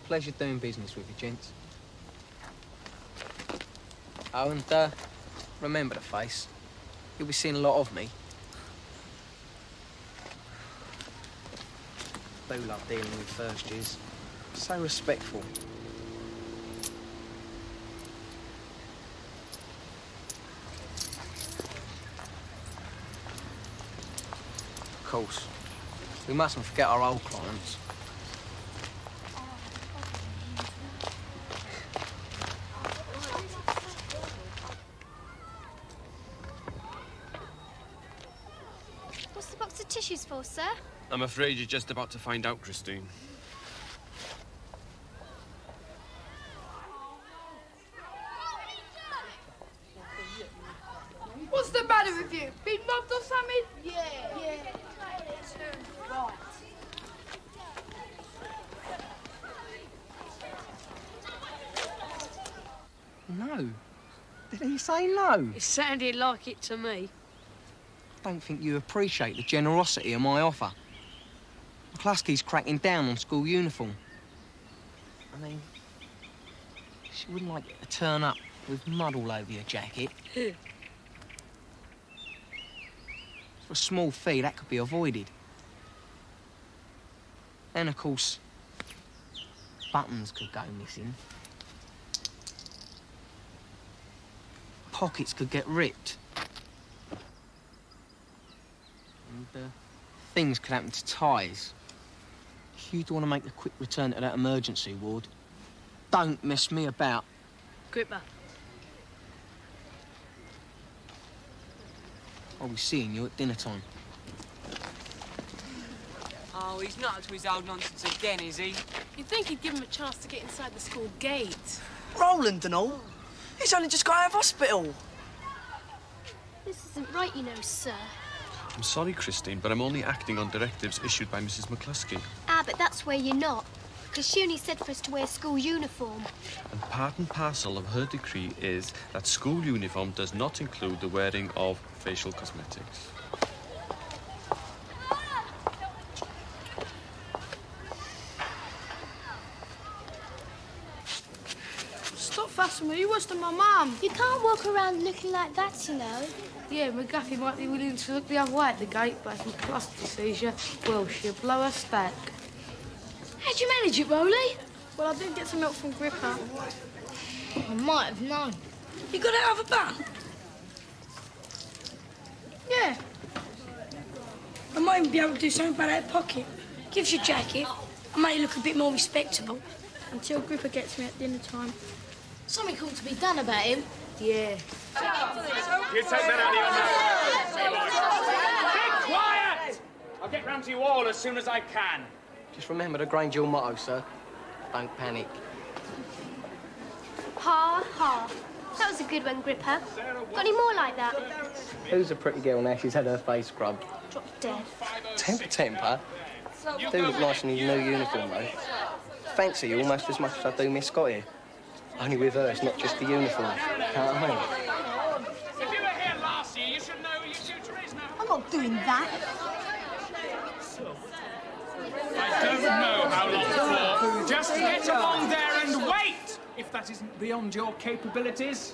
Pleasure doing business with you, gents. Oh, and remember the face. You'll be seeing a lot of me. Do love dealing with first years. So respectful. Of course, we mustn't forget our old clients. What's the box of tissues for, sir? I'm afraid you're just about to find out, Christine. What's the matter with you? Been robbed or something? Yeah. Right. No. Did he say no? It sounded like it to me. I don't think you appreciate the generosity of my offer. McCluskey's cracking down on school uniform. I mean, she wouldn't like you to turn up with mud all over your jacket. For a small fee, that could be avoided. And, of course, buttons could go missing. Pockets could get ripped. And things could happen to ties. If you do want to make a quick return to that emergency ward, don't mess me about. Gripper. I'll be seeing you at dinner time. Oh, he's not up to his old nonsense again, is he? You'd think he'd give him a chance to get inside the school gate. Roland and all. He's only just got out of hospital. This isn't right, you know, sir. I'm sorry, Christine, but I'm only acting on directives issued by Mrs. McCluskey. Ah, but that's where you're not. Because she only said for us to wear school uniform. And part and parcel of her decree is that school uniform does not include the wearing of facial cosmetics. Stop fussing with you, worse than my mum. You can't walk around looking like that, you know. Yeah, McGuffey might be willing to look the other way at the gate, but if McCluskey sees you, well, she'll blow her stack. How'd you manage it, Rolly? Well, I did get some milk from Gripper. I might have known. You got it out of a bun? Yeah. I might even be able to do something about that pocket. Gives you a jacket. I make you look a bit more respectable. Until Gripper gets me at dinner time. Something ought to be done about him. Yeah. You take that out of your mouth. Be quiet! I'll get round to you all as soon as I can. Just remember the Grange motto, sir. Don't panic. Ha, ha. That was a good one, Gripper. Got any more like that? Who's a pretty girl now she's had her face scrubbed? Drop dead. Temper? You do look nice in your new uniform, though. Fancy you almost as much as I do Miss Scott here. Only with her, it's not just the uniform. You know what I mean? If you were here last year, you should know who your tutor is now. I'm not doing that. I don't know how long for. Just get along there and wait, if that isn't beyond your capabilities.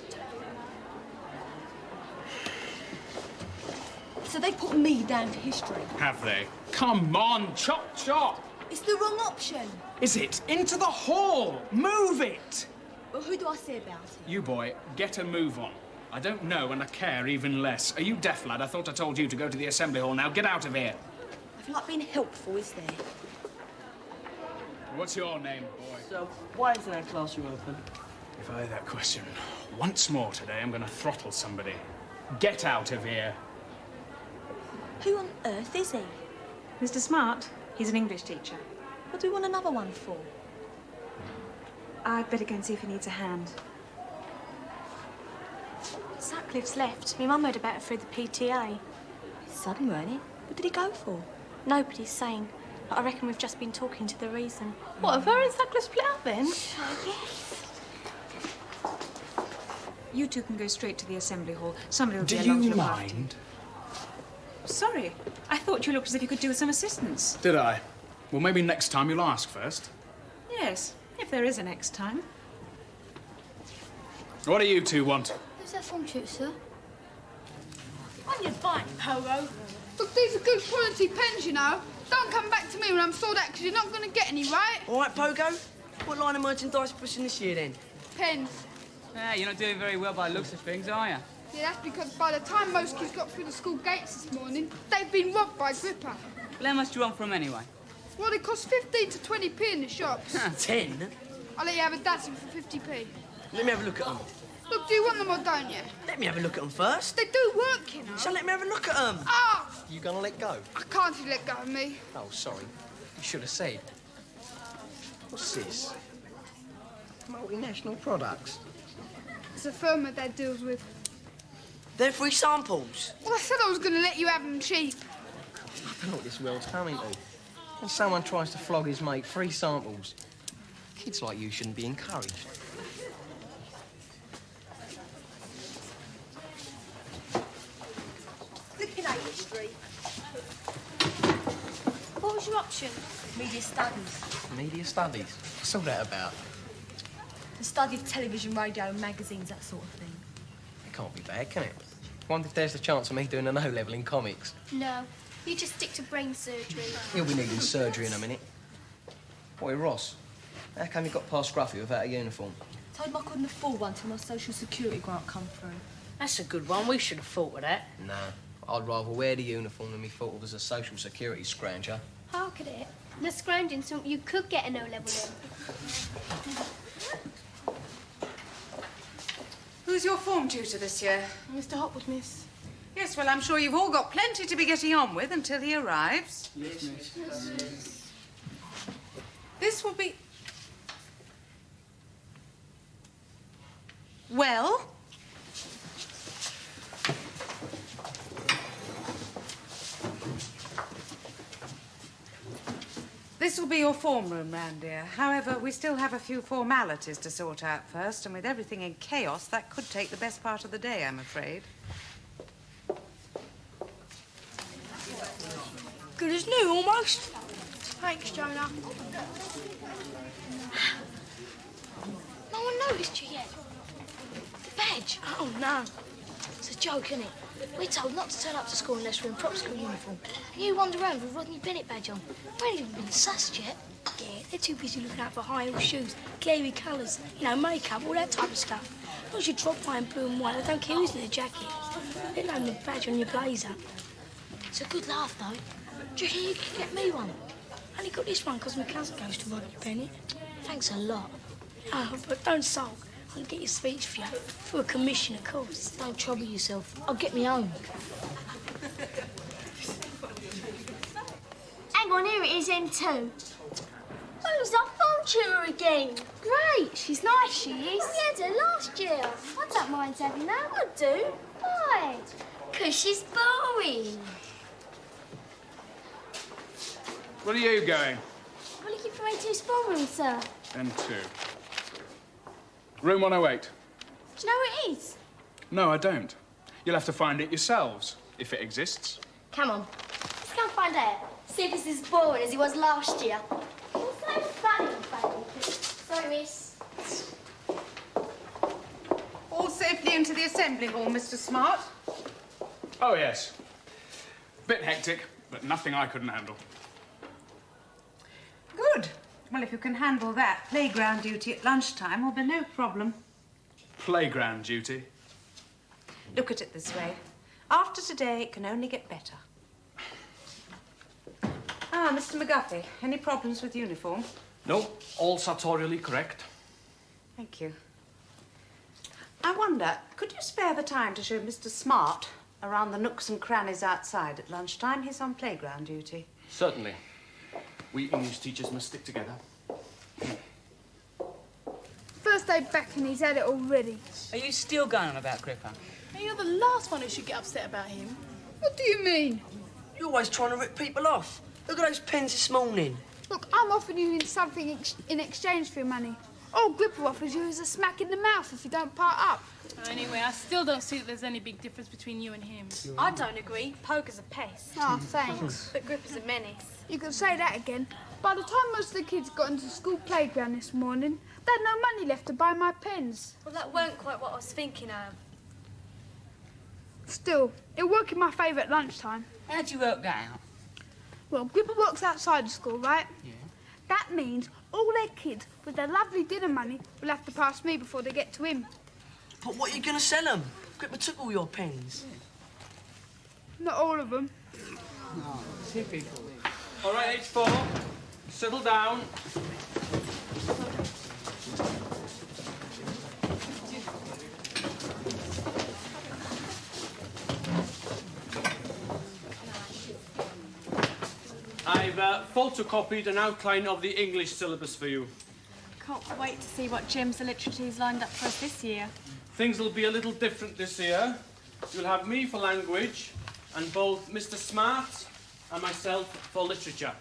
So they put me down for history. Have they? Come on, chop, chop. It's the wrong option. Is it? Into the hall. Move it. Well, who do I say about it? You, boy, get a move on. I don't know and I care even less. Are you deaf, lad? I thought I told you to go to the assembly hall. Now get out of here. I feel like being helpful, is there? What's your name, boy? So, why isn't our classroom open? If I hear that question once more today, I'm going to throttle somebody. Get out of here. Who on earth is he? Mr. Smart. He's an English teacher. What do we want another one for? I'd better go and see if he needs a hand. Sutcliffe's left. My mum heard about it through the PTA. It's sudden, weren't it? What did he go for? Nobody's saying. But I reckon we've just been talking to the reason. What, have her and Sutcliffe split up then? Yes. You two can go straight to the assembly hall. Somebody will Do be along to you look after mind? Sorry. I thought you looked as if you could do with some assistance. Did I? Well, maybe next time you'll ask first. Yes, if there is a next time. What do you two want? Who's that from, sir? On your bike, Polo. Look, these are good quality pens, you know. Don't come back to me when I'm sold out, because you're not going to get any, right? All right, Pogo. What line of merchandise are you pushing this year, then? Pens. Ah, you're not doing very well by the looks of things, are you? Yeah, that's because by the time most kids got through the school gates this morning, they've been robbed by Gripper. Well, how much do you want from them anyway? Well, they cost 15 to 20p in the shops. 10? I'll let you have a dozen for 50p. Let me have a look at them. Look, do you want them or don't you? Let me have a look at them first. They do work, you know. So let me have a look at them. Ah! You gonna let go? I can't you let go of me. Oh, sorry. You should have said. What's this? Multinational products. It's a firm that Dad deals with. They're free samples. Well, I said I was going to let you have them cheap. I don't know what this world's coming to. When someone tries to flog his mate, free samples. Kids like you shouldn't be encouraged. Flipping at history. What was your option? Media studies. Media studies. What's all that about? The study of television, radio, magazines, that sort of thing. It can't be bad, can it? Wonder if there's the chance of me doing an O-level in comics. No. You just stick to brain surgery. He'll be needing surgery in a minute. Boy, Ross, how come you got past Scruffy without a uniform? Told him I couldn't afford one till my social security grant come through. That's a good one. We should have thought of that. Nah. I'd rather wear the uniform than be thought of as a social security scrounger. Hark at it. The scrounging's something you could get an O-level in. Who's your form tutor this year? Mr. Hopwood, miss. Yes, well, I'm sure you've all got plenty to be getting on with until he arrives. Yes, miss. This will be... Well? This will be your form room, Ran, dear. However, we still have a few formalities to sort out first, and with everything in chaos, that could take the best part of the day, I'm afraid. Good as new, almost. Thanks, Jonah. No one noticed you yet. The badge. Oh, no. It's a joke, isn't it? We're told not to turn up to school unless we're in prop school uniform. And you wander around with a Rodney Bennett badge on. We ain't even been sussed yet. Yeah, they're too busy looking out for high-heel shoes, glary colours, you know, makeup, all that type of stuff. Once you drop by in blue and white, they don't care who's in the jacket. Let alone the badge on your blazer. It's a good laugh, though. Do you think you can get me one? I only got this one because my cousin goes to Rodney Bennett. Thanks a lot. Oh, but don't sulk. I'll get your speech for you. For a commission, of course. Don't trouble yourself. I'll get me home. Hang on, here it is, N2. Who's our form tutor again? Great, she's nice, she is. We had her last year. I don't mind having her, I do. Why? 'Cause she's boring. Where are you going? We're looking for A2's form room, sir. N2. Room 108. Do you know where it is? No, I don't. You'll have to find it yourselves, if it exists. Come on. Let's go and find out. See if it's as boring as it was last year. It's so funny, baby. Sorry, miss. All safely into the assembly hall, Mr. Smart. Oh, yes. Bit hectic, but nothing I couldn't handle. Good. Well, if you can handle that, playground duty at lunchtime will be no problem. Playground duty? Look at it this way. After today, it can only get better. Ah, Mr. McGuffey, any problems with uniform? No, all sartorially correct. Thank you. I wonder, could you spare the time to show Mr. Smart around the nooks and crannies outside at lunchtime? He's on playground duty. Certainly. We English teachers must stick together. First day back and he's had it already. Are you still going on about Gripper? Hey, you're the last one who should get upset about him. What do you mean? You're always trying to rip people off. Look at those pens this morning. Look, I'm offering you something in exchange for your money. All Gripper offers you is a smack in the mouth if you don't part up. Anyway, I still don't see that there's any big difference between you and him. I don't agree. Poker's a pest. Oh, thanks. But Gripper's a menace. You could say that again. By the time most of the kids got into the school playground this morning, they had no money left to buy my pens. Well, that weren't quite what I was thinking of. Still, it'll work in my favour at lunchtime. How'd you work that out? Well, Gripper works outside the school, right? Yeah. That means all their kids with their lovely dinner money will have to pass me before they get to him. But what are you going to sell them? Gripper took all your pens. Not all of them. Oh, typical. All right, H4, settle down. I've photocopied an outline of the English syllabus for you. Can't wait to see what gems the literature's lined up for us this year. Things will be a little different this year. You'll have me for language, and both Mr. Smart and myself for literature.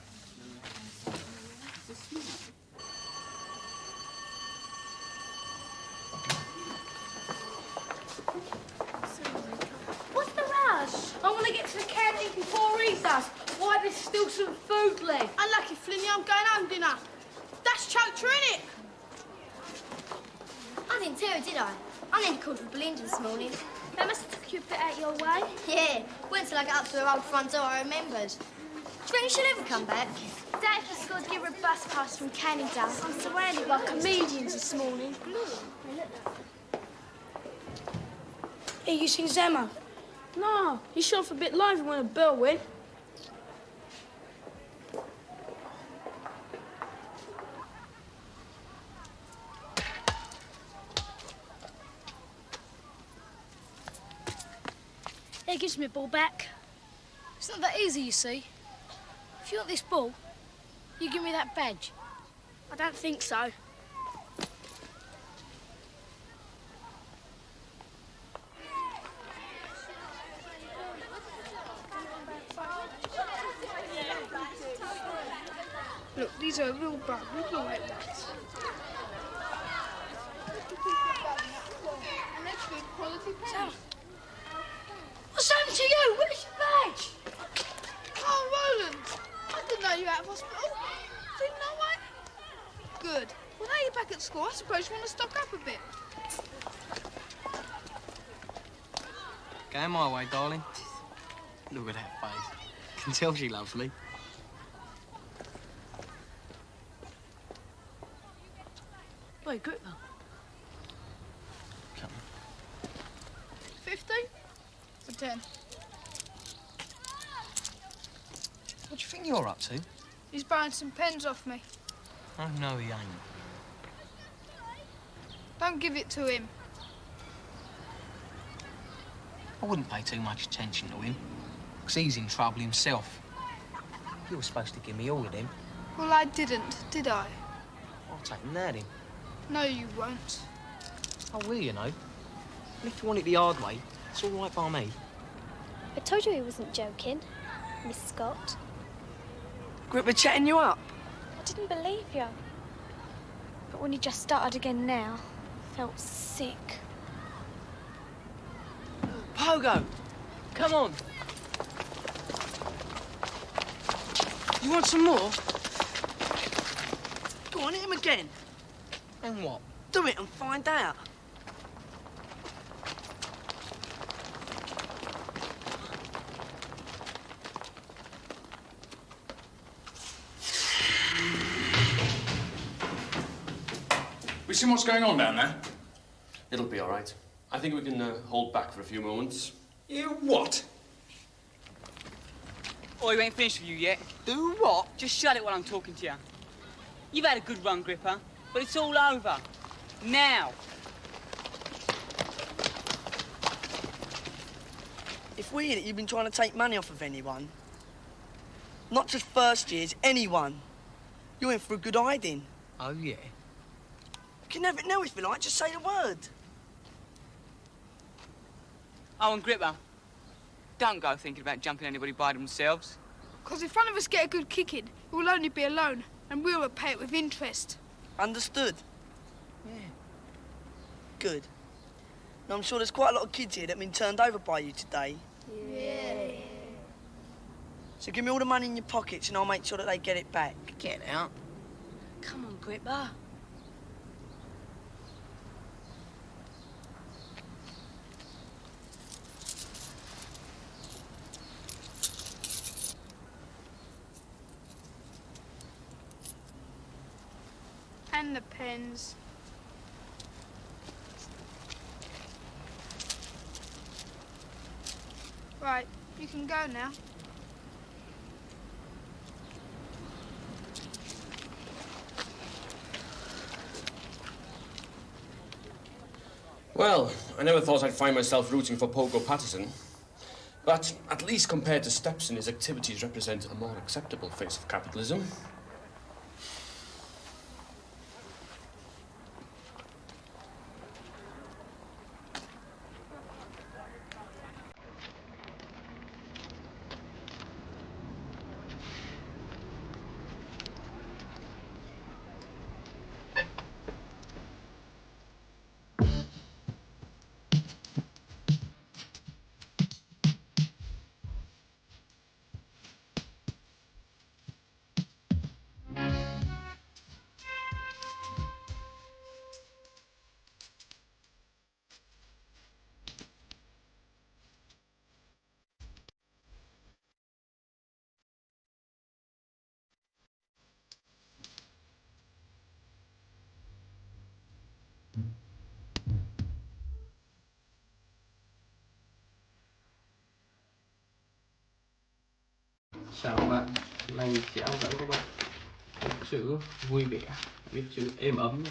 What's the rush? I want to get to the canteen before recess. Why, there's still some food left. Unlucky, Flinny, I'm going home dinner. That's Chokter, innit? I didn't tell you, did I? I nearly called for Belinda this morning. They must have took you a bit out your way. Yeah, wait till I got up to the old front door, I remembered. Do you reckon she'll ever come back? Dad just got to give her a bus pass from Canada. I'm surrounded by comedians this morning. Hey, you seen Zamo? No, you should off a bit lively when a bell went. Here, gives me a ball back. It's not that easy, you see. If you want this ball, you give me that badge. I don't think so. Look, these are real bad. Look like that. And that's good quality pens. What's happened to you? Where's your badge? Oh, Roland! I didn't know you were out of hospital. Didn't know what? Good. Well, now you're back at school, I suppose you want to stock up a bit. Going my way, darling. Look at that face. Can tell she loves me. Boy, Gripper. 50? For 10. What do you think you're up to? He's buying some pens off me. Oh, no, he ain't. Don't give it to him. I wouldn't pay too much attention to him, because he's in trouble himself. You were supposed to give me all of them. Well, I didn't, did I? I'll take them now, then. No, you won't. I will, you know. And if you want it the hard way, it's all right by me. I told you he wasn't joking, Miss Scott. Gripper chatting you up? I didn't believe you. But when he just started again now, I felt sick. Pogo, come on. You want some more? Go on, hit him again. And what? Do it and find out. We seen what's going on down there? It'll be all right. I think we can hold back for a few moments. You what? Oh, you ain't finished with you yet. Do what? Just shut it while I'm talking to you. You've had a good run, Gripper, but it's all over. Now. If we in it, you've been trying to take money off of anyone. Not just first years, anyone. You're in for a good hiding. Oh, yeah? You can have it now if you like, just say the word. Oh, and Gripper, don't go thinking about jumping anybody by themselves. Because if one of us get a good kicking, it will only be a loan, and we'll repay it with interest. Understood? Yeah. Good. Now, I'm sure there's quite a lot of kids here that have been turned over by you today. Yeah. So give me all the money in your pockets and I'll make sure that they get it back. Get out. Come on, Gripper. And the pens. Right, you can go now. Well, I never thought I'd find myself rooting for Pogo Patterson. But at least compared to Stepson, his activities represent a more acceptable face of capitalism. Chào các bạn, hôm nay mình sẽ hướng dẫn các bạn viết chữ vui vẻ, viết chữ êm ấm.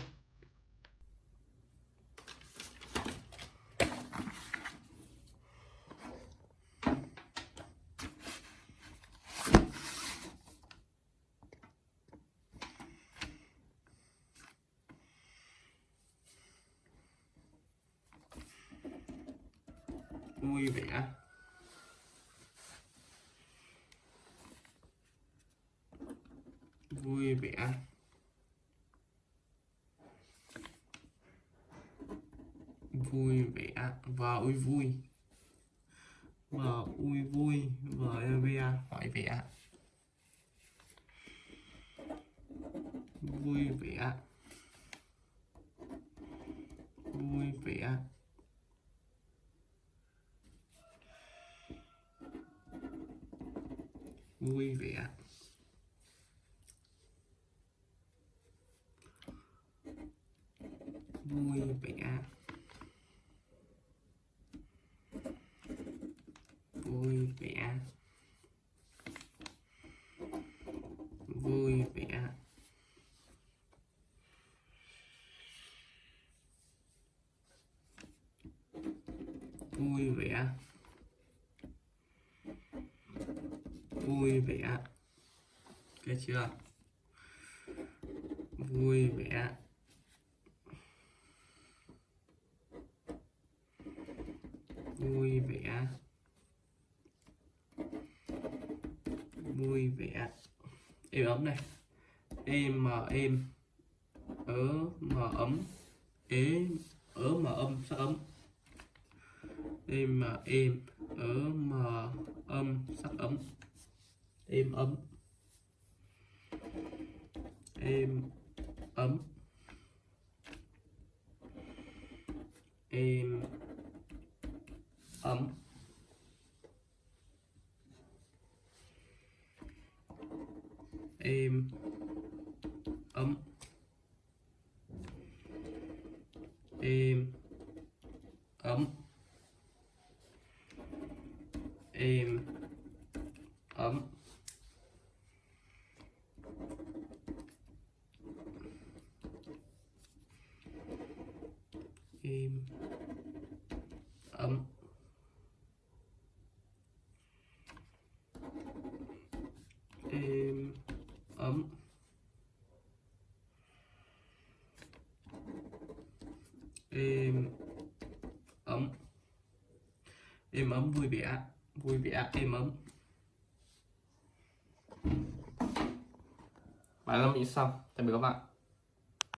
Vui vẻ, vui vẻ, vui vẻ và ui vui, và ui vui và ea hỏi vẻ, vui vẻ, vui vẻ, vui vẻ, vui vẻ, vui vẻ, vui vẻ, vui vẻ, vui vẻ, được chưa? Vui vẻ, vui vẻ, vui vẻ, êm ấm này, êm mà êm, mà ấm, mà âm sắc ấm, êm mà êm, mà âm sắc ấm, êm ấm, êm ấm, êm ấm, êm ấm, êm ấm, êm ấm, êm ấm, êm ấm, êm ấm, êm ấm, vui vẻ, êm ấm. Bài 5 mình xong, tạm biệt các bạn.